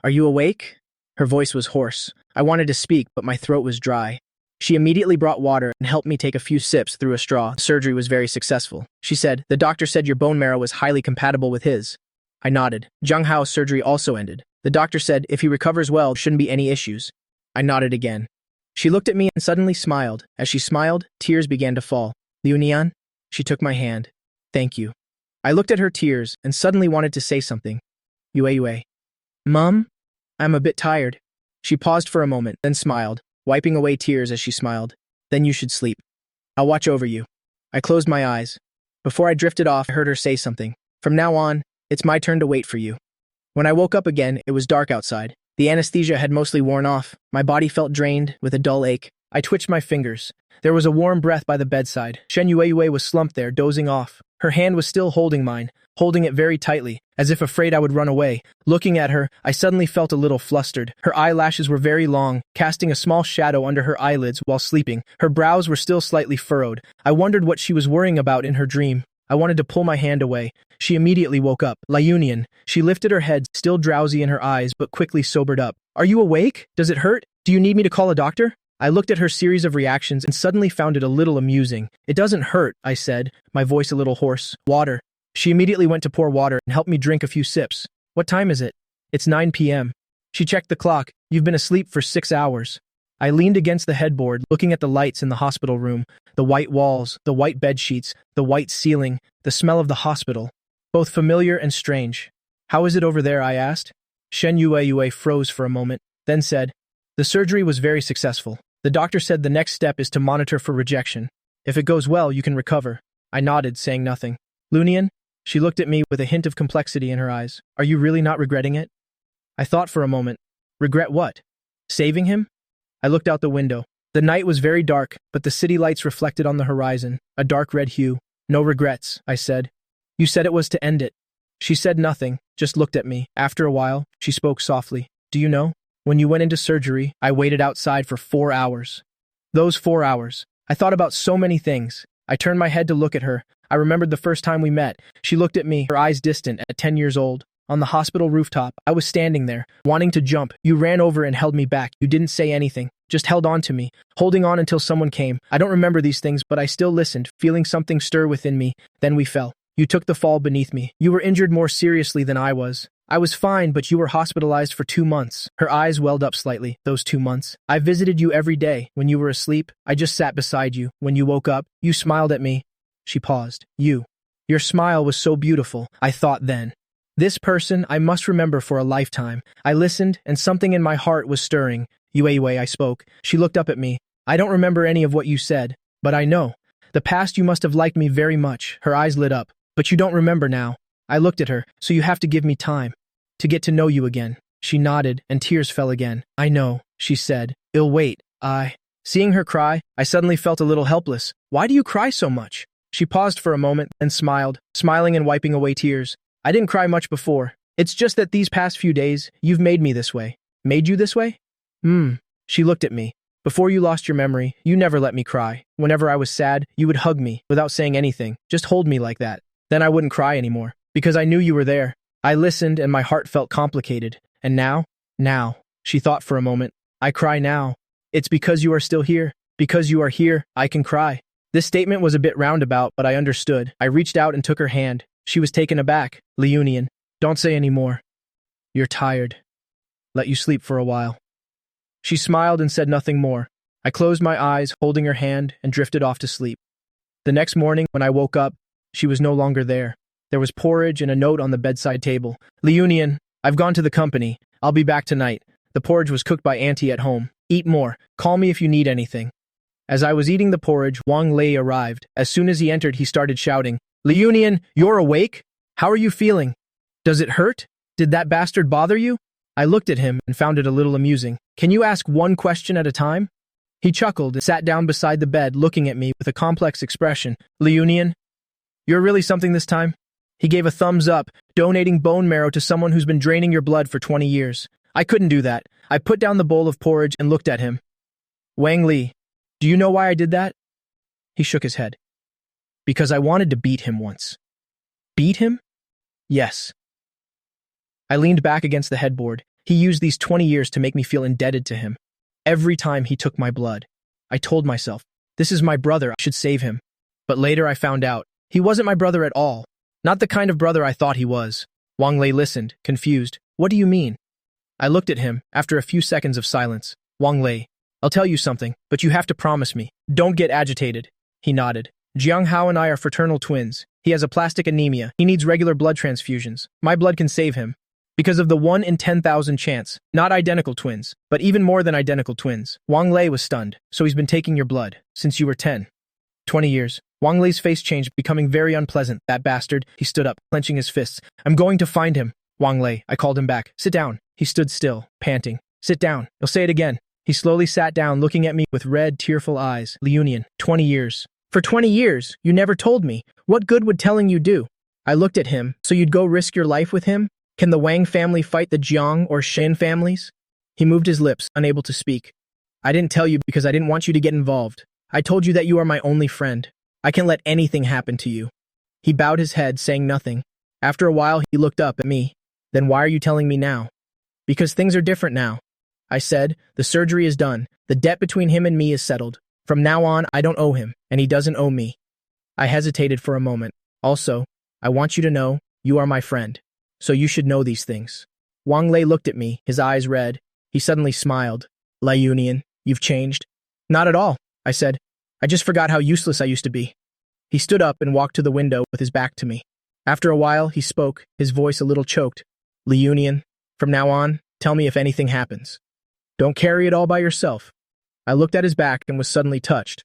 Are you awake? Her voice was hoarse. I wanted to speak, but my throat was dry. She immediately brought water and helped me take a few sips through a straw. The surgery was very successful. She said, the doctor said your bone marrow was highly compatible with his. I nodded. Zhang Hao's surgery also ended. The doctor said if he recovers well, there shouldn't be any issues. I nodded again. She looked at me and suddenly smiled. As she smiled, tears began to fall. Liu Nian? She took my hand. Thank you. I looked at her tears and suddenly wanted to say something. Yue. Mom? I'm a bit tired. She paused for a moment, then smiled, wiping away tears as she smiled. Then you should sleep. I'll watch over you. I closed my eyes. Before I drifted off, I heard her say something. From now on, it's my turn to wait for you. When I woke up again, it was dark outside. The anesthesia had mostly worn off. My body felt drained, with a dull ache. I twitched my fingers. There was a warm breath by the bedside. Shen Yue was slumped there, dozing off. Her hand was still holding mine, holding it very tightly, as if afraid I would run away. Looking at her, I suddenly felt a little flustered. Her eyelashes were very long, casting a small shadow under her eyelids while sleeping. Her brows were still slightly furrowed. I wondered what she was worrying about in her dream. I wanted to pull my hand away. She immediately woke up. La Union. She lifted her head, still drowsy in her eyes, but quickly sobered up. Are you awake? Does it hurt? Do you need me to call a doctor? I looked at her series of reactions and suddenly found it a little amusing. It doesn't hurt, I said, my voice a little hoarse. Water. She immediately went to pour water and helped me drink a few sips. What time is it? It's 9 p.m. She checked the clock. You've been asleep for 6 hours. I leaned against the headboard, looking at the lights in the hospital room, the white walls, the white bed sheets, the white ceiling, the smell of the hospital, both familiar and strange. How is it over there? I asked. Shen Yue froze for a moment, then said, the surgery was very successful. The doctor said the next step is to monitor for rejection. If it goes well, you can recover. I nodded, saying nothing. Lunian? She looked at me with a hint of complexity in her eyes. Are you really not regretting it? I thought for a moment. Regret what? Saving him? I looked out the window. The night was very dark, but the city lights reflected on the horizon, a dark red hue. No regrets, I said. You said it was to end it. She said nothing, just looked at me. After a while, she spoke softly. Do you know? When you went into surgery, I waited outside for 4 hours. Those 4 hours. I thought about so many things. I turned my head to look at her. I remembered the first time we met. She looked at me, her eyes distant, at 10 years old. On the hospital rooftop, I was standing there, wanting to jump. You ran over and held me back. You didn't say anything, just held on to me, holding on until someone came. I don't remember these things, but I still listened, feeling something stir within me. Then we fell. You took the fall beneath me. You were injured more seriously than I was. I was fine, but you were hospitalized for 2 months. Her eyes welled up slightly, those 2 months. I visited you every day. When you were asleep, I just sat beside you. When you woke up, you smiled at me. She paused. Your smile was so beautiful, I thought then. This person I must remember for a lifetime. I listened, and something in my heart was stirring. Yue, I spoke. She looked up at me. I don't remember any of what you said, but I know. The past you must have liked me very much. Her eyes lit up. But you don't remember now. I looked at her, so you have to give me time to get to know you again. She nodded, and tears fell again. I know, she said. I'll wait. Seeing her cry, I suddenly felt a little helpless. Why do you cry so much? She paused for a moment, and smiled, smiling and wiping away tears. I didn't cry much before. It's just that these past few days, you've made me this way. Made you this way? She looked at me. Before you lost your memory, you never let me cry. Whenever I was sad, you would hug me, without saying anything. Just hold me like that. Then I wouldn't cry anymore, because I knew you were there. I listened, and my heart felt complicated. And now, she thought for a moment, I cry now. It's because you are still here. Because you are here, I can cry. This statement was a bit roundabout, but I understood. I reached out and took her hand. She was taken aback. Leunian, don't say any more. You're tired. Let you sleep for a while. She smiled and said nothing more. I closed my eyes, holding her hand, and drifted off to sleep. The next morning, when I woke up, she was no longer there. There was porridge and a note on the bedside table. Leunian, I've gone to the company. I'll be back tonight. The porridge was cooked by Auntie at home. Eat more. Call me if you need anything. As I was eating the porridge, Wang Lei arrived. As soon as he entered, he started shouting, Leunian, you're awake? How are you feeling? Does it hurt? Did that bastard bother you? I looked at him and found it a little amusing. Can you ask one question at a time? He chuckled and sat down beside the bed, looking at me with a complex expression. Leunian, you're really something this time? He gave a thumbs up, donating bone marrow to someone who's been draining your blood for 20 years. I couldn't do that. I put down the bowl of porridge and looked at him. Wang Li, do you know why I did that? He shook his head. Because I wanted to beat him once. Beat him? Yes. I leaned back against the headboard. He used these 20 years to make me feel indebted to him. Every time he took my blood, I told myself, this is my brother, I should save him. But later I found out, he wasn't my brother at all. Not the kind of brother I thought he was. Wang Lei listened, confused. What do you mean? I looked at him, after a few seconds of silence. Wang Lei, I'll tell you something, but you have to promise me. Don't get agitated. He nodded. Jiang Hao and I are fraternal twins. He has aplastic anemia. He needs regular blood transfusions. My blood can save him. Because of the 1 in 10,000 chance. Not identical twins, but even more than identical twins. Wang Lei was stunned. So he's been taking your blood since you were 10. 20 years. Wang Lei's face changed, becoming very unpleasant. That bastard. He stood up, clenching his fists. I'm going to find him. Wang Lei, I called him back. Sit down. He stood still, panting. Sit down. You'll say it again. He slowly sat down, looking at me with red, tearful eyes. Liunian, 20 years. For 20 years, you never told me. What good would telling you do? I looked at him. So you'd go risk your life with him? Can the Wang family fight the Jiang or Shen families? He moved his lips, unable to speak. I didn't tell you because I didn't want you to get involved. I told you that you are my only friend. I can't let anything happen to you. He bowed his head, saying nothing. After a while, he looked up at me. Then why are you telling me now? Because things are different now. I said, the surgery is done. The debt between him and me is settled. From now on, I don't owe him, and he doesn't owe me. I hesitated for a moment. Also, I want you to know, you are my friend. So you should know these things. Wang Lei looked at me, his eyes red. He suddenly smiled. Liunian, you've changed? Not at all, I said. I just forgot how useless I used to be. He stood up and walked to the window with his back to me. After a while, he spoke, his voice a little choked. Liunian, from now on, tell me if anything happens. Don't carry it all by yourself. I looked at his back and was suddenly touched.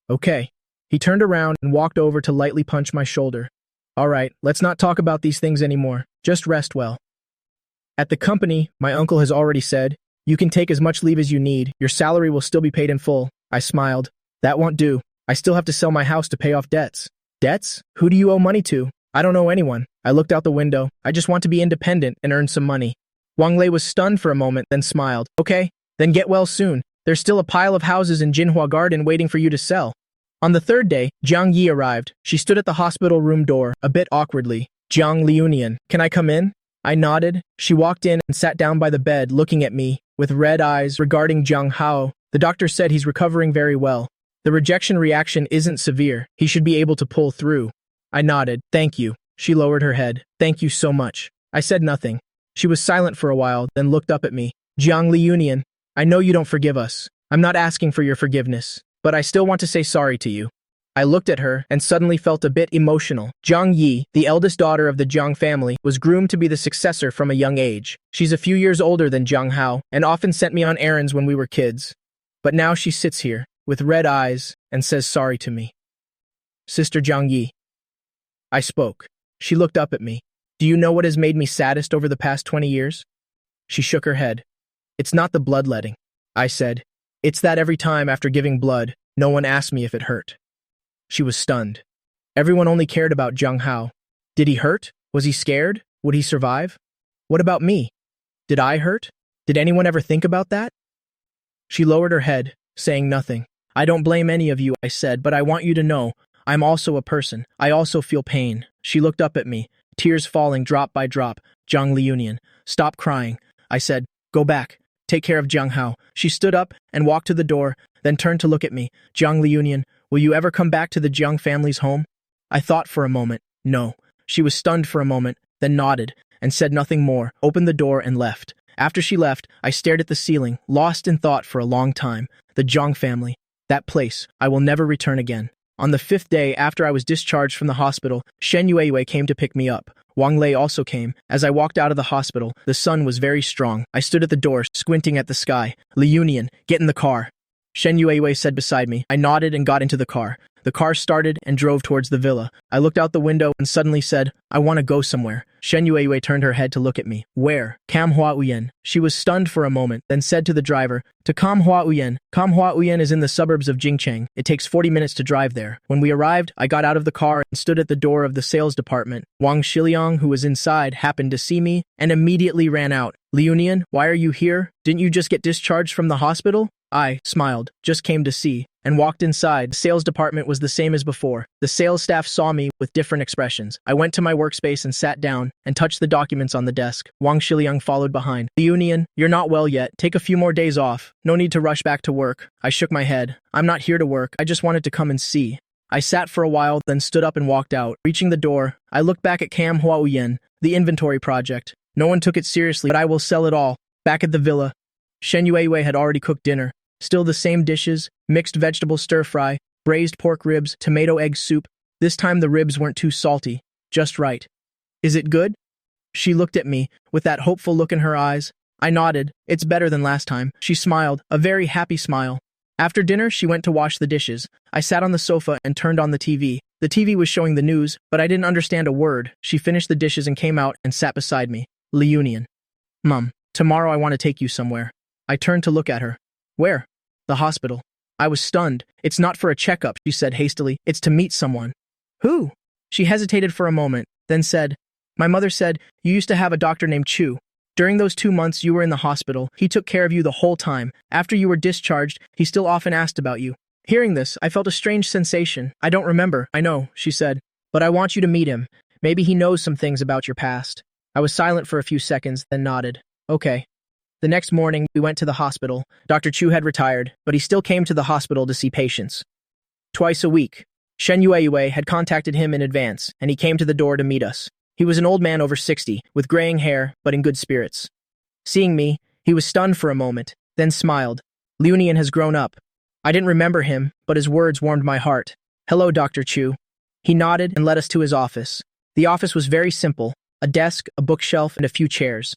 Okay. He turned around and walked over to lightly punch my shoulder. All right, let's not talk about these things anymore. Just rest well. At the company, my uncle has already said, you can take as much leave as you need. Your salary will still be paid in full. I smiled. That won't do. I still have to sell my house to pay off debts. Debts? Who do you owe money to? I don't owe anyone. I looked out the window. I just want to be independent and earn some money. Wang Lei was stunned for a moment, then smiled. Okay, then get well soon. There's still a pile of houses in Jinhua Garden waiting for you to sell. On the third day, Jiang Yi arrived. She stood at the hospital room door, a bit awkwardly. Jiang Liunian, can I come in? I nodded. She walked in and sat down by the bed, looking at me, with red eyes regarding Jiang Hao. The doctor said he's recovering very well. The rejection reaction isn't severe. He should be able to pull through. I nodded. Thank you. She lowered her head. Thank you so much. I said nothing. She was silent for a while, then looked up at me. Jiang Liunian, I know you don't forgive us. I'm not asking for your forgiveness, but I still want to say sorry to you. I looked at her and suddenly felt a bit emotional. Jiang Yi, the eldest daughter of the Jiang family, was groomed to be the successor from a young age. She's a few years older than Jiang Hao and often sent me on errands when we were kids. But now she sits here, with red eyes, and says sorry to me. Sister Jiang Yi. I spoke. She looked up at me. Do you know what has made me saddest over the past 20 years? She shook her head. It's not the bloodletting. I said. It's that every time after giving blood, no one asked me if it hurt. She was stunned. Everyone only cared about Jiang Hao. Did he hurt? Was he scared? Would he survive? What about me? Did I hurt? Did anyone ever think about that? She lowered her head, saying nothing. I don't blame any of you, I said, but I want you to know, I'm also a person. I also feel pain. She looked up at me, tears falling drop by drop. Jiang Liunian, stop crying. I said, go back. Take care of Jiang Hao. She stood up and walked to the door, then turned to look at me. Jiang Liunian, will you ever come back to the Jiang family's home? I thought for a moment. No. She was stunned for a moment, then nodded, and said nothing more, opened the door and left. After she left, I stared at the ceiling, lost in thought for a long time. The Jiang family. That place. I will never return again. On the 5th day after I was discharged from the hospital, Shen Yuehui came to pick me up. Wang Lei also came. As I walked out of the hospital, the sun was very strong. I stood at the door, squinting at the sky. Liunian, get in the car. Shen Yuehui said beside me. I nodded and got into the car. The car started and drove towards the villa. I looked out the window and suddenly said, I want to go somewhere. Shen Yuehui turned her head to look at me. Where? Kamhua Uyen. She was stunned for a moment, then said to the driver, to Kamhua Uyen. Kamhua Uyen is in the suburbs of Jingcheng. It takes 40 minutes to drive there. When we arrived, I got out of the car and stood at the door of the sales department. Wang Shiliang, who was inside, happened to see me and immediately ran out. Liunian, why are you here? Didn't you just get discharged from the hospital? I smiled, just came to see, and walked inside. The sales department was the same as before. The sales staff saw me with different expressions. I went to my workspace and sat down and touched the documents on the desk. Wang Shiliang followed behind. Liunian, you're not well yet. Take a few more days off. No need to rush back to work. I shook my head. I'm not here to work. I just wanted to come and see. I sat for a while, then stood up and walked out. Reaching the door, I looked back at Kamhua Uyen, the inventory project. No one took it seriously, but I will sell it all. Back at the villa, Shen Yuehui had already cooked dinner. Still the same dishes, mixed vegetable stir-fry, braised pork ribs, tomato egg soup. This time the ribs weren't too salty, just right. Is it good? She looked at me, with that hopeful look in her eyes. I nodded. It's better than last time. She smiled, a very happy smile. After dinner, she went to wash the dishes. I sat on the sofa and turned on the TV. The TV was showing the news, but I didn't understand a word. She finished the dishes and came out and sat beside me. Reunion. Mom, tomorrow I want to take you somewhere. I turned to look at her. Where? The hospital. I was stunned. It's not for a checkup, she said hastily. It's to meet someone. Who? She hesitated for a moment, then said, My mother said, you used to have a doctor named Chu. During those 2 months you were in the hospital, he took care of you the whole time. After you were discharged, he still often asked about you. Hearing this, I felt a strange sensation. I don't remember, I know, she said. But I want you to meet him. Maybe he knows some things about your past. I was silent for a few seconds, then nodded. Okay. The next morning, we went to the hospital. Dr. Chu had retired, but he still came to the hospital to see patients. Twice a week. Shen Yue had contacted him in advance, and he came to the door to meet us. He was an old man over 60, with graying hair, but in good spirits. Seeing me, he was stunned for a moment, then smiled. Reunion has grown up. I didn't remember him, but his words warmed my heart. Hello, Dr. Chu. He nodded and led us to his office. The office was very simple, a desk, a bookshelf, and a few chairs.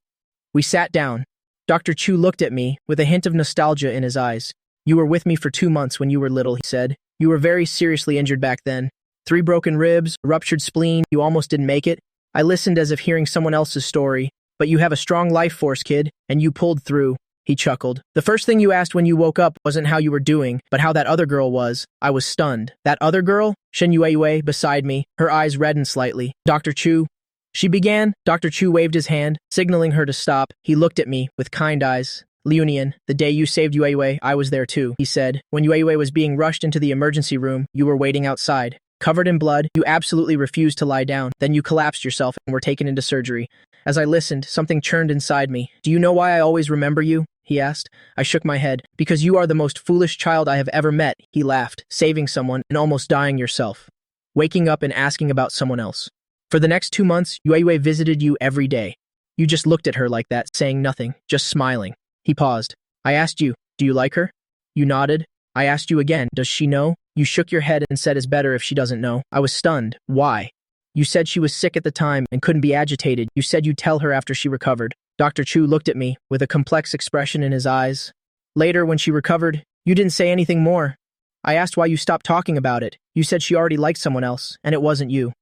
We sat down. Dr. Chu looked at me, with a hint of nostalgia in his eyes. You were with me for 2 months when you were little, he said. You were very seriously injured back then. 3 broken ribs, a ruptured spleen, you almost didn't make it. I listened as if hearing someone else's story. But you have a strong life force, kid, and you pulled through. He chuckled. The first thing you asked when you woke up wasn't how you were doing, but how that other girl was. I was stunned. That other girl? Shen Yue beside me, her eyes reddened slightly. Dr. Chu. She began. Dr. Chu waved his hand, signaling her to stop. He looked at me with kind eyes. Reunion, the day you saved Yue, I was there too, he said. When Yue was being rushed into the emergency room, you were waiting outside. Covered in blood, you absolutely refused to lie down. Then you collapsed yourself and were taken into surgery. As I listened, something churned inside me. Do you know why I always remember you? He asked. I shook my head. Because you are the most foolish child I have ever met, he laughed, saving someone and almost dying yourself. Waking up and asking about someone else. For the next 2 months, Yue visited you every day. You just looked at her like that, saying nothing, just smiling. He paused. I asked you, do you like her? You nodded. I asked you again, does she know? You shook your head and said it's better if she doesn't know. I was stunned. Why? You said she was sick at the time and couldn't be agitated. You said you'd tell her after she recovered. Dr. Chu looked at me with a complex expression in his eyes. Later, when she recovered, you didn't say anything more. I asked why you stopped talking about it. You said she already liked someone else, and it wasn't you.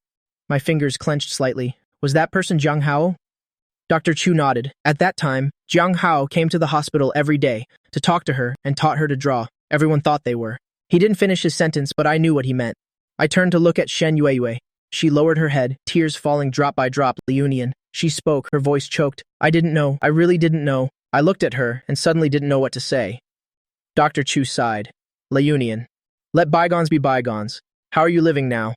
My fingers clenched slightly. Was that person Jiang Hao? Dr. Chu nodded. At that time, Jiang Hao came to the hospital every day to talk to her and taught her to draw. Everyone thought they were. He didn't finish his sentence, but I knew what he meant. I turned to look at Shen Yue. She lowered her head, tears falling drop by drop. Reunion. She spoke, her voice choked. I didn't know. I really didn't know. I looked at her and suddenly didn't know what to say. Dr. Chu sighed. Reunion. Let bygones be bygones. How are you living now?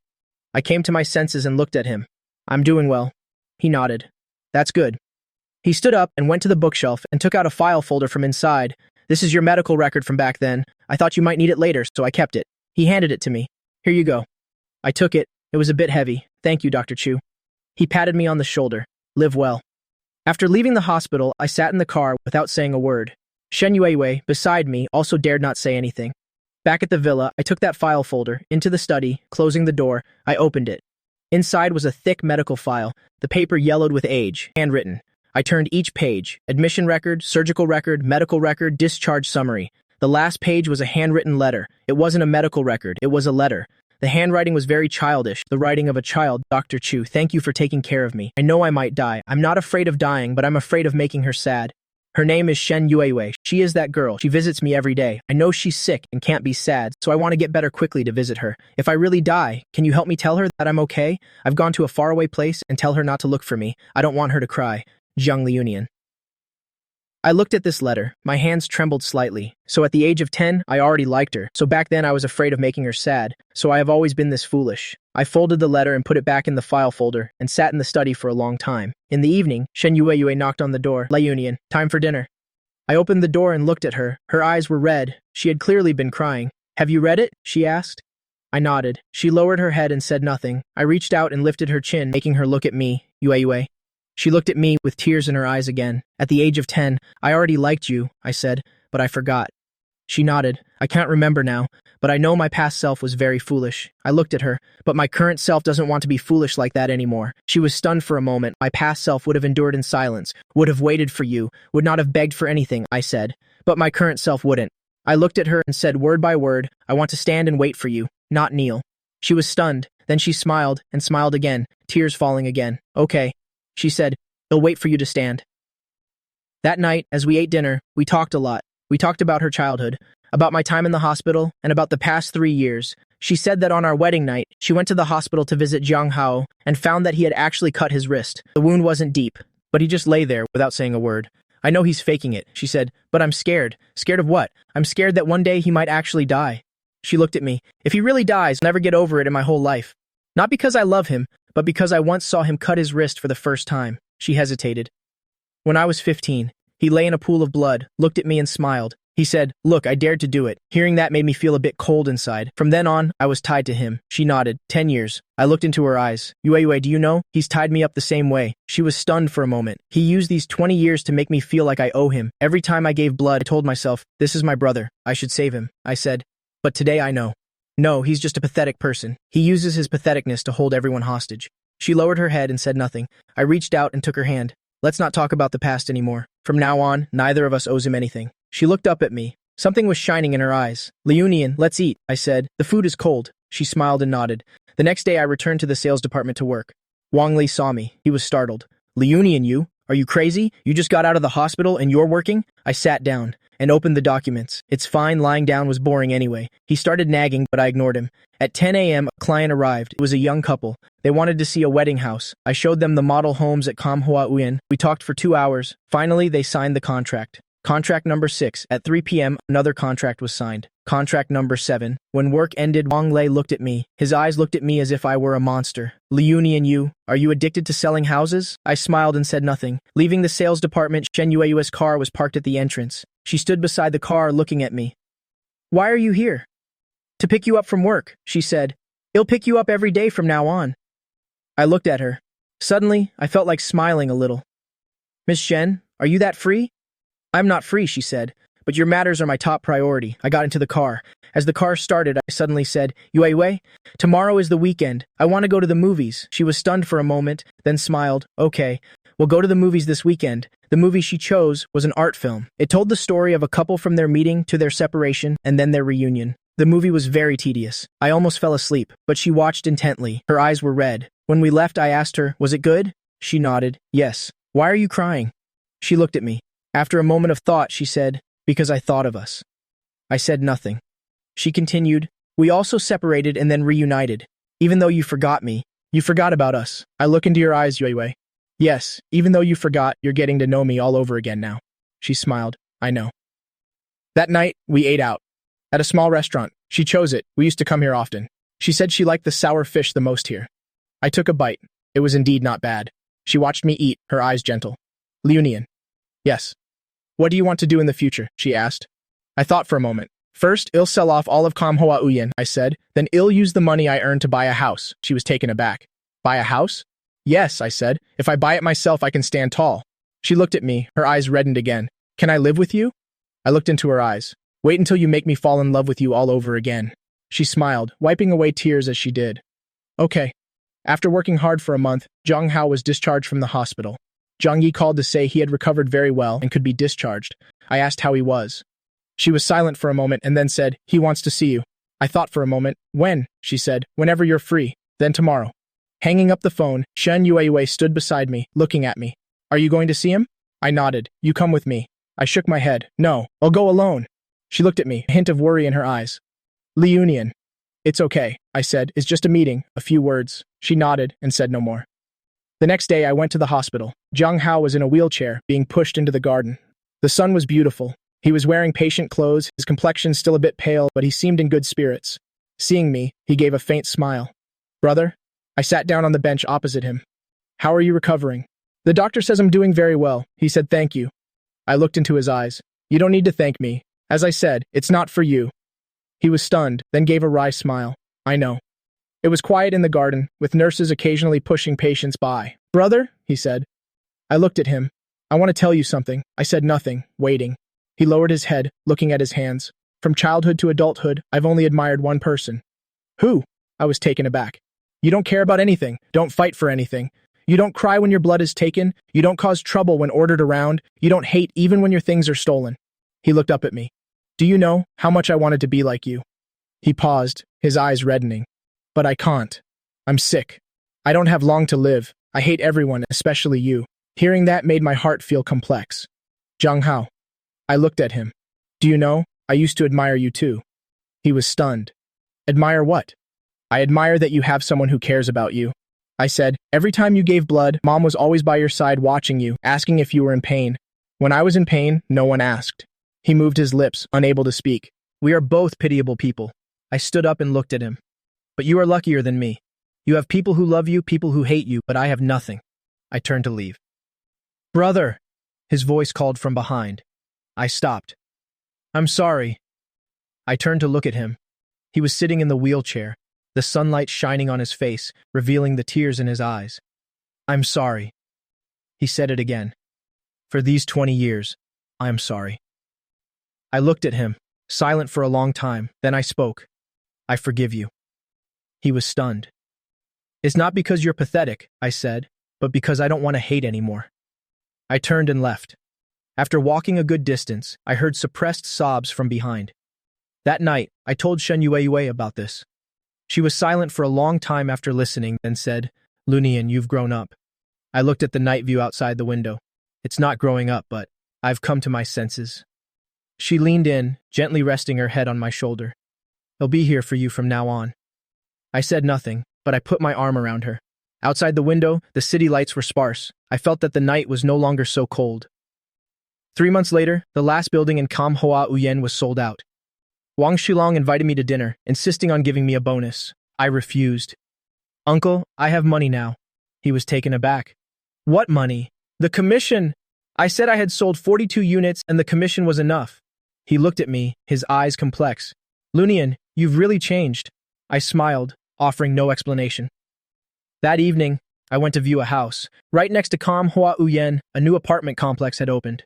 I came to my senses and looked at him. I'm doing well. He nodded. That's good. He stood up and went to the bookshelf and took out a file folder from inside. This is your medical record from back then. I thought you might need it later, so I kept it. He handed it to me. Here you go. I took it. It was a bit heavy. Thank you, Dr. Chu. He patted me on the shoulder. Live well. After leaving the hospital, I sat in the car without saying a word. Shen Yue, beside me, also dared not say anything. Back at the villa, I took that file folder into the study. Closing the door, I opened it. Inside was a thick medical file, the paper yellowed with age, handwritten. I turned each page: admission record, surgical record, medical record, discharge summary. The last page was a handwritten letter. It wasn't a medical record, it was a letter. The handwriting was very childish, the writing of a child. Dr. Chu, thank you for taking care of me. I know I might die. I'm not afraid of dying, but I'm afraid of making her sad. Her name is Shen Yue. She is that girl. She visits me every day. I know she's sick and can't be sad, so I want to get better quickly to visit her. If I really die, can you help me tell her that I'm okay? I've gone to a faraway place and tell her not to look for me. I don't want her to cry. Jiang Reunion. I looked at this letter. My hands trembled slightly. So at the age of 10, I already liked her. So back then I was afraid of making her sad. So I have always been this foolish. I folded the letter and put it back in the file folder and sat in the study for a long time. In the evening, Shen Yue knocked on the door. Reunion. Time for dinner. I opened the door and looked at her. Her eyes were red. She had clearly been crying. Have you read it? She asked. I nodded. She lowered her head and said nothing. I reached out and lifted her chin, making her look at me. Yue. She looked at me with tears in her eyes again. At the age of 10, I already liked you, I said, but I forgot. She nodded. I can't remember now, but I know my past self was very foolish. I looked at her, but my current self doesn't want to be foolish like that anymore. She was stunned for a moment. My past self would have endured in silence, would have waited for you, would not have begged for anything, I said. But my current self wouldn't. I looked at her and said word by word, I want to stand and wait for you, not kneel. She was stunned. Then she smiled and smiled again, tears falling again. Okay, she said, I'll wait for you to stand. That night, as we ate dinner, we talked a lot. We talked about her childhood, about my time in the hospital, and about the past 3 years. She said that on our wedding night, she went to the hospital to visit Jiang Hao and found that he had actually cut his wrist. The wound wasn't deep, but he just lay there without saying a word. I know he's faking it, she said, but I'm scared. Scared of what? I'm scared that one day he might actually die. She looked at me. If he really dies, I'll never get over it in my whole life. Not because I love him, but because I once saw him cut his wrist for the first time. She hesitated. When I was 15, he lay in a pool of blood, looked at me and smiled. He said, look, I dared to do it. Hearing that made me feel a bit cold inside. From then on, I was tied to him. She nodded. 10 years. I looked into her eyes. Yue, do you know? He's tied me up the same way. She was stunned for a moment. He used these 20 years to make me feel like I owe him. Every time I gave blood, I told myself, this is my brother. I should save him. I said, but today I know. No, he's just a pathetic person. He uses his patheticness to hold everyone hostage. She lowered her head and said nothing. I reached out and took her hand. Let's not talk about the past anymore. From now on, neither of us owes him anything. She looked up at me. Something was shining in her eyes. Liunian, let's eat, I said. The food is cold. She smiled and nodded. The next day I returned to the sales department to work. Wang Li saw me. He was startled. Liunian, you? Are you crazy? You just got out of the hospital and you're working? I sat down and opened the documents. It's fine, lying down was boring anyway. He started nagging, but I ignored him. At 10 a.m., a client arrived. It was a young couple. They wanted to see a wedding house. I showed them the model homes at manhwa. We talked for 2 hours. Finally, they signed the contract. Contract number 6. At 3 p.m., another contract was signed. Contract number 7. When work ended, Wang Lei looked at me. His eyes looked at me as if I were a monster. Liunian, you? Are you addicted to selling houses? I smiled and said nothing. Leaving the sales department, Shen Yue's car was parked at the entrance. She stood beside the car looking at me. Why are you here? To pick you up from work, she said. He'll pick you up every day from now on. I looked at her. Suddenly, I felt like smiling a little. Miss Shen, are you that free? I'm not free, she said, but your matters are my top priority. I got into the car. As the car started, I suddenly said, Yue, tomorrow is the weekend. I want to go to the movies. She was stunned for a moment, then smiled. Okay, we'll go to the movies this weekend. The movie she chose was an art film. It told the story of a couple from their meeting to their separation and then their reunion. The movie was very tedious. I almost fell asleep, but she watched intently. Her eyes were red. When we left, I asked her, was it good? She nodded. Yes. Why are you crying? She looked at me. After a moment of thought, she said, because I thought of us. I said nothing. She continued, we also separated and then reunited. Even though you forgot me, you forgot about us. I look into your eyes, Yue. Yes, even though you forgot, you're getting to know me all over again now. She smiled. I know. That night, we ate out. At a small restaurant. She chose it. We used to come here often. She said she liked the sour fish the most here. I took a bite. It was indeed not bad. She watched me eat, her eyes gentle. Liunian. Yes. What do you want to do in the future? She asked. I thought for a moment. First, I'll sell off all of Manhwa Uyen, I said. Then I'll use the money I earned to buy a house. She was taken aback. Buy a house? Yes, I said. If I buy it myself, I can stand tall. She looked at me. Her eyes reddened again. Can I live with you? I looked into her eyes. Wait until you make me fall in love with you all over again. She smiled, wiping away tears as she did. Okay. After working hard for a month, Jiang Hao was discharged from the hospital. Zhang Yi called to say he had recovered very well and could be discharged. I asked how he was. She was silent for a moment and then said, he wants to see you. I thought for a moment. When? She said, whenever you're free. Then tomorrow. Hanging up the phone, Shen Yue stood beside me, looking at me. Are you going to see him? I nodded. You come with me. I shook my head. No, I'll go alone. She looked at me, a hint of worry in her eyes. Liunian. It's okay, I said. It's just a meeting, a few words. She nodded and said no more. The next day I went to the hospital. Jiang Hao was in a wheelchair, being pushed into the garden. The sun was beautiful. He was wearing patient clothes, his complexion still a bit pale, but he seemed in good spirits. Seeing me, he gave a faint smile. Brother? I sat down on the bench opposite him. How are you recovering? The doctor says I'm doing very well. He said thank you. I looked into his eyes. You don't need to thank me. As I said, it's not for you. He was stunned, then gave a wry smile. I know. It was quiet in the garden, with nurses occasionally pushing patients by. Brother, he said. I looked at him. I want to tell you something. I said nothing, waiting. He lowered his head, looking at his hands. From childhood to adulthood, I've only admired one person. Who? I was taken aback. You don't care about anything, don't fight for anything. You don't cry when your blood is taken, you don't cause trouble when ordered around, you don't hate even when your things are stolen. He looked up at me. Do you know how much I wanted to be like you? He paused, his eyes reddening. But I can't. I'm sick. I don't have long to live. I hate everyone, especially you. Hearing that made my heart feel complex. Jiang Hao. I looked at him. Do you know, I used to admire you too. He was stunned. Admire what? I admire that you have someone who cares about you. I said, every time you gave blood, Mom was always by your side watching you, asking if you were in pain. When I was in pain, no one asked. He moved his lips, unable to speak. We are both pitiable people. I stood up and looked at him. But you are luckier than me. You have people who love you, people who hate you, but I have nothing. I turned to leave. Brother! His voice called from behind. I stopped. I'm sorry. I turned to look at him. He was sitting in the wheelchair, the sunlight shining on his face, revealing the tears in his eyes. I'm sorry. He said it again. For these 20 years, I'm sorry. I looked at him, silent for a long time, then I spoke. I forgive you. He was stunned. It's not because you're pathetic, I said, but because I don't want to hate anymore. I turned and left. After walking a good distance, I heard suppressed sobs from behind. That night, I told Shen Yue about this. She was silent for a long time after listening, then said, Lunian, you've grown up. I looked at the night view outside the window. It's not growing up, but I've come to my senses. She leaned in, gently resting her head on my shoulder. I'll be here for you from now on. I said nothing, but I put my arm around her. Outside the window, the city lights were sparse. I felt that the night was no longer so cold. 3 months later, the last building in Manhwa Uyen was sold out. Wang Shilong invited me to dinner, insisting on giving me a bonus. I refused. Uncle, I have money now. He was taken aback. What money? The commission! I said I had sold 42 units and the commission was enough. He looked at me, his eyes complex. Lunian, you've really changed. I smiled, offering no explanation. That evening, I went to view a house. Right next to Manhwa Uyen, a new apartment complex had opened.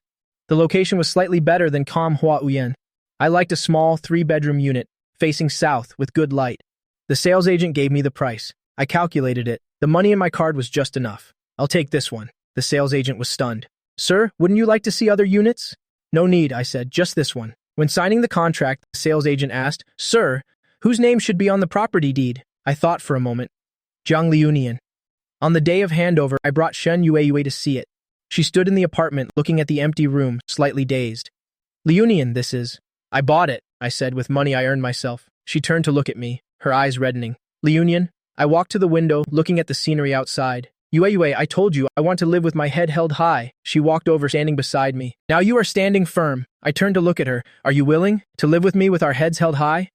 The location was slightly better than Manhwa Uyen. I liked a small 3-bedroom unit, facing south with good light. The sales agent gave me the price. I calculated it. The money in my card was just enough. I'll take this one. The sales agent was stunned. Sir, wouldn't you like to see other units? No need, I said, just this one. When signing the contract, the sales agent asked, Sir, whose name should be on the property deed? I thought for a moment. Jiang Liunian. On the day of handover, I brought Shen Yue to see it. She stood in the apartment, looking at the empty room, slightly dazed. Liunian, this is. I bought it, I said, with money I earned myself. She turned to look at me, her eyes reddening. Liunian. I walked to the window, looking at the scenery outside. Yue, I told you, I want to live with my head held high. She walked over, standing beside me. Now you are standing firm. I turned to look at her. Are you willing to live with me with our heads held high?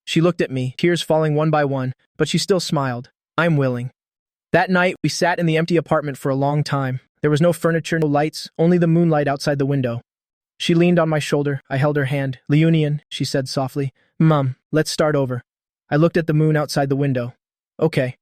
She looked at me, tears falling one by one, but she still smiled. I'm willing. That night, we sat in the empty apartment for a long time. There was no furniture, no lights, only the moonlight outside the window. She leaned on my shoulder. I held her hand. Liunian, she said softly. Mom, let's start over. I looked at the moon outside the window. Okay.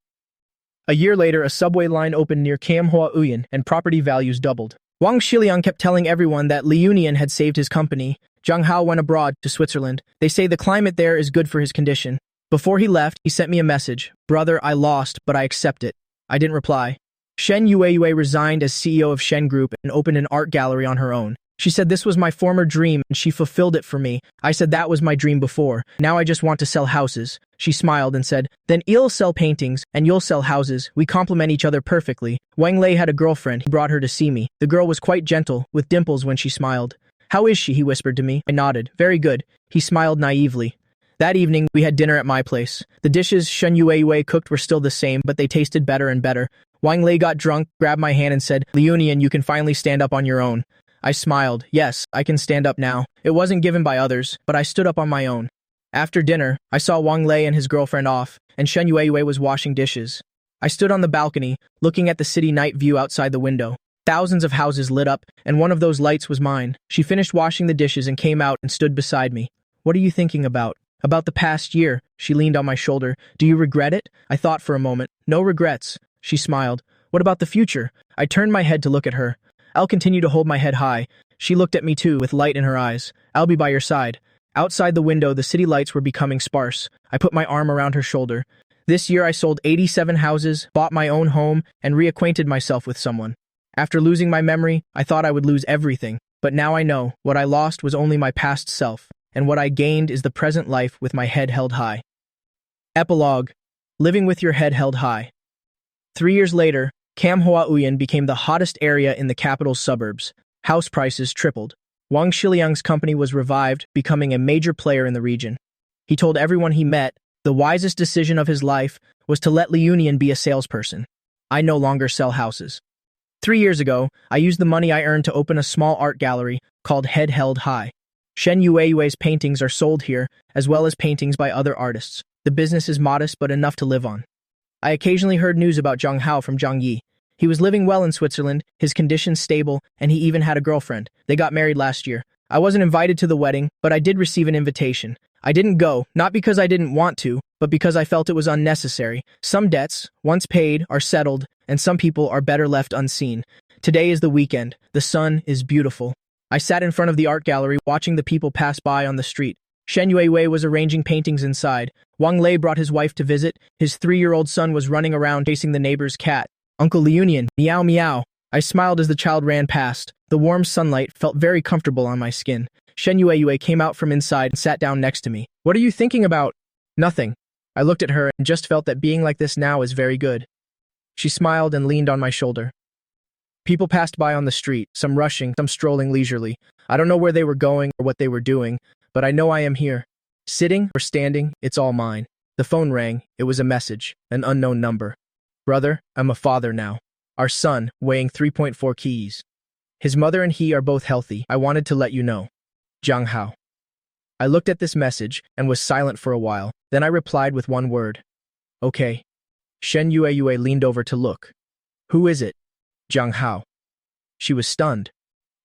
A year later, a subway line opened near Manhwa Uyen, and property values doubled. Wang Shiliang kept telling everyone that Liunian had saved his company. Jiang Hao went abroad to Switzerland. They say the climate there is good for his condition. Before he left, he sent me a message. Brother, I lost, but I accept it. I didn't reply. Shen Yue resigned as CEO of Shen Group and opened an art gallery on her own. She said this was my former dream and she fulfilled it for me. I said that was my dream before. Now I just want to sell houses. She smiled and said, then he'll sell paintings and you'll sell houses. We complement each other perfectly. Wang Lei had a girlfriend. He brought her to see me. The girl was quite gentle, with dimples when she smiled. How is she? He whispered to me. I nodded. Very good. He smiled naively. That evening, we had dinner at my place. The dishes Shen Yue cooked were still the same, but they tasted better and better. Wang Lei got drunk, grabbed my hand and said, Liunian, you can finally stand up on your own. I smiled. Yes, I can stand up now. It wasn't given by others, but I stood up on my own. After dinner, I saw Wang Lei and his girlfriend off, and Shen Yue was washing dishes. I stood on the balcony, looking at the city night view outside the window. Thousands of houses lit up, and one of those lights was mine. She finished washing the dishes and came out and stood beside me. What are you thinking about? About the past year. She leaned on my shoulder. Do you regret it? I thought for a moment. No regrets. She smiled. What about the future? I turned my head to look at her. I'll continue to hold my head high. She looked at me too, with light in her eyes. I'll be by your side. Outside the window, the city lights were becoming sparse. I put my arm around her shoulder. This year I sold 87 houses, bought my own home, and reacquainted myself with someone. After losing my memory, I thought I would lose everything, but now I know what I lost was only my past self, and what I gained is the present life with my head held high. Epilogue: Living with your head held high. 3 years later, Kamhwa Uyan became the hottest area in the capital's suburbs. House prices tripled. Wang Shiliang's company was revived, becoming a major player in the region. He told everyone he met the wisest decision of his life was to let Li Union be a salesperson. I no longer sell houses. 3 years ago, I used the money I earned to open a small art gallery called Head Held High. Shen Yue's paintings are sold here, as well as paintings by other artists. The business is modest but enough to live on. I occasionally heard news about Zhang Hao from Zhang Yi. He was living well in Switzerland, his condition stable, and he even had a girlfriend. They got married last year. I wasn't invited to the wedding, but I did receive an invitation. I didn't go, not because I didn't want to, but because I felt it was unnecessary. Some debts, once paid, are settled, and some people are better left unseen. Today is the weekend. The sun is beautiful. I sat in front of the art gallery, watching the people pass by on the street. Shen Yue was arranging paintings inside. Wang Lei brought his wife to visit. His 3-year-old son was running around chasing the neighbor's cat. Uncle Li Union, meow meow. I smiled as the child ran past. The warm sunlight felt very comfortable on my skin. Shen Yue came out from inside and sat down next to me. What are you thinking about? Nothing. I looked at her and just felt that being like this now is very good. She smiled and leaned on my shoulder. People passed by on the street, some rushing, some strolling leisurely. I don't know where they were going or what they were doing, but I know I am here. Sitting or standing, it's all mine. The phone rang. It was a message, an unknown number. Brother, I'm a father now. Our son, weighing 3.4 keys. His mother and he are both healthy. I wanted to let you know. Zhang Hao. I looked at this message and was silent for a while. Then I replied with one word. Okay. Shen Yue leaned over to look. Who is it? Zhang Hao. She was stunned.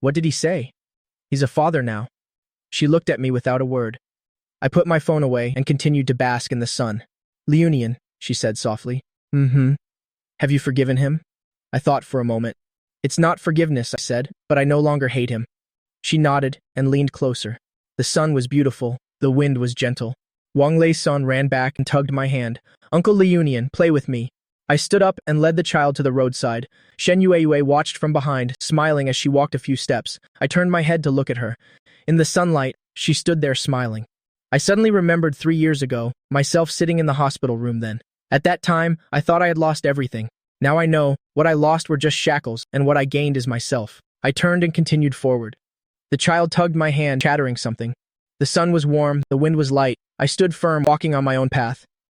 What did he say? He's a father now. She looked at me without a word. I put my phone away and continued to bask in the sun. Li Union, she said softly. Have you forgiven him? I thought for a moment. It's not forgiveness, I said, but I no longer hate him. She nodded and leaned closer. The sun was beautiful. The wind was gentle. Wang Lei's son ran back and tugged my hand. Uncle Li Union, play with me. I stood up and led the child to the roadside. Shen Yue watched from behind, smiling as she walked a few steps. I turned my head to look at her. In the sunlight, she stood there smiling. I suddenly remembered 3 years ago, myself sitting in the hospital room then. At that time, I thought I had lost everything. Now I know, what I lost were just shackles, and what I gained is myself. I turned and continued forward. The child tugged my hand, chattering something. The sun was warm, the wind was light. I stood firm, walking on my own path.